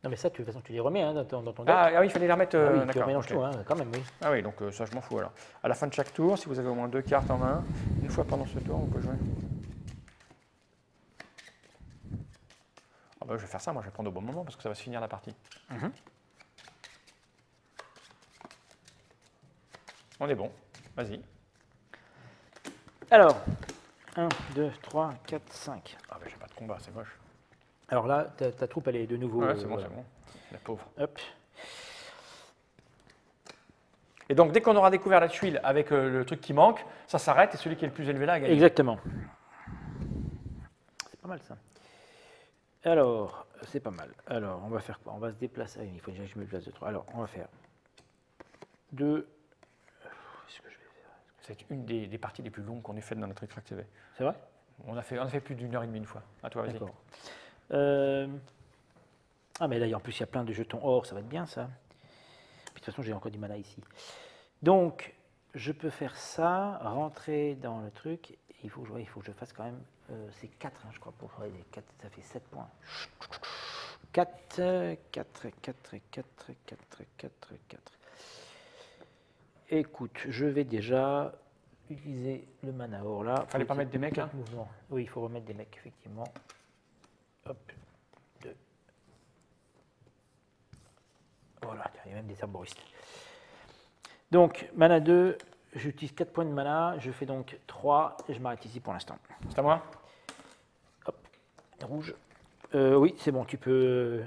Non, mais ça, de toute façon, tu les remets hein, dans ton deck. Ah oui, il fallait les remettre. Ah oui, tu D'accord. remélanges Ok. tout, hein, quand même, oui. Ah oui, donc ça, je m'en fous alors. À la fin de chaque tour, si vous avez au moins 2 cartes en main, une fois pendant ce tour, vous pouvez jouer. Ah bah, je vais faire ça, moi, je vais prendre au bon moment parce que ça va se finir la partie. On est bon. Vas-y. Alors, 1, 2, 3, 4, 5. Ah bah, j'ai pas de combat, c'est moche. Alors là, ta troupe, elle est de nouveau. Ouais, c'est bon, voilà. c'est bon. La pauvre. Hop. Et donc, dès qu'on aura découvert la tuile avec le truc qui manque, ça s'arrête et celui qui est le plus élevé là a gagné. Exactement. C'est pas mal ça. Alors, c'est pas mal. Alors, on va faire quoi? On va se déplacer. Ah, il faut déjà que je me place de 3. Alors, on va faire 2. Qu'est-ce que je vais faire? C'est une des parties les plus longues qu'on ait faites dans notre Extract TV. C'est vrai? On a fait plus d'1h30 une fois. À toi, vas-y. D'accord. Ah, mais là, en plus, il y a plein de jetons or. Ça va être bien ça. Puis, de toute façon, j'ai encore du mana ici. Donc, je peux faire ça, rentrer dans le truc. Il faut que je fasse quand même. C'est 4, hein, je crois. Pour faire les 4, ça fait 7 points. 4, 4, 4, 4, 4, 4, 4. Écoute, je vais déjà utiliser le mana or là. Fallait pas mettre des mecs là? Mouvement. Oui, il faut remettre des mecs, effectivement. Hop, 2. Voilà, il y a même des herboristes. Donc, mana 2, j'utilise 4 points de mana, je fais donc 3 et je m'arrête ici pour l'instant. C'est à moi? Hop, rouge. Oui, c'est bon, tu peux.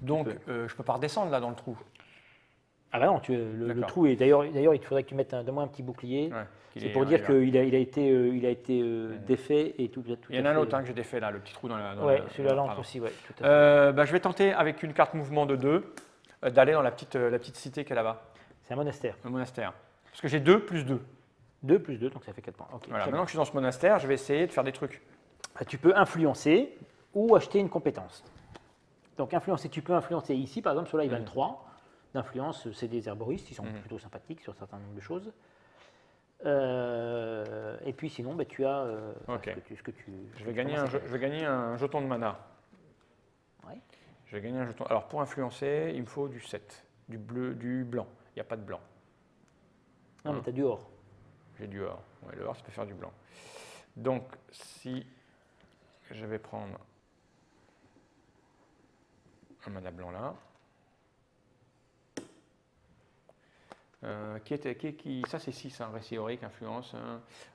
Donc, je peux pas redescendre là dans le trou. Ah bah non, le D'accord. trou est. D'ailleurs, il faudrait que tu mettes de moi un petit bouclier. Ouais, C'est pour dire qu'il a été défait et tout. Il y en a un autre hein, que j'ai défait là, le petit trou dans la. Ouais, celui-là l'encre aussi, ouais, tout à fait. Bah, je vais tenter avec une carte mouvement de 2 d'aller dans la petite cité qui est là-bas, C'est un monastère. le monastère. Parce que j'ai 2 plus 2. 2 plus 2, donc ça fait 4 points. Ok, Voilà, très maintenant que je suis dans ce monastère, je vais essayer de faire des trucs. bien. Tu peux influencer ou acheter une compétence. Donc influencer, tu peux influencer ici, par exemple, ceux-là ils valent 3. D'influence, c'est des herboristes, ils sont plutôt sympathiques sur un certain nombre de choses. Et puis sinon, bah, tu as Ok. ce que tu. Je vais gagner un jeton de mana. Ouais. Je vais gagner un jeton. Alors pour influencer, il me faut du 7, du bleu, du blanc. Il n'y a pas de blanc. Non, mais tu as du or. J'ai du or. Ouais, le or, ça peut faire du blanc. Donc si je vais prendre un mana blanc là. Ça c'est 6, hein, récit héroïque, influence.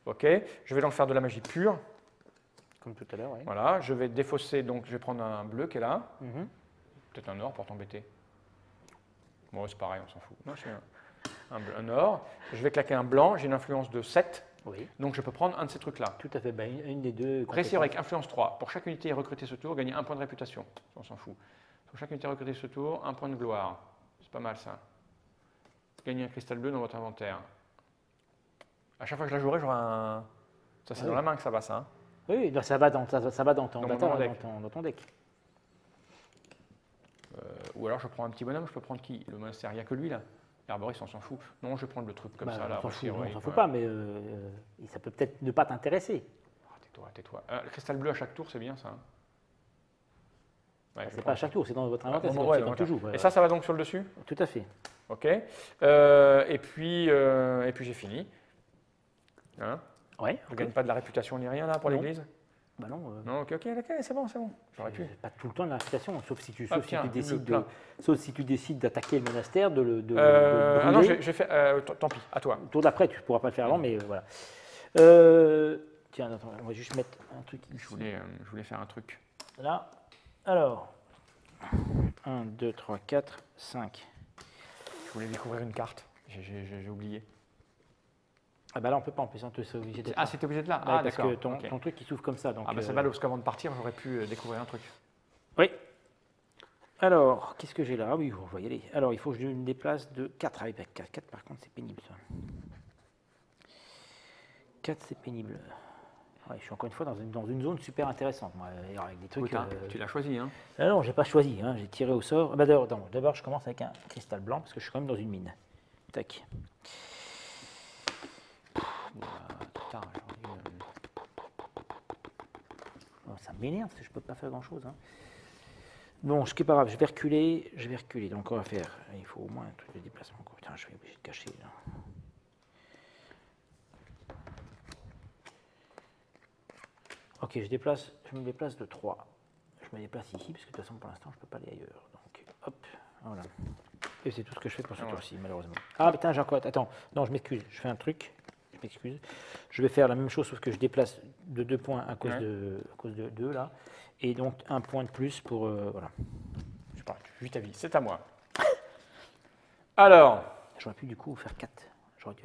Ok, je vais donc faire de la magie pure. Comme tout à l'heure, oui. Voilà, je vais défausser, donc je vais prendre un bleu qui est là. Peut-être un or pour t'embêter. Bon, c'est pareil, on s'en fout. Non, je fais un or. Je vais claquer un blanc, j'ai une influence de 7. Oui, Donc je peux prendre un de ces trucs-là. tout à fait. Ben, une des deux. Récit héroïque, influence 3. Pour chaque unité recrutée ce tour, gagner un point de réputation. On s'en fout. Pour chaque unité recrutée ce tour, un point de gloire. C'est pas mal ça. Gagner un cristal bleu dans votre inventaire. À chaque fois que je la jouerai, j'aurai un. Ça, c'est dans la main que ça va, ça. Hein. Oui, donc ça va dans ton deck. Ou alors je prends un petit bonhomme, je peux prendre qui? Le monastère, il n'y a que lui là. L'herboriste, on s'en fout. Non, je vais prendre le truc comme ça là. On s'en fout, héroïque, on s'en fout ouais. pas, mais ça peut peut-être ne pas t'intéresser. Ah, tais-toi, tais-toi. Le cristal bleu à chaque tour, c'est bien ça. Hein. Ouais, je C'est prends pas à chaque tour, c'est dans votre inventaire, bon, c'est ouais, quand tu joues. Et ça va donc sur le dessus? Tout à fait. Ok. Et puis j'ai fini. Hein? Ouais. Je ne gagne pas de la réputation ni rien là pour Non. l'église? Bah non. Non, ok, c'est bon, c'est bon. J'aurais pu. Pas tout le temps de l'incitation, sauf si tu tiens, décides d'attaquer le monastère, de le Ah non, brûler. j'ai fait. Tant pis, à toi. Le tour d'après, tu ne pourras pas le faire avant, mais voilà. Tiens, attends, on va juste mettre un truc ici. Je voulais faire un truc. Là. Alors. 1, 2, 3, 4, 5. Je voulais découvrir une carte. J'ai oublié. Ah bah là, on peut pas en plus, hein, tu es obligé d'être Ah, là. c'était obligé de là. Ouais, Ah, parce d'accord. que ton, Ok. ton truc, il s'ouvre comme ça. Donc, Ah, bah c'est mal parce qu'avant de partir, j'aurais pu découvrir un truc. Oui. Alors, qu'est-ce que j'ai là? Ah oui, on va y aller. Alors, il faut que je me déplace de 4. Ah oui, 4 par contre, c'est pénible ça. 4, c'est pénible. Ouais, je suis encore une fois dans une zone super intéressante, moi, avec des trucs. Écoute, hein, tu l'as choisi, hein. Ah non, j'ai pas choisi, hein, j'ai tiré au sort. Ah bah, d'abord, je commence avec un cristal blanc parce que je suis quand même dans une mine. Tac. Tard, aujourd'hui, Oh, ça m'énerve parce que je peux pas faire grand chose. Hein. Bon, ce qui est pas grave, je vais reculer. Donc, on va faire. Il faut au moins un truc de déplacement. Putain, je vais obligé de cacher là. Ok, je me déplace de 3. Je me déplace ici, parce que de toute façon, pour l'instant, je ne peux pas aller ailleurs. Donc, hop, voilà. Et c'est tout ce que je fais pour ce tour-ci, malheureusement. Ah, putain, j'ai encore... Attends, non, je m'excuse, je fais un truc. Je m'excuse. Je vais faire la même chose, sauf que je déplace de 2 points à cause de 2, là. Et donc, un point de plus pour... voilà. Je sais pas, tu vis ta vie, c'est à moi. Alors, J'aurais pu, du coup, faire 4. J'aurais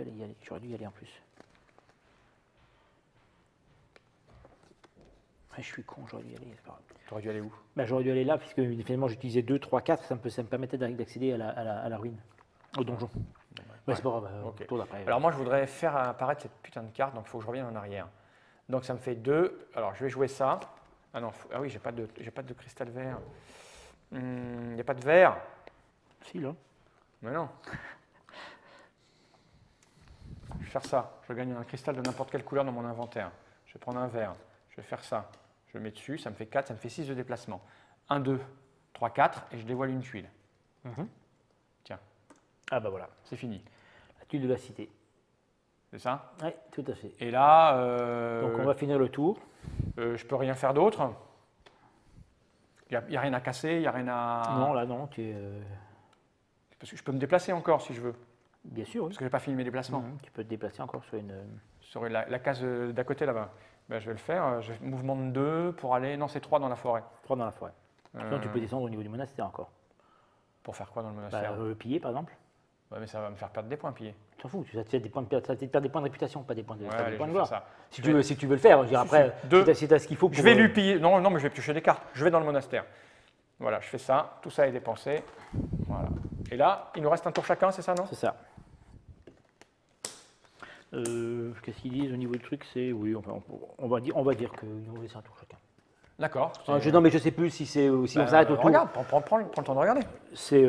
dû y aller en plus. Ah, je suis con, j'aurais dû y aller, c'est pas grave. tu aurais dû aller où? Bah, j'aurais dû aller là, puisque finalement j'utilisais 2, 3, 4, ça me permettait d'accéder à la ruine, au donjon. Ouais, c'est pas grave, Ok. tour d'après. Alors moi, je voudrais faire apparaître cette putain de carte, donc il faut que je revienne en arrière. Donc ça me fait 2. Alors je vais jouer ça. Ah non, ah oui, j'ai pas de cristal vert. Il n'y a pas de vert. Si, là. Mais non. Je vais faire ça. Je gagne un cristal de n'importe quelle couleur dans mon inventaire. Je vais prendre un vert. Je vais faire ça. Je le mets dessus. Ça me fait 4. Ça me fait 6 de déplacement. 1, 2, 3, 4. Et je dévoile une tuile. Tiens, Ah bah voilà, c'est fini. la tuile de la cité. C'est ça? Oui, tout à fait. Et là, Donc on va finir le tour. je peux rien faire d'autre. Il n'y a rien à casser, il n'y a rien à... Non, là non, Parce que je peux me déplacer encore si je veux. bien sûr, oui. Parce que je n'ai pas fini mes déplacements. Tu peux te déplacer encore sur une... Sur la case d'à côté là-bas. Ben, je vais le faire. Je mouvement de 2 pour aller... Non, c'est 3 dans la forêt. 3 dans la forêt. Sinon, tu peux descendre au niveau du monastère encore. Pour faire quoi dans le Bah, monastère? piller, par exemple. Ouais, mais ça va me faire perdre des points, piller. Tu t'en fous, ça te fait des points de, ça te fait perdre des points de réputation, pas des points de, Ouais, pas des allez, points je de vais faire gloire. ça. Si tu veux le faire, je veux dire, après, Deux. si tu as ce qu'il faut pour... Je vais lui piller. Non, non, mais je vais piocher des cartes. Je vais dans le monastère. Voilà, je fais ça. Tout ça est dépensé. Voilà. Et là, il nous reste un tour chacun, c'est ça, non? C'est ça. Qu'est-ce qu'ils disent au niveau du truc? C'est oui, on va dire qu'il nous laisse un tour chacun. D'accord. Non, mais je sais plus si c'est si on s'arrête au tour. Regarde, prends le temps de regarder. C'est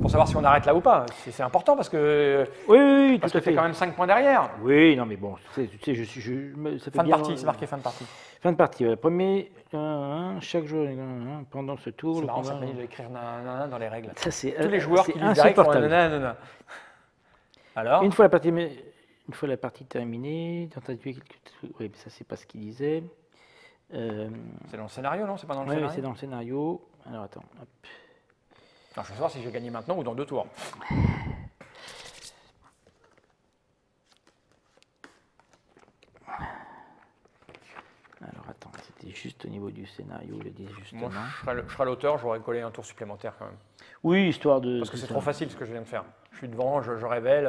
Pour savoir si on arrête là ou pas. C'est important parce que oui, parce tout à que t'es fait. quand même 5 points derrière. Oui, non, mais bon, tu sais, ça fait Fin de bien, partie, c'est marqué fin de partie. Fin de partie. Voilà. Premier, chaque jour, pendant ce tour, C'est le marrant, ça combat. permet d'écrire nanana dans les règles. Ça, c'est Tous les joueurs c'est qui lisent derrière font insupportable. nanana. Alors, Une fois la partie terminée, dans ta tué quelques trucs. Oui, mais ça, c'est pas ce qu'il disait. c'est dans le scénario, non? C'est pas dans le Oui, scénario? c'est dans le scénario. Alors, attends. Hop. Non, je veux savoir si j'ai gagné maintenant ou dans 2 tours. Alors, attends, c'était juste au niveau du scénario, il le disait justement. Moi, je serai l'auteur, j'aurais collé un tour supplémentaire quand même. Oui, histoire de. Parce que c'est ça. trop facile ce que je viens de faire. Je suis devant, je révèle.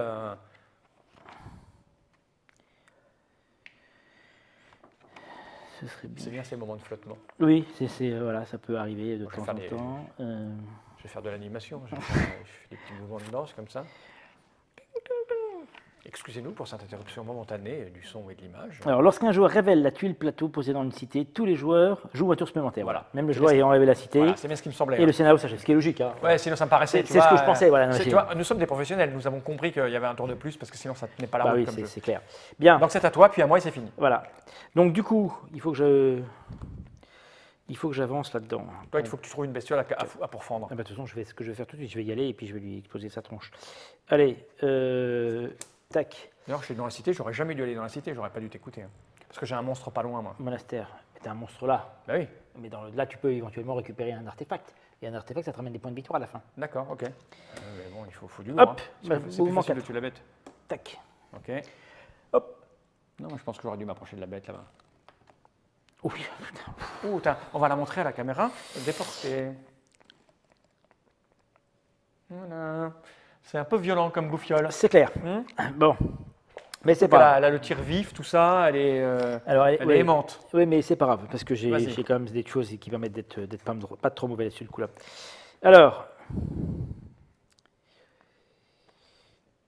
Ce serait bien. C'est bien ces moments de flottement. Oui, voilà, ça peut arriver de Moi, je temps vais en faire des- temps. Je vais faire de l'animation. Je fais des petits mouvements de danse comme ça. Excusez-nous pour cette interruption momentanée du son et de l'image. Alors, lorsqu'un joueur révèle la tuile plateau posée dans une cité, tous les joueurs jouent un tour supplémentaire. Voilà. Même le joueur ayant révélé la cité Voilà, c'est bien ce qui me semblait. et le scénario s'achève, ce qui est logique. Hein. Ouais, sinon ça me paraissait. C'est ce que je pensais, voilà, non, tu c'est- vois, nous sommes des professionnels, nous avons compris qu'il y avait un tour de plus parce que sinon ça ne tenait pas la Bah route oui, comme jeu. c'est clair. Bien, Donc c'est à toi, puis à moi et c'est fini. voilà. Donc, du coup, il faut que j'avance là-dedans. Toi, il faut que tu trouves une bestiole à pourfendre. Ah bah, de toute façon, ce que je vais faire tout de suite, je vais y aller et puis je vais lui exploser sa tronche. Allez, tac, D'ailleurs, je suis dans la cité, j'aurais jamais dû aller dans la cité, j'aurais pas dû t'écouter. Hein. Parce que j'ai un monstre pas loin, moi. monastère. Mais t'as un monstre là. Bah oui, Mais là, tu peux éventuellement récupérer un artefact. Et un artefact, ça te ramène des points de victoire à la fin. d'accord, ok. Mais bon, il faut du lourd. Hop, hein. C'est bah, plus facile mouvement de 4. tuer la bête. Tac. Ok. Hop. Non, moi, je pense que j'aurais dû m'approcher de la bête là-bas. Oui, putain. Oh, on va la montrer à la caméra. Déporter. Voilà. C'est un peu violent comme bouffiole. C'est clair. Hmm. Bon. Mais c'est Elle pas a le tir vif, tout ça, elle est, Alors, elle est aimante. Oui, mais c'est pas grave, parce que j'ai Vas-y. quand même des choses qui permettent d'être pas trop mauvais là-dessus, le coup-là. Alors,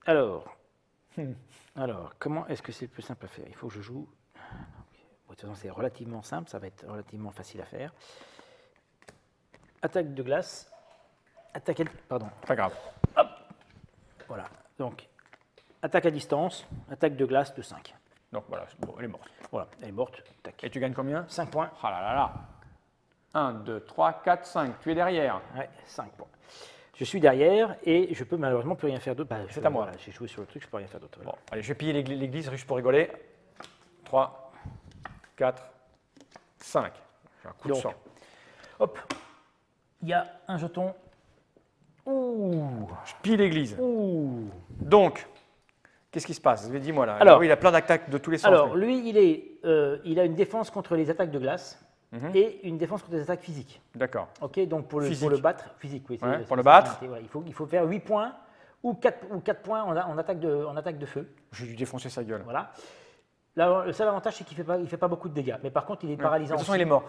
alors, alors, comment est-ce que c'est le plus simple à faire? Il faut que je joue. Bon, de toute façon, c'est relativement simple, ça va être relativement facile à faire. Attaque de glace. Attaque, pardon. Pas grave. Voilà. Donc, attaque à distance, attaque de glace de 5. Donc voilà, bon, elle est morte. Voilà, elle est morte. Tac. Et tu gagnes combien? 5 points. Ah là là là. 1, 2, 3, 4, 5. Tu es derrière. Ouais, 5 points. Je suis derrière et je peux malheureusement plus rien faire d'autre. C'est à moi. Voilà, j'ai joué sur le truc, je peux rien faire d'autre. Bon, allez, je vais piller l'église juste pour rigoler. 3, 4, 5. J'ai un coup de Donc, sang. hop, il y a un jeton. Ouh, Je pille l'église. ouh. Donc, qu'est-ce qui se passe? Dis-moi là. Alors- Oui, il a plein d'attaques de tous les sens. Alors, lui. lui, il a une défense contre les attaques de glace et une défense contre les attaques physiques. D'accord. Ok, donc pour Physique. le battre, physique, oui. Ouais, c'est pour le c'est battre. voilà, il faut faire 8 points ou 4 points en attaque de feu. Je vais lui défoncer sa gueule. Voilà. Là, le seul avantage, c'est qu'il ne fait pas beaucoup de dégâts. Mais par contre, il est paralysant. De toute façon, aussi. il est mort.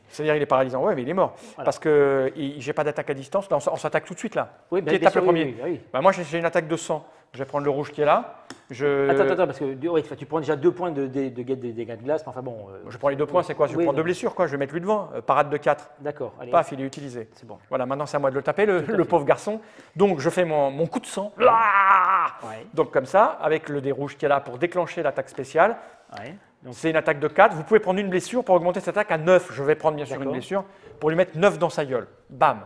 C'est-à-dire, il est paralysant. Oui, mais il est mort. Voilà. Parce que j'ai pas d'attaque à distance. Là, on s'attaque tout de suite là. Oui, Qui tape le oui, premier? oui, oui. Bah, moi, j'ai une attaque de 100. Je vais prendre le rouge qui est là. Attends, parce que oui, tu prends déjà 2 points de dégâts de glace. Mais enfin bon. Je prends les 2 points, c'est quoi? Je Oui, prends non. 2 blessures, quoi. Je vais mettre lui devant. Parade de 4. D'accord. Allez, Paf, il est utilisé. c'est bon. Voilà, maintenant c'est à moi de le taper, le fait. pauvre garçon. Donc je fais mon coup de sang. Ah Ouais. Donc comme ça, avec le dé rouge qui est là pour déclencher l'attaque spéciale. Ouais. Donc, C'est une attaque de 4. Vous pouvez prendre une blessure pour augmenter cette attaque à 9. Je vais prendre bien sûr une D'accord. blessure pour lui mettre 9 dans sa gueule. Bam.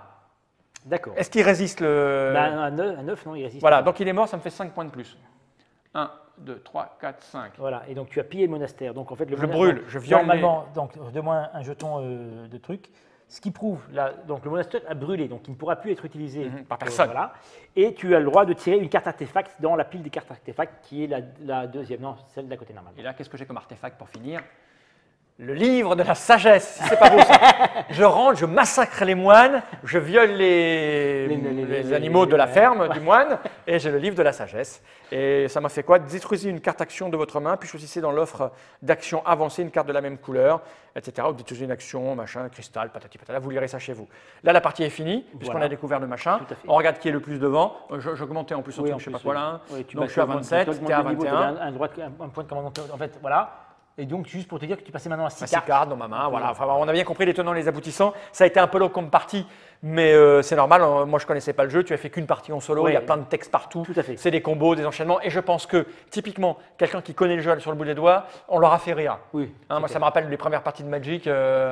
d'accord. Est-ce qu'il résiste le... Bah, un 9, non, il résiste. Voilà, pas. donc il est mort, ça me fait 5 points de plus. 1, 2, 3, 4, 5. Voilà, et donc tu as pillé le monastère. Donc en fait, le Je monastère- brûle, donc, je viole Normalement, donc donne-moi un jeton de truc. Ce qui prouve, là, donc le monastère a brûlé, donc il ne pourra plus être utilisé par personne. voilà. Et tu as le droit de tirer une carte artefact dans la pile des cartes artefacts, qui est la deuxième, non, celle d'à côté normalement. Et là, qu'est-ce que j'ai comme artefact pour finir? Le livre de la sagesse, si c'est pas beau ça. Je rentre, je massacre les moines, je viole les animaux de la ferme du moine, et j'ai le livre de la sagesse. Et ça m'a fait quoi? Détruisez une carte action de votre main, puis choisissez dans l'offre d'action avancée une carte de la même couleur, etc. Ou détruisez une action, machin, cristal, patati patata. Vous lirez ça chez vous. Là, la partie est finie, puisqu'on Voilà. a découvert le machin. Tout à fait. On regarde qui est le plus devant. J'augmentais en plus un Oui, truc, en je sais plus, pas quoi là. hein. oui, tu Donc vas- je suis à tu 27, augmentes tu es à le niveau, 21. tu as un point de commandement. En fait, voilà. Et donc, juste pour te dire que tu passais maintenant à 6 6 cartes. cartes dans ma main, voilà. Enfin, on a bien compris les tenants et les aboutissants. Ça a été un peu long comme partie, mais c'est normal. Moi, je connaissais pas le jeu. Tu as fait qu'une partie en solo. Oui. Il y a plein de textes partout. Tout à fait. C'est des combos, des enchaînements. Et je pense que, typiquement, quelqu'un qui connaît le jeu sur le bout des doigts, on leur a fait rire. Oui. Hein, moi, ça me rappelle les premières parties de Magic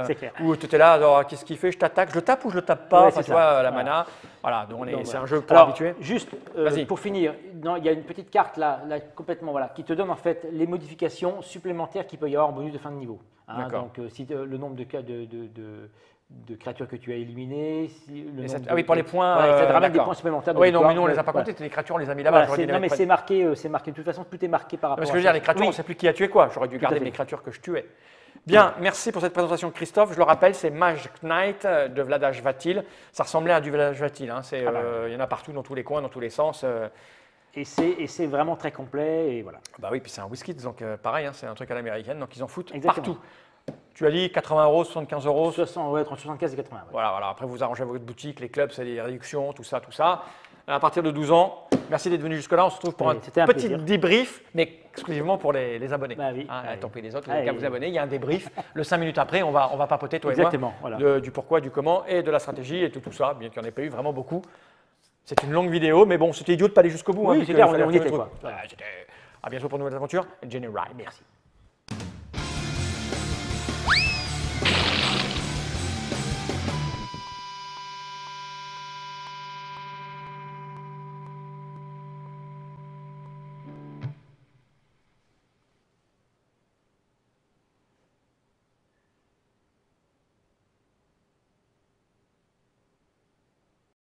C'est clair. où tu étais là, alors, qu'est-ce qu'il fait? Je t'attaque, je le tape ou je le tape pas? Ouais, Enfin, c'est tu vois, ça. la Voilà. mana. Voilà, donc Donc, c'est voilà. un jeu pour Alors, habituer. juste Vas-y. pour finir, il y a une petite carte là, complètement, voilà, qui te donne en fait les modifications supplémentaires qu'il peut y avoir en bonus de fin de niveau. Hein. D'accord. Donc, si le nombre de créatures que tu as éliminées, Ah oui, pour les points. Voilà, ça te ramène des d'accord. points supplémentaires. de Oui, non, mais victoire. nous, on les a pas Voilà. comptés. Les créatures, on les a mis là-bas. Voilà, J'aurais dû les non, mais mettre c'est marqué. De toute façon, tout est marqué par rapport Parce à que je veux dire, ça. les créatures, Oui. on ne sait plus qui a tué quoi. J'aurais dû à garder fait. mes créatures que je tuais. Bien, merci pour cette présentation, Christophe. Je le rappelle, c'est Mage Knight de Vladash Vatil. Ça ressemblait à du Vladash Vatil. Hein. Il y en a partout, dans tous les coins, dans tous les sens. Et c'est vraiment très complet. Et voilà. Bah oui, puis c'est un whisky, donc pareil, hein, c'est un truc à l'américaine, donc ils en foutent Exactement. partout. Tu as dit 80 €, 75 €. 60, ouais, entre 75 et 80. Ouais. Voilà, voilà. Après, vous arrangez votre boutique, les clubs, c'est des réductions, tout ça, tout ça. À partir de 12 ans, merci d'être venu jusque-là. On se retrouve pour Oui, un c'était un petit plaisir. débrief, mais exclusivement pour les abonnés. Bah oui, Hein, bah oui. tant pis les autres, Ah, vous n'avez qu'à oui. vous abonner. Il y a un débrief. Le 5 minutes après, on va papoter, toi Exactement, et moi, voilà. du pourquoi, du comment et de la stratégie et tout ça, bien qu'il n'y en ait pas eu vraiment beaucoup. C'est une longue vidéo, mais bon, c'était idiot de pas aller jusqu'au bout. Oui, hein, c'est vu clair, qu'il fallait on y retrouver était, le quoi. truc. Voilà, à bientôt pour de nouvelles aventures. Jenny Ryan. Merci.